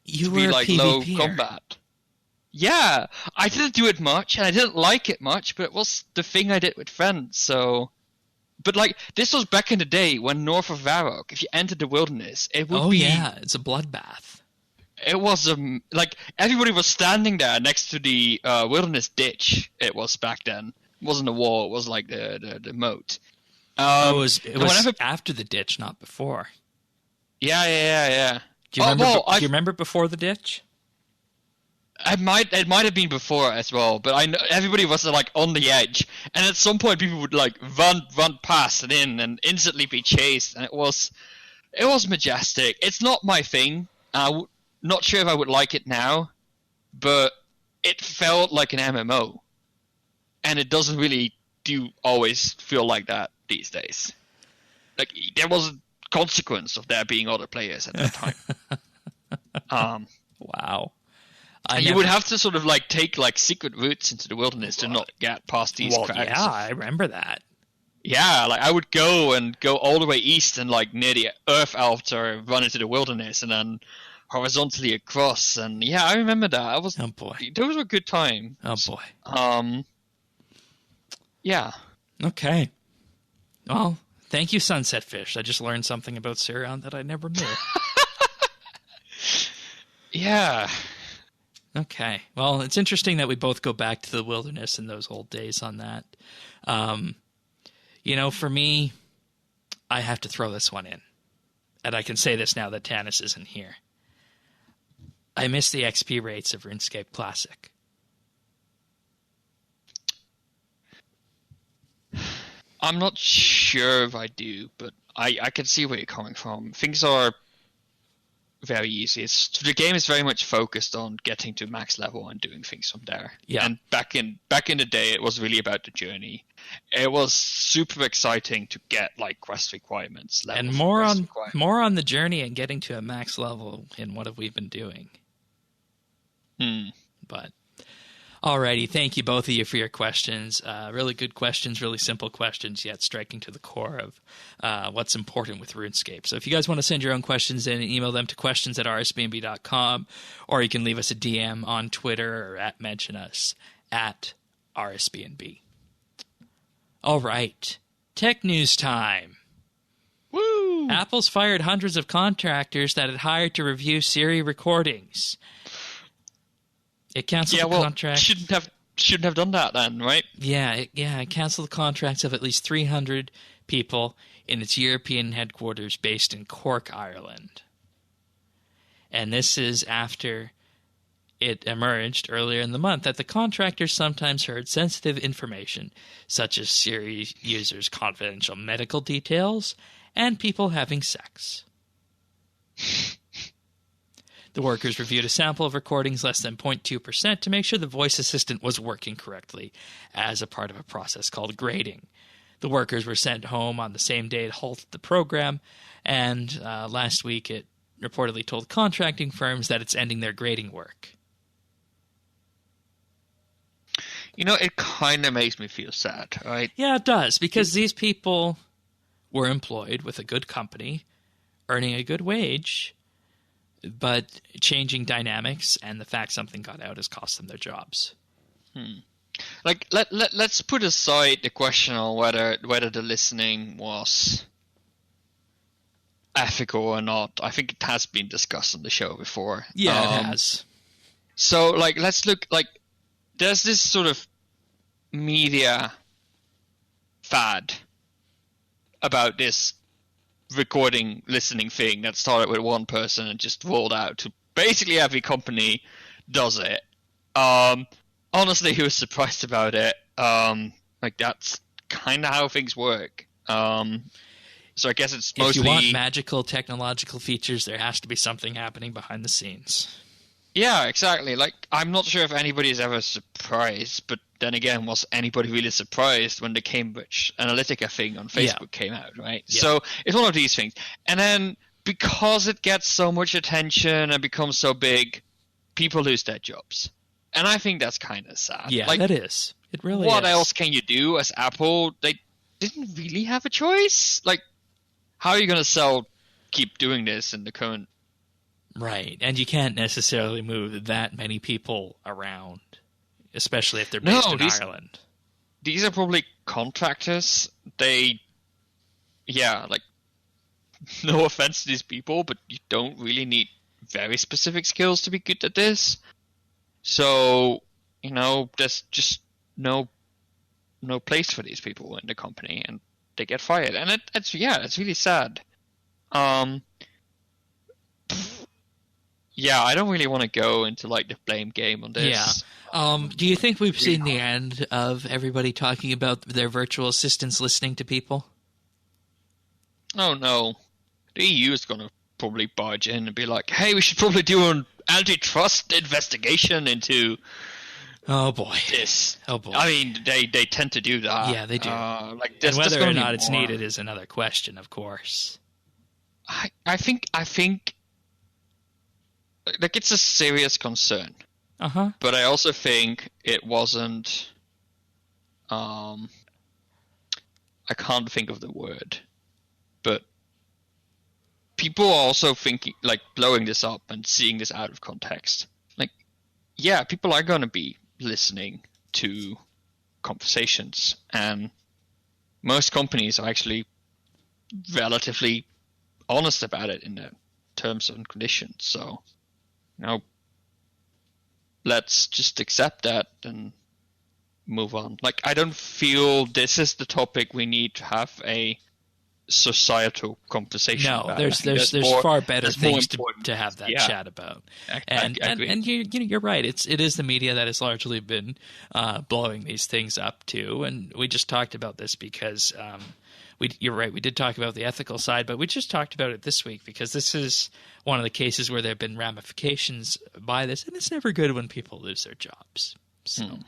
Speaker 1: You
Speaker 3: to
Speaker 1: were
Speaker 3: be like
Speaker 1: PvPer.
Speaker 3: low combat. Yeah, I didn't do it much, and I didn't like it much, but it was the thing I did with friends. So, but like this was back in the day when north of Varrock, if you entered the wilderness, it would be. Oh
Speaker 1: yeah, it's a bloodbath.
Speaker 3: It was like everybody was standing there next to the wilderness ditch. It was back then. It wasn't a wall. It was like the moat.
Speaker 1: It was after the ditch, not before.
Speaker 3: Yeah.
Speaker 1: Do you remember before the ditch?
Speaker 3: It might have been before as well, but I know everybody was like on the edge, and at some point people would like run past and in and instantly be chased, and it was majestic. It's not my thing. Not sure if I would like it now, but it felt like an MMO, and it doesn't really always feel like that these days. Like there was a consequence of there being other players at that time.
Speaker 1: Wow.
Speaker 3: You would have to sort of like take like secret routes into the wilderness to not get past these cracks.
Speaker 1: Yeah, I remember that.
Speaker 3: Yeah, like I would go all the way east and like near the Earth Altar, run into the wilderness, and then horizontally across. And yeah, I remember that.
Speaker 1: Oh boy,
Speaker 3: those were good times.
Speaker 1: Oh boy.
Speaker 3: Yeah.
Speaker 1: Okay. Well, thank you, Sunset Fish. I just learned something about Sirion that I never knew.
Speaker 3: Yeah.
Speaker 1: Okay. Well, it's interesting that we both go back to the wilderness in those old days on that. For me, I have to throw this one in. And I can say this now that Tanis isn't here. I miss the XP rates of RuneScape Classic.
Speaker 3: I'm not sure if I do, but I can see where you're coming from. Things are very easy. The game is very much focused on getting to max level and doing things from there.
Speaker 1: Yeah.
Speaker 3: And back in the day, it was really about the journey. It was super exciting to get like quest requirements.
Speaker 1: And more on the journey and getting to a max level in what have we been doing. But alrighty, thank you both of you for your questions. Really good questions, really simple questions, yet striking to the core of what's important with RuneScape. So if you guys want to send your own questions in, email them to questions@rsbnb.com, or you can leave us a DM on Twitter or mention us at RSBNB. All right, tech news time.
Speaker 3: Woo!
Speaker 1: Apple's fired hundreds of contractors that it hired to review Siri recordings. It canceled the contract.
Speaker 3: Shouldn't have done that then, right?
Speaker 1: It canceled the contracts of at least 300 people in its European headquarters based in Cork, Ireland. And this is after it emerged earlier in the month that the contractors sometimes heard sensitive information, such as Siri users' confidential medical details and people having sex. The workers reviewed a sample of recordings less than 0.2% to make sure the voice assistant was working correctly as a part of a process called grading. The workers were sent home on the same day it halted the program, and last week it reportedly told contracting firms that it's ending their grading work.
Speaker 3: It kind of makes me feel sad, right?
Speaker 1: Yeah, it does, because these people were employed with a good company, earning a good wage, but changing dynamics and the fact something got out has cost them their jobs.
Speaker 3: Like, let's put aside the question on whether the listening was ethical or not. I think it has been discussed on the show before.
Speaker 1: Yeah, it has.
Speaker 3: So, let's look, there's this sort of media fad about this recording listening thing that started with one person and just rolled out to basically every company does it. Honestly, he was surprised about it. That's kind of how things work. So I guess it's mostly...
Speaker 1: If you want magical technological features, there has to be something happening behind the scenes.
Speaker 3: Yeah, exactly. I'm not sure if anybody's ever surprised, but then again, was anybody really surprised when the Cambridge Analytica thing on Facebook came out, right? Yeah. So it's one of these things. And then because it gets so much attention and becomes so big, people lose their jobs. And I think that's kind of sad.
Speaker 1: Yeah, that is. It really is.
Speaker 3: What else can you do as Apple? They didn't really have a choice. How are you going to keep doing this in the current...
Speaker 1: Right, and you can't necessarily move that many people around, especially if they're based in Ireland.
Speaker 3: These are probably contractors. No offense to these people, but you don't really need very specific skills to be good at this. So, there's just no place for these people in the company, and they get fired. And it's really sad. Yeah, I don't really want to go into the blame game on this.
Speaker 1: Yeah. Do you think we've seen the end of everybody talking about their virtual assistants listening to people?
Speaker 3: Oh, no. The EU is going to probably barge in and be like, hey, we should probably do an antitrust investigation into...
Speaker 1: Oh, boy.
Speaker 3: This.
Speaker 1: Oh, boy.
Speaker 3: I mean, they tend to do that.
Speaker 1: Yeah, they do.
Speaker 3: And
Speaker 1: whether or not it's needed is another question, of course.
Speaker 3: I think... it's a serious concern. But I also think it wasn't... I can't think of the word. But people are also thinking, blowing this up and seeing this out of context. People are going to be listening to conversations. And most companies are actually relatively honest about it in their terms and conditions. So... let's just accept that and move on. I don't feel this is the topic we need to have a societal conversation about.
Speaker 1: There's far better things to have that chat about. And you're right. It is the media that has largely been blowing these things up too. And we just talked about this because you're right. We did talk about the ethical side, but we just talked about it this week because this is one of the cases where there have been ramifications by this, and it's never good when people lose their jobs. So,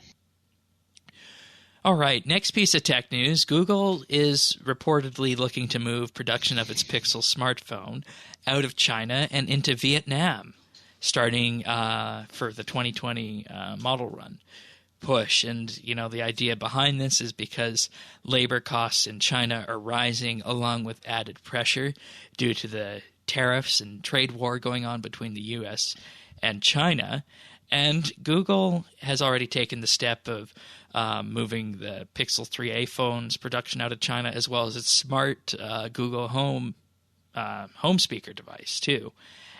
Speaker 1: All right, next piece of tech news. Google is reportedly looking to move production of its Pixel smartphone out of China and into Vietnam, starting for the 2020 model run push. And, the idea behind this is because labor costs in China are rising along with added pressure due to the tariffs and trade war going on between the U.S. and China. And Google has already taken the step of moving the Pixel 3a phone's production out of China, as well as its smart Google Home home speaker device too.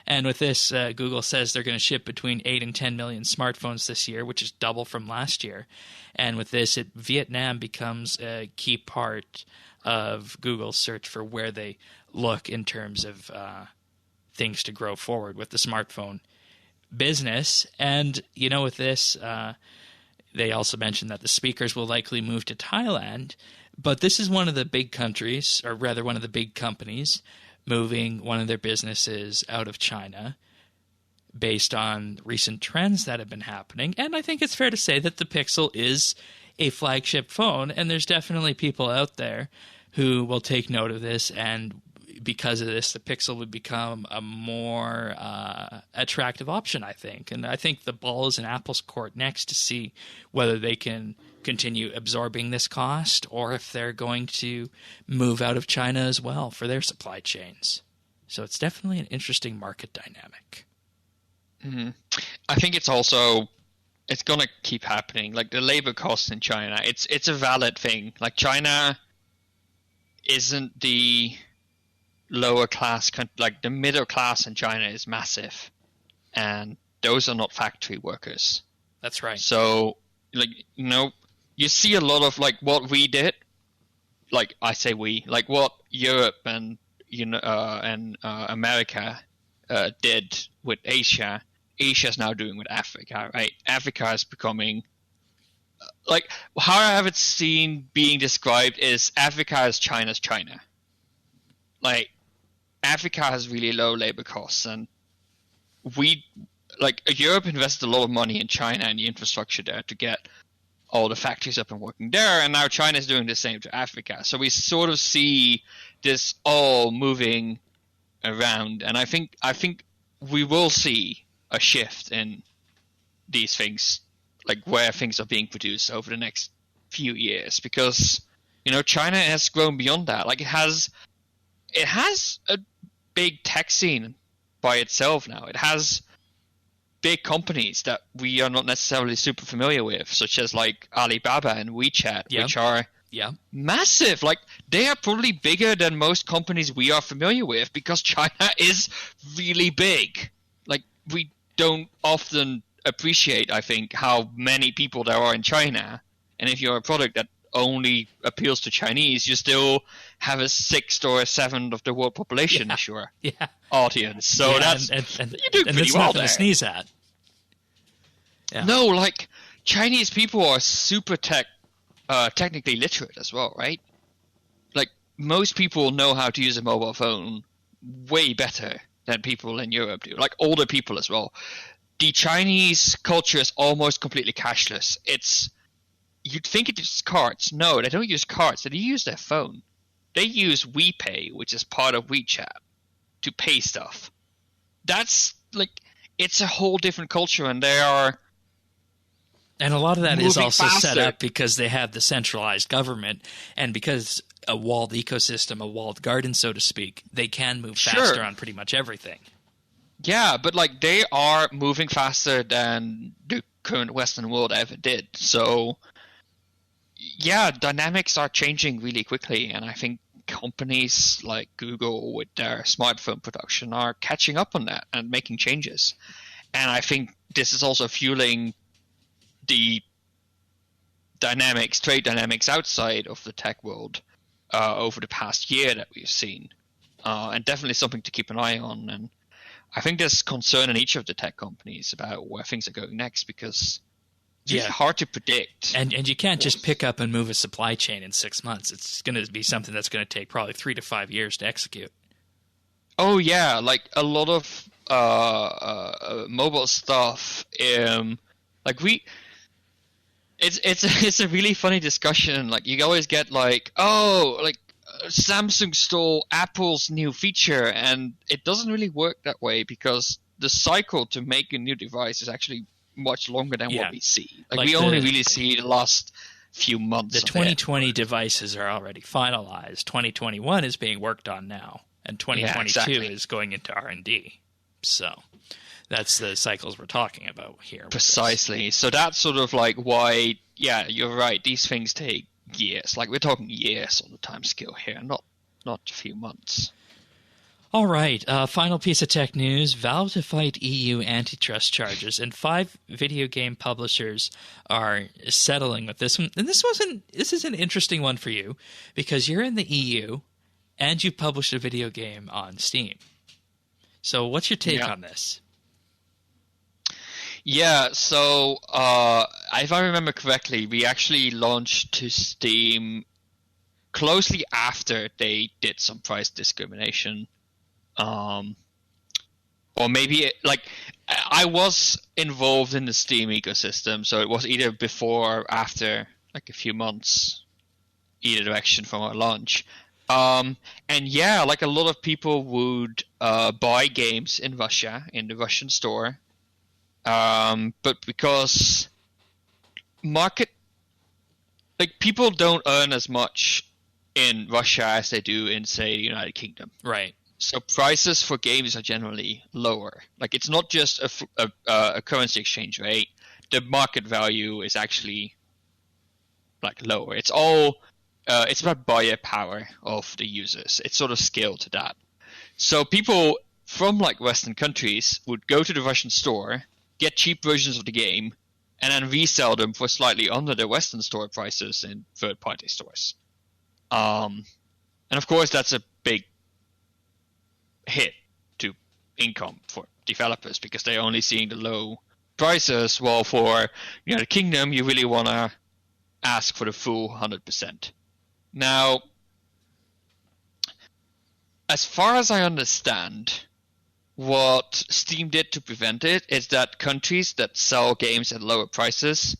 Speaker 1: And with this, Google says they're going to ship between 8 and 10 million smartphones this year, which is double from last year. And with this, Vietnam becomes a key part of Google's search for where they look in terms of things to grow forward with the smartphone business. And, with this, they also mentioned that the speakers will likely move to Thailand. But this is one of the big countries, or rather one of the big companies, moving one of their businesses out of China based on recent trends that have been happening. And I think it's fair to say that the Pixel is a flagship phone, and there's definitely people out there who will take note of this, and because of this, the Pixel would become a more attractive option, I think. And I think the ball is in Apple's court next to see whether they can continue absorbing this cost or if they're going to move out of China as well for their supply chains. So it's definitely an interesting market dynamic.
Speaker 3: Mm-hmm. I think it's going to keep happening. Like the labor costs in China, it's a valid thing. Like China isn't the lower class, like the middle class in China is massive, and those are not factory workers.
Speaker 1: That's right.
Speaker 3: So, you see a lot of like what we did, like I say we, like what Europe and America did with Asia. Asia's now doing with Africa, right? Africa is becoming like how I have it seen being described is Africa is China's China. Like Africa has really low labor costs, and Europe invested a lot of money in China and the infrastructure there to get all the factories up and working there, and now China is doing the same to Africa. So we sort of see this all moving around, and I think we will see a shift in these things, like where things are being produced over the next few years, because China has grown beyond that. Like it has a big tech scene by itself now. It has big companies that we are not necessarily super familiar with, such as like Alibaba and WeChat, which are massive. Like they are probably bigger than most companies we are familiar with because China is really big. Like we don't often appreciate, I think, how many people there are in China. And if you're a product that only appeals to Chinese, you still have a sixth or a seventh of the world population as your audience. So that's you do pretty well there.
Speaker 1: To sneeze at. Yeah.
Speaker 3: No, like Chinese people are super technically literate as well, right? Like most people know how to use a mobile phone way better than people in Europe do. Like older people as well. The Chinese culture is almost completely cashless. You'd think it uses cards. No, they don't use cards. They use their phone. They use WePay, which is part of WeChat, to pay stuff. That's like it's a whole different culture, and they are.
Speaker 1: And a lot of that is also
Speaker 3: faster.
Speaker 1: set up because they have the centralized government, and because a walled ecosystem, a walled garden, so to speak, they can move faster on pretty much everything.
Speaker 3: Yeah, but like they are moving faster than the current Western world ever did. So, yeah, dynamics are changing really quickly, and I think companies like Google with their smartphone production are catching up on that and making changes. And I think this is also fueling the trade dynamics outside of the tech world over the past year that we've seen, and definitely something to keep an eye on. And I think there's concern in each of the tech companies about where things are going next, because it's really hard to predict.
Speaker 1: And you can't just pick up and move a supply chain in 6 months. It's going to be something that's going to take probably 3 to 5 years to execute.
Speaker 3: Oh yeah, like a lot of mobile stuff. It's a really funny discussion. Like you always get like, Samsung stole Apple's new feature, and it doesn't really work that way because the cycle to make a new device is actually much longer than what we see. Like we only really see the last few months.
Speaker 1: The 2020 devices are already finalized. 2021 is being worked on now, and 2022 is going into R&D. So that's the cycles we're talking about here.
Speaker 3: Precisely. So that's sort of like why, you're right. These things take years. Like we're talking years on the time scale here, not a few months.
Speaker 1: All right, final piece of tech news. Valve to fight EU antitrust charges, and 5 video game publishers are settling with this one. And this is an interesting one for you because you're in the EU and you published a video game on Steam. So what's your take on this?
Speaker 3: Yeah, so if I remember correctly, we actually launched to Steam closely after they did some price discrimination. Or maybe I was involved in the Steam ecosystem, so it was either before or after, like a few months, either direction from our launch. And yeah, like a lot of people would buy games in Russia, in the Russian store. But because people don't earn as much in Russia as they do in, say, the United Kingdom.
Speaker 1: Right.
Speaker 3: So prices for games are generally lower. Like, it's not just a currency exchange rate. The market value is actually lower. It's all it's about buyer power of the users. It's sort of scaled to that. So people from Western countries would go to the Russian store, get cheap versions of the game, and then resell them for slightly under the Western store prices in third-party stores. And of course, that's a big hit to income for developers because they're only seeing the low prices, while for the Kingdom, you really want to ask for the full 100%. Now, as far as I understand, what Steam did to prevent it is that countries that sell games at lower prices,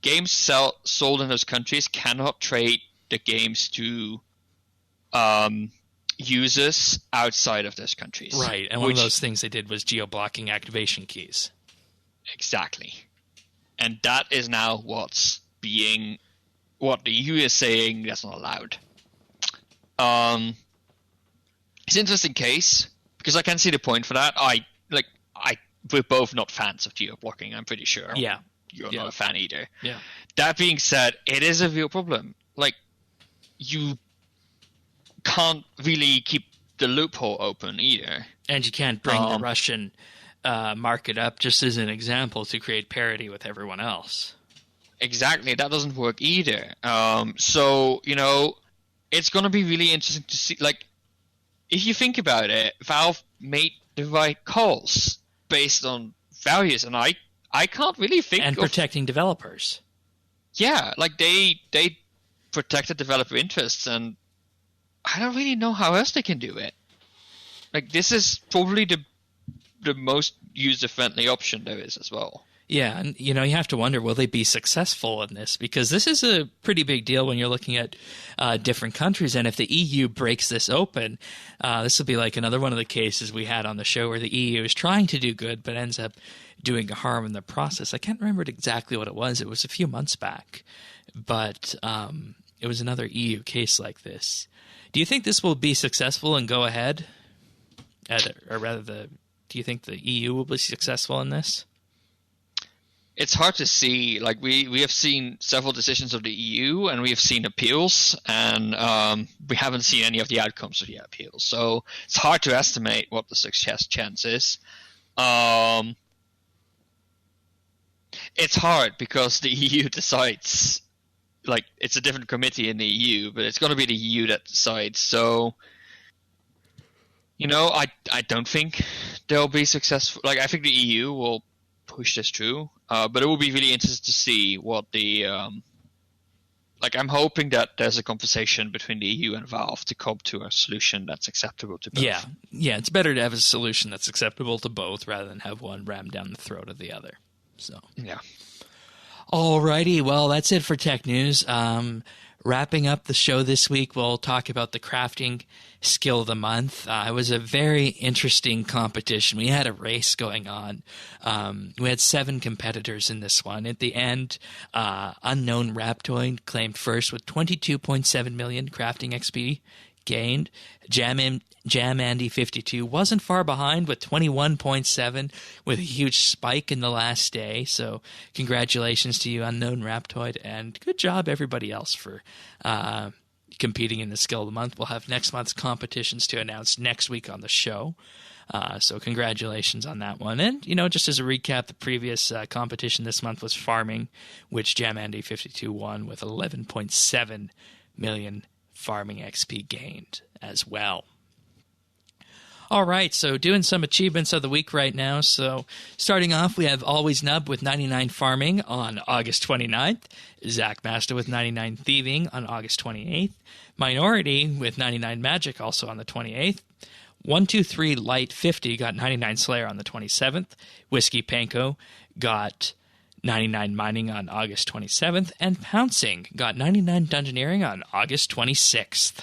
Speaker 3: games sold in those countries cannot trade the games to users outside of those countries.
Speaker 1: Right, and one of those things they did was geo-blocking activation keys. Exactly.
Speaker 3: And that is now what the EU is saying that's not allowed. It's an interesting case because I can see the point for that. We're both not fans of geo-blocking, I'm pretty sure.
Speaker 1: Yeah.
Speaker 3: You're not a fan either.
Speaker 1: Yeah.
Speaker 3: That being said, it is a real problem. You can't really keep the loophole open either.
Speaker 1: And you can't bring the Russian market up, just as an example, to create parity with everyone else.
Speaker 3: Exactly. That doesn't work either. So, it's going to be really interesting to see. If you think about it, Valve made the right calls based on values, and I can't really think
Speaker 1: of... And protecting developers.
Speaker 3: Yeah, they protected developer interests, and I don't really know how else they can do it. This is probably the most user-friendly option there is as well.
Speaker 1: Yeah, and you have to wonder, will they be successful in this? Because this is a pretty big deal when you're looking at different countries, and if the EU breaks this open, this will be like another one of the cases we had on the show where the EU is trying to do good but ends up doing harm in the process. I can't remember exactly what it was. It was a few months back, but it was another EU case like this. Do you think this will be successful and go ahead? Or rather, do you think the EU will be successful in this?
Speaker 3: It's hard to see. We have seen several decisions of the EU, and we have seen appeals, and we haven't seen any of the outcomes of the appeals. So it's hard to estimate what the success chance is. It's hard because the EU decides. It's a different committee in the EU, but it's going to be the EU that decides. So, I don't think they'll be successful. I think the EU will push this through, but it will be really interesting to see what the I'm hoping that there's a conversation between the EU and Valve to come to a solution that's acceptable to both.
Speaker 1: Yeah, it's better to have a solution that's acceptable to both rather than have one rammed down the throat of the other. So
Speaker 3: yeah.
Speaker 1: Alrighty, well, that's it for tech news. Wrapping up the show this week, we'll talk about the crafting skill of the month. It was a very interesting competition. We had a race going on. We had 7 competitors in this one. At the end, Unknown Raptoid claimed first with 22.7 million crafting XP gained. Jam Andy 52 wasn't far behind with 21.7 with a huge spike in the last day. So congratulations to you, Unknown Raptoid, and good job everybody else for competing in the Skill of the Month. We'll have next month's competitions to announce next week on the show. So congratulations on that one. And, just as a recap, the previous competition this month was farming, which JamAndy52 won with 11.7 million farming XP gained as well. All right, so doing some achievements of the week right now. So starting off, we have Always Nub with 99 farming on August 29th, Zach Master with 99 thieving on August 28th, Minority with 99 magic also on the 28th, 123 Light 50 got 99 Slayer on the 27th, Whiskey Panko got 99 Mining on August 27th, and Pouncing got 99 Dungeoneering on August 26th.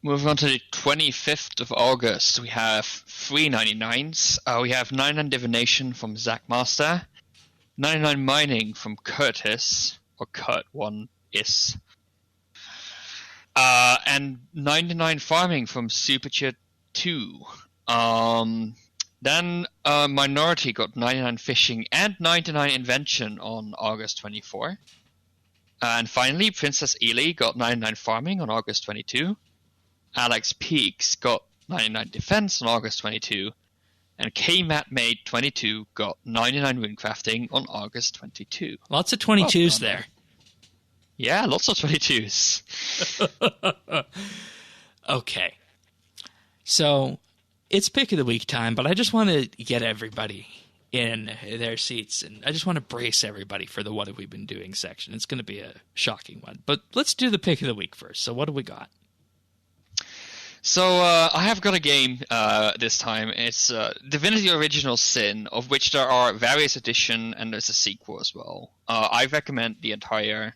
Speaker 3: Moving on to the 25th of August, we have 3 99s. We have 99 Divination from Zach Master, 99 Mining from Curtis, or Kurt1 is, and 99 Farming from Superchat 2. Then Minority got 99 Fishing and 99 Invention on August 24. And finally, Princess Ely got 99 Farming on August 22. Alex Peaks got 99 Defense on August 22, and K-Mat Made 22 got 99 Runecrafting on August 22.
Speaker 1: Lots of 22s there.
Speaker 3: Yeah, lots of 22s.
Speaker 1: Okay. So, it's pick of the week time, but I just want to get everybody in their seats, and I just want to brace everybody for the What Have We Been Doing section. It's going to be a shocking one. But let's do the pick of the week first. So what do we got?
Speaker 3: So I have got a game this time. It's Divinity Original Sin, of which there are various editions, and there's a sequel as well. I recommend the entire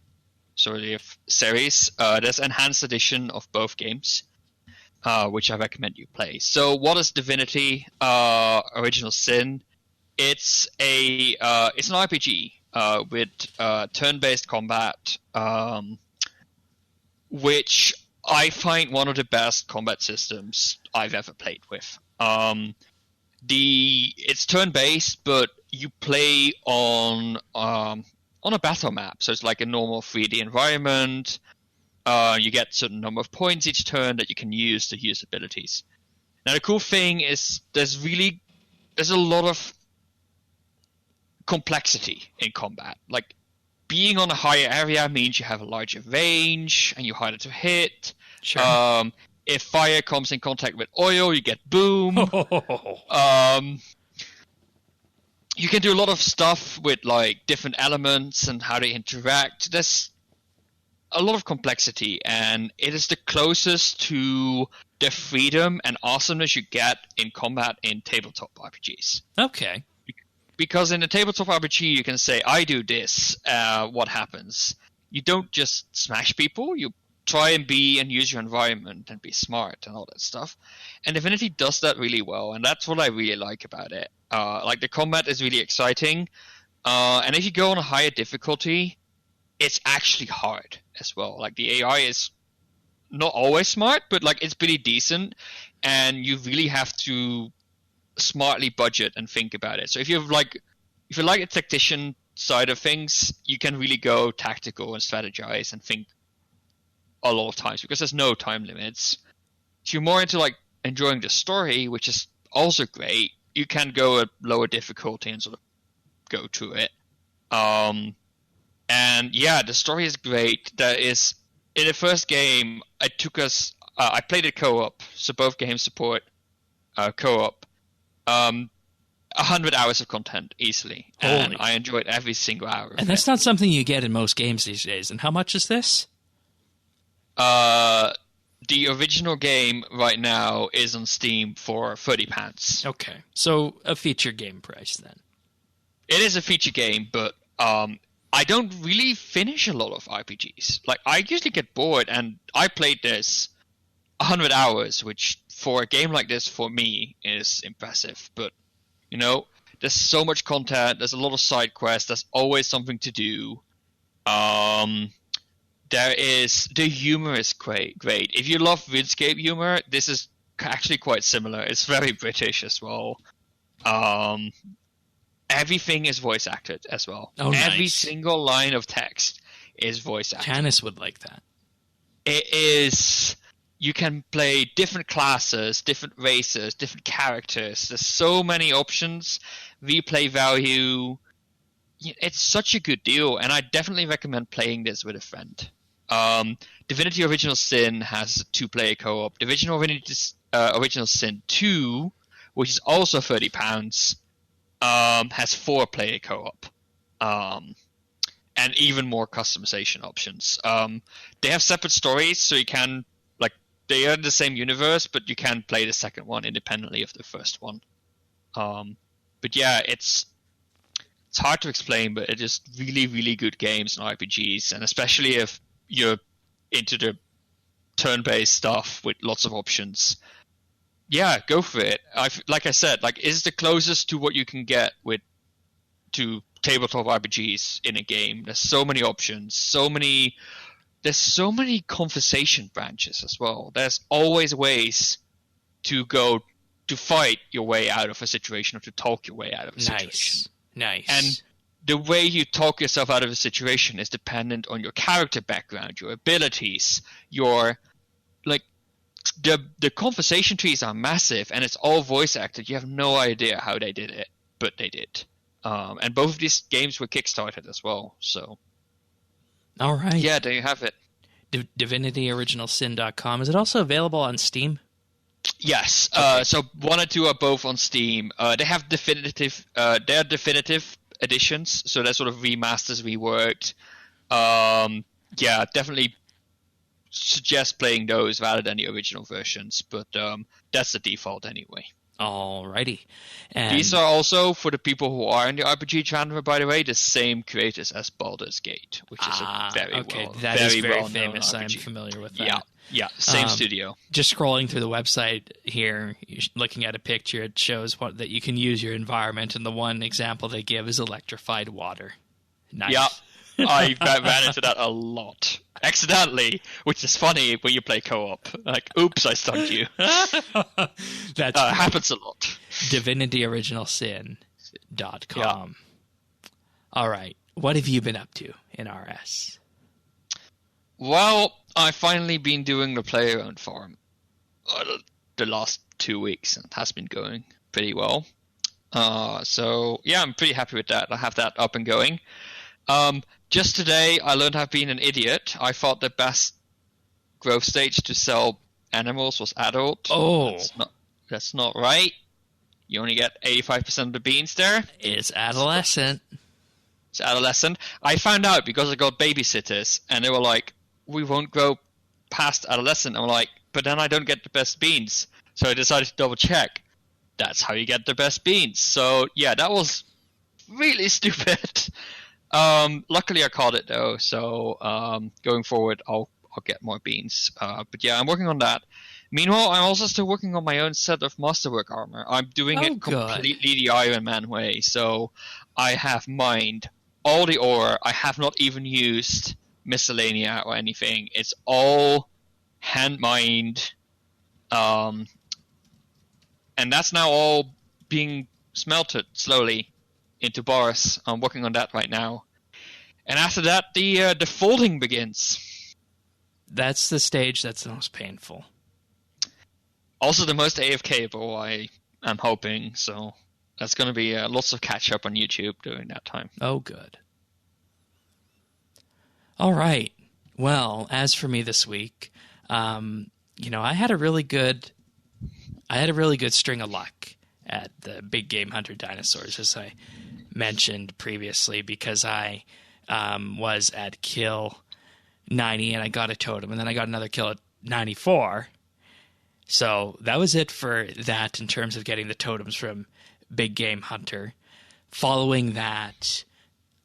Speaker 3: sort of series. There's enhanced edition of both games, which I recommend you play. So what is Divinity Original Sin? It's an RPG with turn-based combat, which I find one of the best combat systems I've ever played with. It's turn-based, but you play on a battle map, so it's like a normal 3D environment. You get a certain number of points each turn that you can use to use abilities. Now the cool thing is there's a lot of complexity in combat. Like, being on a higher area means you have a larger range and you're harder to hit.
Speaker 1: Sure.
Speaker 3: If fire comes in contact with oil, you get boom. You can do a lot of stuff with like different elements and how they interact. There's a lot of complexity, and it is the closest to the freedom and awesomeness you get in combat in tabletop RPGs.
Speaker 1: Okay.
Speaker 3: Because in a tabletop RPG, you can say, I do this, what happens? You don't just smash people, you try and use your environment and be smart and all that stuff. And Divinity does that really well, and that's what I really like about it. Like, the combat is really exciting, and if you go on a higher difficulty, it's actually hard as well. Like, the AI is not always smart, but like it's pretty decent, and you really have to smartly budget and think about it. So if you like a tactician side of things, you can really go tactical and strategize and think a lot of times, because there's no time limits. If you're more into like enjoying the story, which is also great, you can go at lower difficulty and sort of go through it. And yeah, the story is great. There is, in the first game, I played it co-op, so both games support co-op. 100 hours of content easily, and I enjoyed every single hour.
Speaker 1: And that's not something you get in most games these days. And how much is this?
Speaker 3: The original game right now is on Steam for £30.
Speaker 1: Okay, so a feature game price then.
Speaker 3: It is a feature game, but I don't really finish a lot of RPGs. Like, I usually get bored, and I played this 100 hours, which for a game like this, for me, is impressive. But, you know, there's so much content, there's a lot of side quests, there's always something to do. The humor is great. If you love RuneScape humor, this is actually quite similar. It's very British as well. Everything is voice acted as well.
Speaker 1: Oh, nice.
Speaker 3: Every single line of text is voice acting.
Speaker 1: Janice would like that.
Speaker 3: It is. You can play different classes, different races, different characters. There's so many options. Replay value. It's such a good deal, and I definitely recommend playing this with a friend. Divinity Original Sin has 2-player co-op. Divinity Original Sin 2, which is also £30, has 4-player co-op. And even more customization options. They have separate stories, so you can, they are in the same universe, but you can play the second one independently of the first one. But yeah, it's hard to explain, but it's just really, really good games and RPGs, and especially if you're into the turn-based stuff with lots of options. Yeah, go for it. Like I said, it's the closest to what you can get to tabletop RPGs in a game. There's so many options, there's so many conversation branches as well. There's always ways to fight your way out of a situation or to talk your way out of a situation.
Speaker 1: Nice.
Speaker 3: And the way you talk yourself out of a situation is dependent on your character background, your abilities, your the conversation trees are massive, and it's all voice acted. You have no idea how they did it, but they did. And both of these games were kickstarted as well. So,
Speaker 1: all right.
Speaker 3: Yeah, there you have it.
Speaker 1: DivinityOriginalSin.com. Is it also available on Steam?
Speaker 3: Yes.
Speaker 1: Okay.
Speaker 3: So 1 and 2 are both on Steam. They have definitive editions, so they're sort of remasters, reworked. Yeah, definitely suggest playing those rather than the original versions, but that's the default anyway.
Speaker 1: Alrighty. And
Speaker 3: these are also, for the people who are in the RPG genre, by the way, the same creators as Baldur's Gate, which is a very
Speaker 1: famous.
Speaker 3: RPG.
Speaker 1: I'm familiar with that.
Speaker 3: Yeah, same studio.
Speaker 1: Just scrolling through the website here, looking at a picture, it shows that you can use your environment, and the one example they give is electrified water. Nice.
Speaker 3: Yeah, I ran into that a lot. Accidentally, which is funny when you play co-op. Oops, I stunned you.
Speaker 1: That
Speaker 3: happens a lot.
Speaker 1: DivinityOriginalSin.com. Yeah. All right. What have you been up to in RS?
Speaker 3: Well, I've finally been doing the play-around forum the last 2 weeks, and it has been going pretty well. So, yeah, I'm pretty happy with that. I have that up and going. Just today, I learned I've been an idiot. I thought the best growth stage to sell animals was adult.
Speaker 1: Oh.
Speaker 3: That's not right. You only get 85% of the beans there.
Speaker 1: It's adolescent.
Speaker 3: It's adolescent. I found out because I got babysitters, and they were like, we won't grow past adolescent. I'm like, but then I don't get the best beans. So I decided to double check. That's how you get the best beans. So, yeah, that was really stupid. Luckily I caught it though, so going forward I'll get more beans. But yeah, I'm working on that. Meanwhile, I'm also still working on my own set of Masterwork armor. I'm doing it completely the Iron Man way. So I have mined all the ore. I have not even used miscellanea or anything. It's all hand mined. And that's now all being smelted slowly into bars. I'm working on that right now. And after that, the folding begins.
Speaker 1: That's the stage that's the most painful.
Speaker 3: Also the most AFK-able, I'm hoping. So that's going to be lots of catch-up on YouTube during that time.
Speaker 1: Oh, good. All right. Well, as for me this week, I had a really good string of luck at the Big Game Hunter Dinosaurs, as I mentioned previously, because I was at kill 90 and I got a totem, and then I got another kill at 94. So that was it for that in terms of getting the totems from Big Game Hunter. Following that,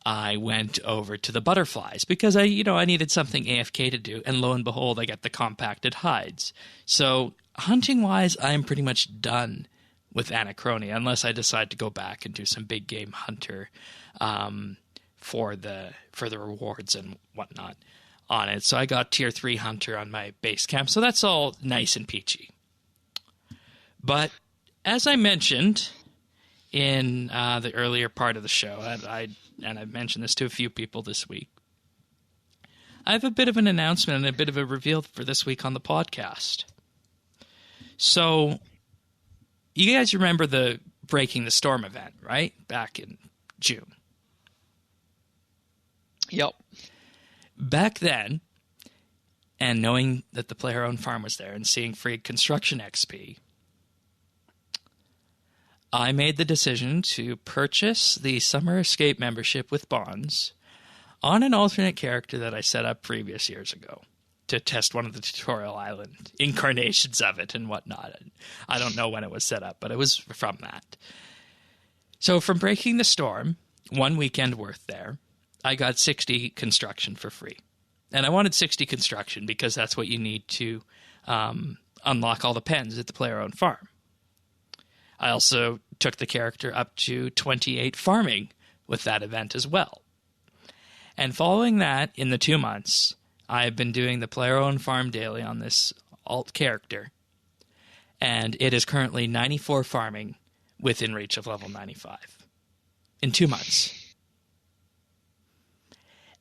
Speaker 1: I went over to the butterflies because I needed something AFK to do, and lo and behold, I got the compacted hides. So hunting-wise, I'm pretty much done with Anachronia, unless I decide to go back and do some Big Game Hunter for the rewards and whatnot on it. So I got Tier 3 Hunter on my base camp, so that's all nice and peachy. But as I mentioned in the earlier part of the show, and I've mentioned this to a few people this week, I have a bit of an announcement and a bit of a reveal for this week on the podcast. So, you guys remember the Breaking the Storm event, right? Back in June.
Speaker 3: Yep.
Speaker 1: Back then, and knowing that the player-owned farm was there and seeing free construction XP, I made the decision to purchase the Summer Escape membership with bonds on an alternate character that I set up previous years ago to test one of the tutorial island incarnations of it and whatnot. I don't know when it was set up, but it was from that. So from Breaking the Storm, 1 weekend worth there, I got 60 construction for free. And I wanted 60 construction because that's what you need to unlock all the pens at the player-owned farm. I also took the character up to 28 farming with that event as well. And following that, in the 2 months, I've been doing the player-owned farm daily on this alt character. And it is currently 94 farming within reach of level 95 in 2 months.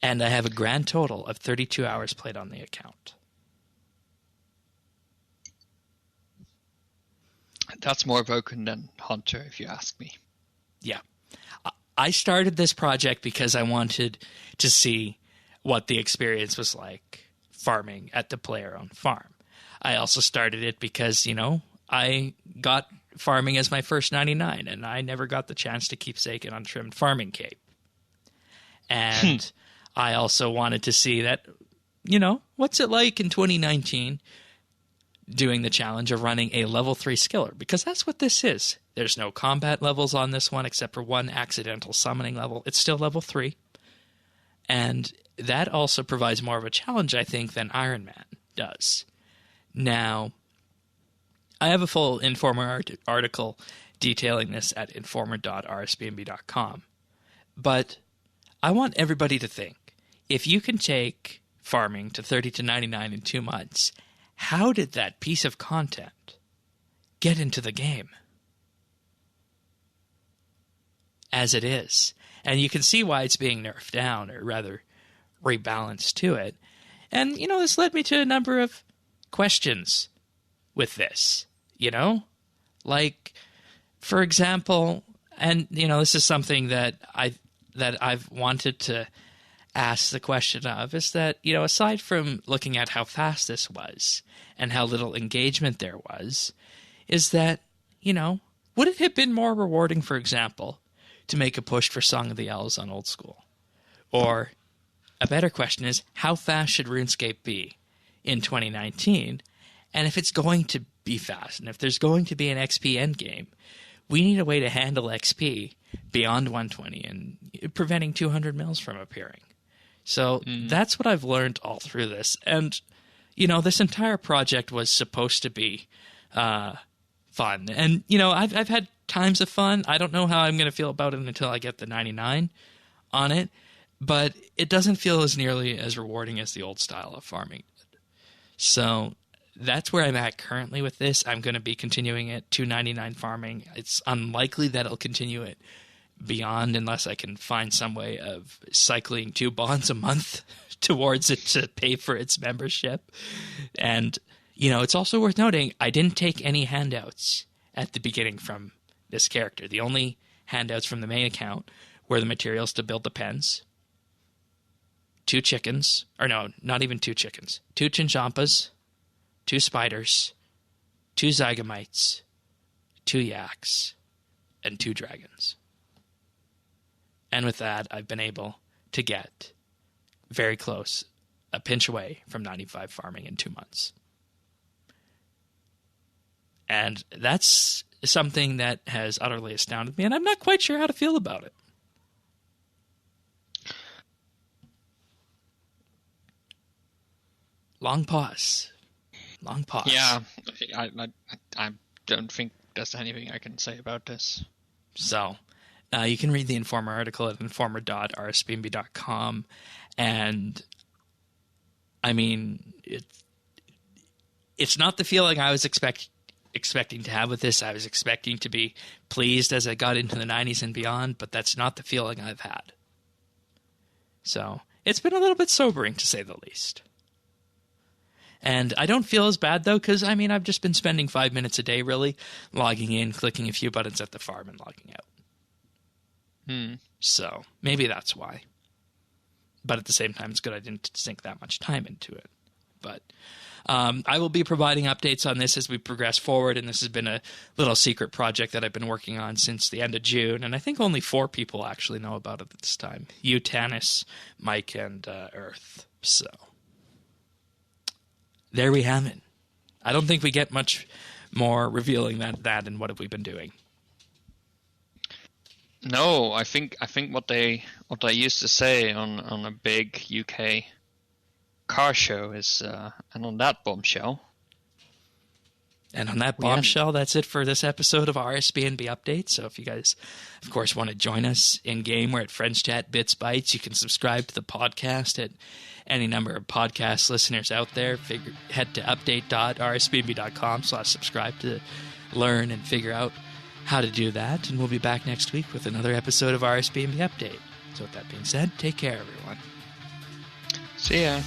Speaker 1: And I have a grand total of 32 hours played on the account.
Speaker 3: That's more broken than Hunter, if you ask me.
Speaker 1: Yeah. I started this project because I wanted to see what the experience was like farming at the player-owned farm. I also started it because, I got farming as my first 99, and I never got the chance to keepsake an untrimmed farming cape. And I also wanted to see that, what's it like in 2019 doing the challenge of running a level 3 skiller, because that's what this is. There's no combat levels on this one except for one accidental summoning level. It's still level 3. And that also provides more of a challenge, I think, than Iron Man does. Now, I have a full Informer article detailing this at informer.rsbnb.com. But I want everybody to think, if you can take farming to 30 to 99 in 2 months, how did that piece of content get into the game as it is? And you can see why it's being nerfed down, or rather rebalanced to it. And, this led me to a number of questions with this, Like, for example, and, this is something that I've wanted to ask the question of, is that, aside from looking at how fast this was and how little engagement there was, is that, would it have been more rewarding, for example, to make a push for Song of the Elves on Old School? Or a better question is, how fast should RuneScape be in 2019? And if it's going to be fast, and if there's going to be an XP endgame, we need a way to handle XP beyond 120 and preventing 200 mils from appearing. So that's what I've learned all through this. And, this entire project was supposed to be fun. And, I've had times of fun. I don't know how I'm going to feel about it until I get the 99 on it. But it doesn't feel as nearly as rewarding as the old style of farming did. So that's where I'm at currently with this. I'm going to be continuing it to 99 farming. It's unlikely that I'll continue it beyond unless I can find some way of cycling 2 bonds a month towards it to pay for its membership. And, it's also worth noting, I didn't take any handouts at the beginning from this character. The only handouts from the main account were the materials to build the pens, 2 chickens, or no, not even 2 chickens, 2 chinchompas, 2 spiders, 2 zygomites, 2 yaks, and 2 dragons. And with that, I've been able to get very close, a pinch away from 95 farming in 2 months. And that's something that has utterly astounded me, and I'm not quite sure how to feel about it. Long pause.
Speaker 3: Yeah, I don't think there's anything I can say about this.
Speaker 1: So, you can read the Informer article at informer.rsbnb.com, and I mean, it's not the feeling I was expecting to have with this. I was expecting to be pleased as I got into the 90s and beyond, but that's not the feeling I've had. So, it's been a little bit sobering, to say the least. And I don't feel as bad, though, because, I mean, I've just been spending 5 minutes a day, really, logging in, clicking a few buttons at the farm, and logging out. So maybe that's why. But at the same time, it's good I didn't sink that much time into it. But I will be providing updates on this as we progress forward, and this has been a little secret project that I've been working on since the end of June, and I think only 4 people actually know about it at this time. You, Tanis, Mike, and Earth. So there we have it. I don't think we get much more revealing than that, and what have we been doing?
Speaker 3: No, I think what they used to say on a big UK car show is, and on that bombshell.
Speaker 1: And on that bombshell, that's it for this episode of RSBANDB Update. So if you guys, of course, want to join us in-game, we're at Friends Chat Bits Bytes. You can subscribe to the podcast at any number of podcast listeners out there. Head to update.rsbnb.com/subscribe to learn and figure out how to do that. And we'll be back next week with another episode of RSBANDB Update. So with that being said, take care, everyone.
Speaker 3: See ya.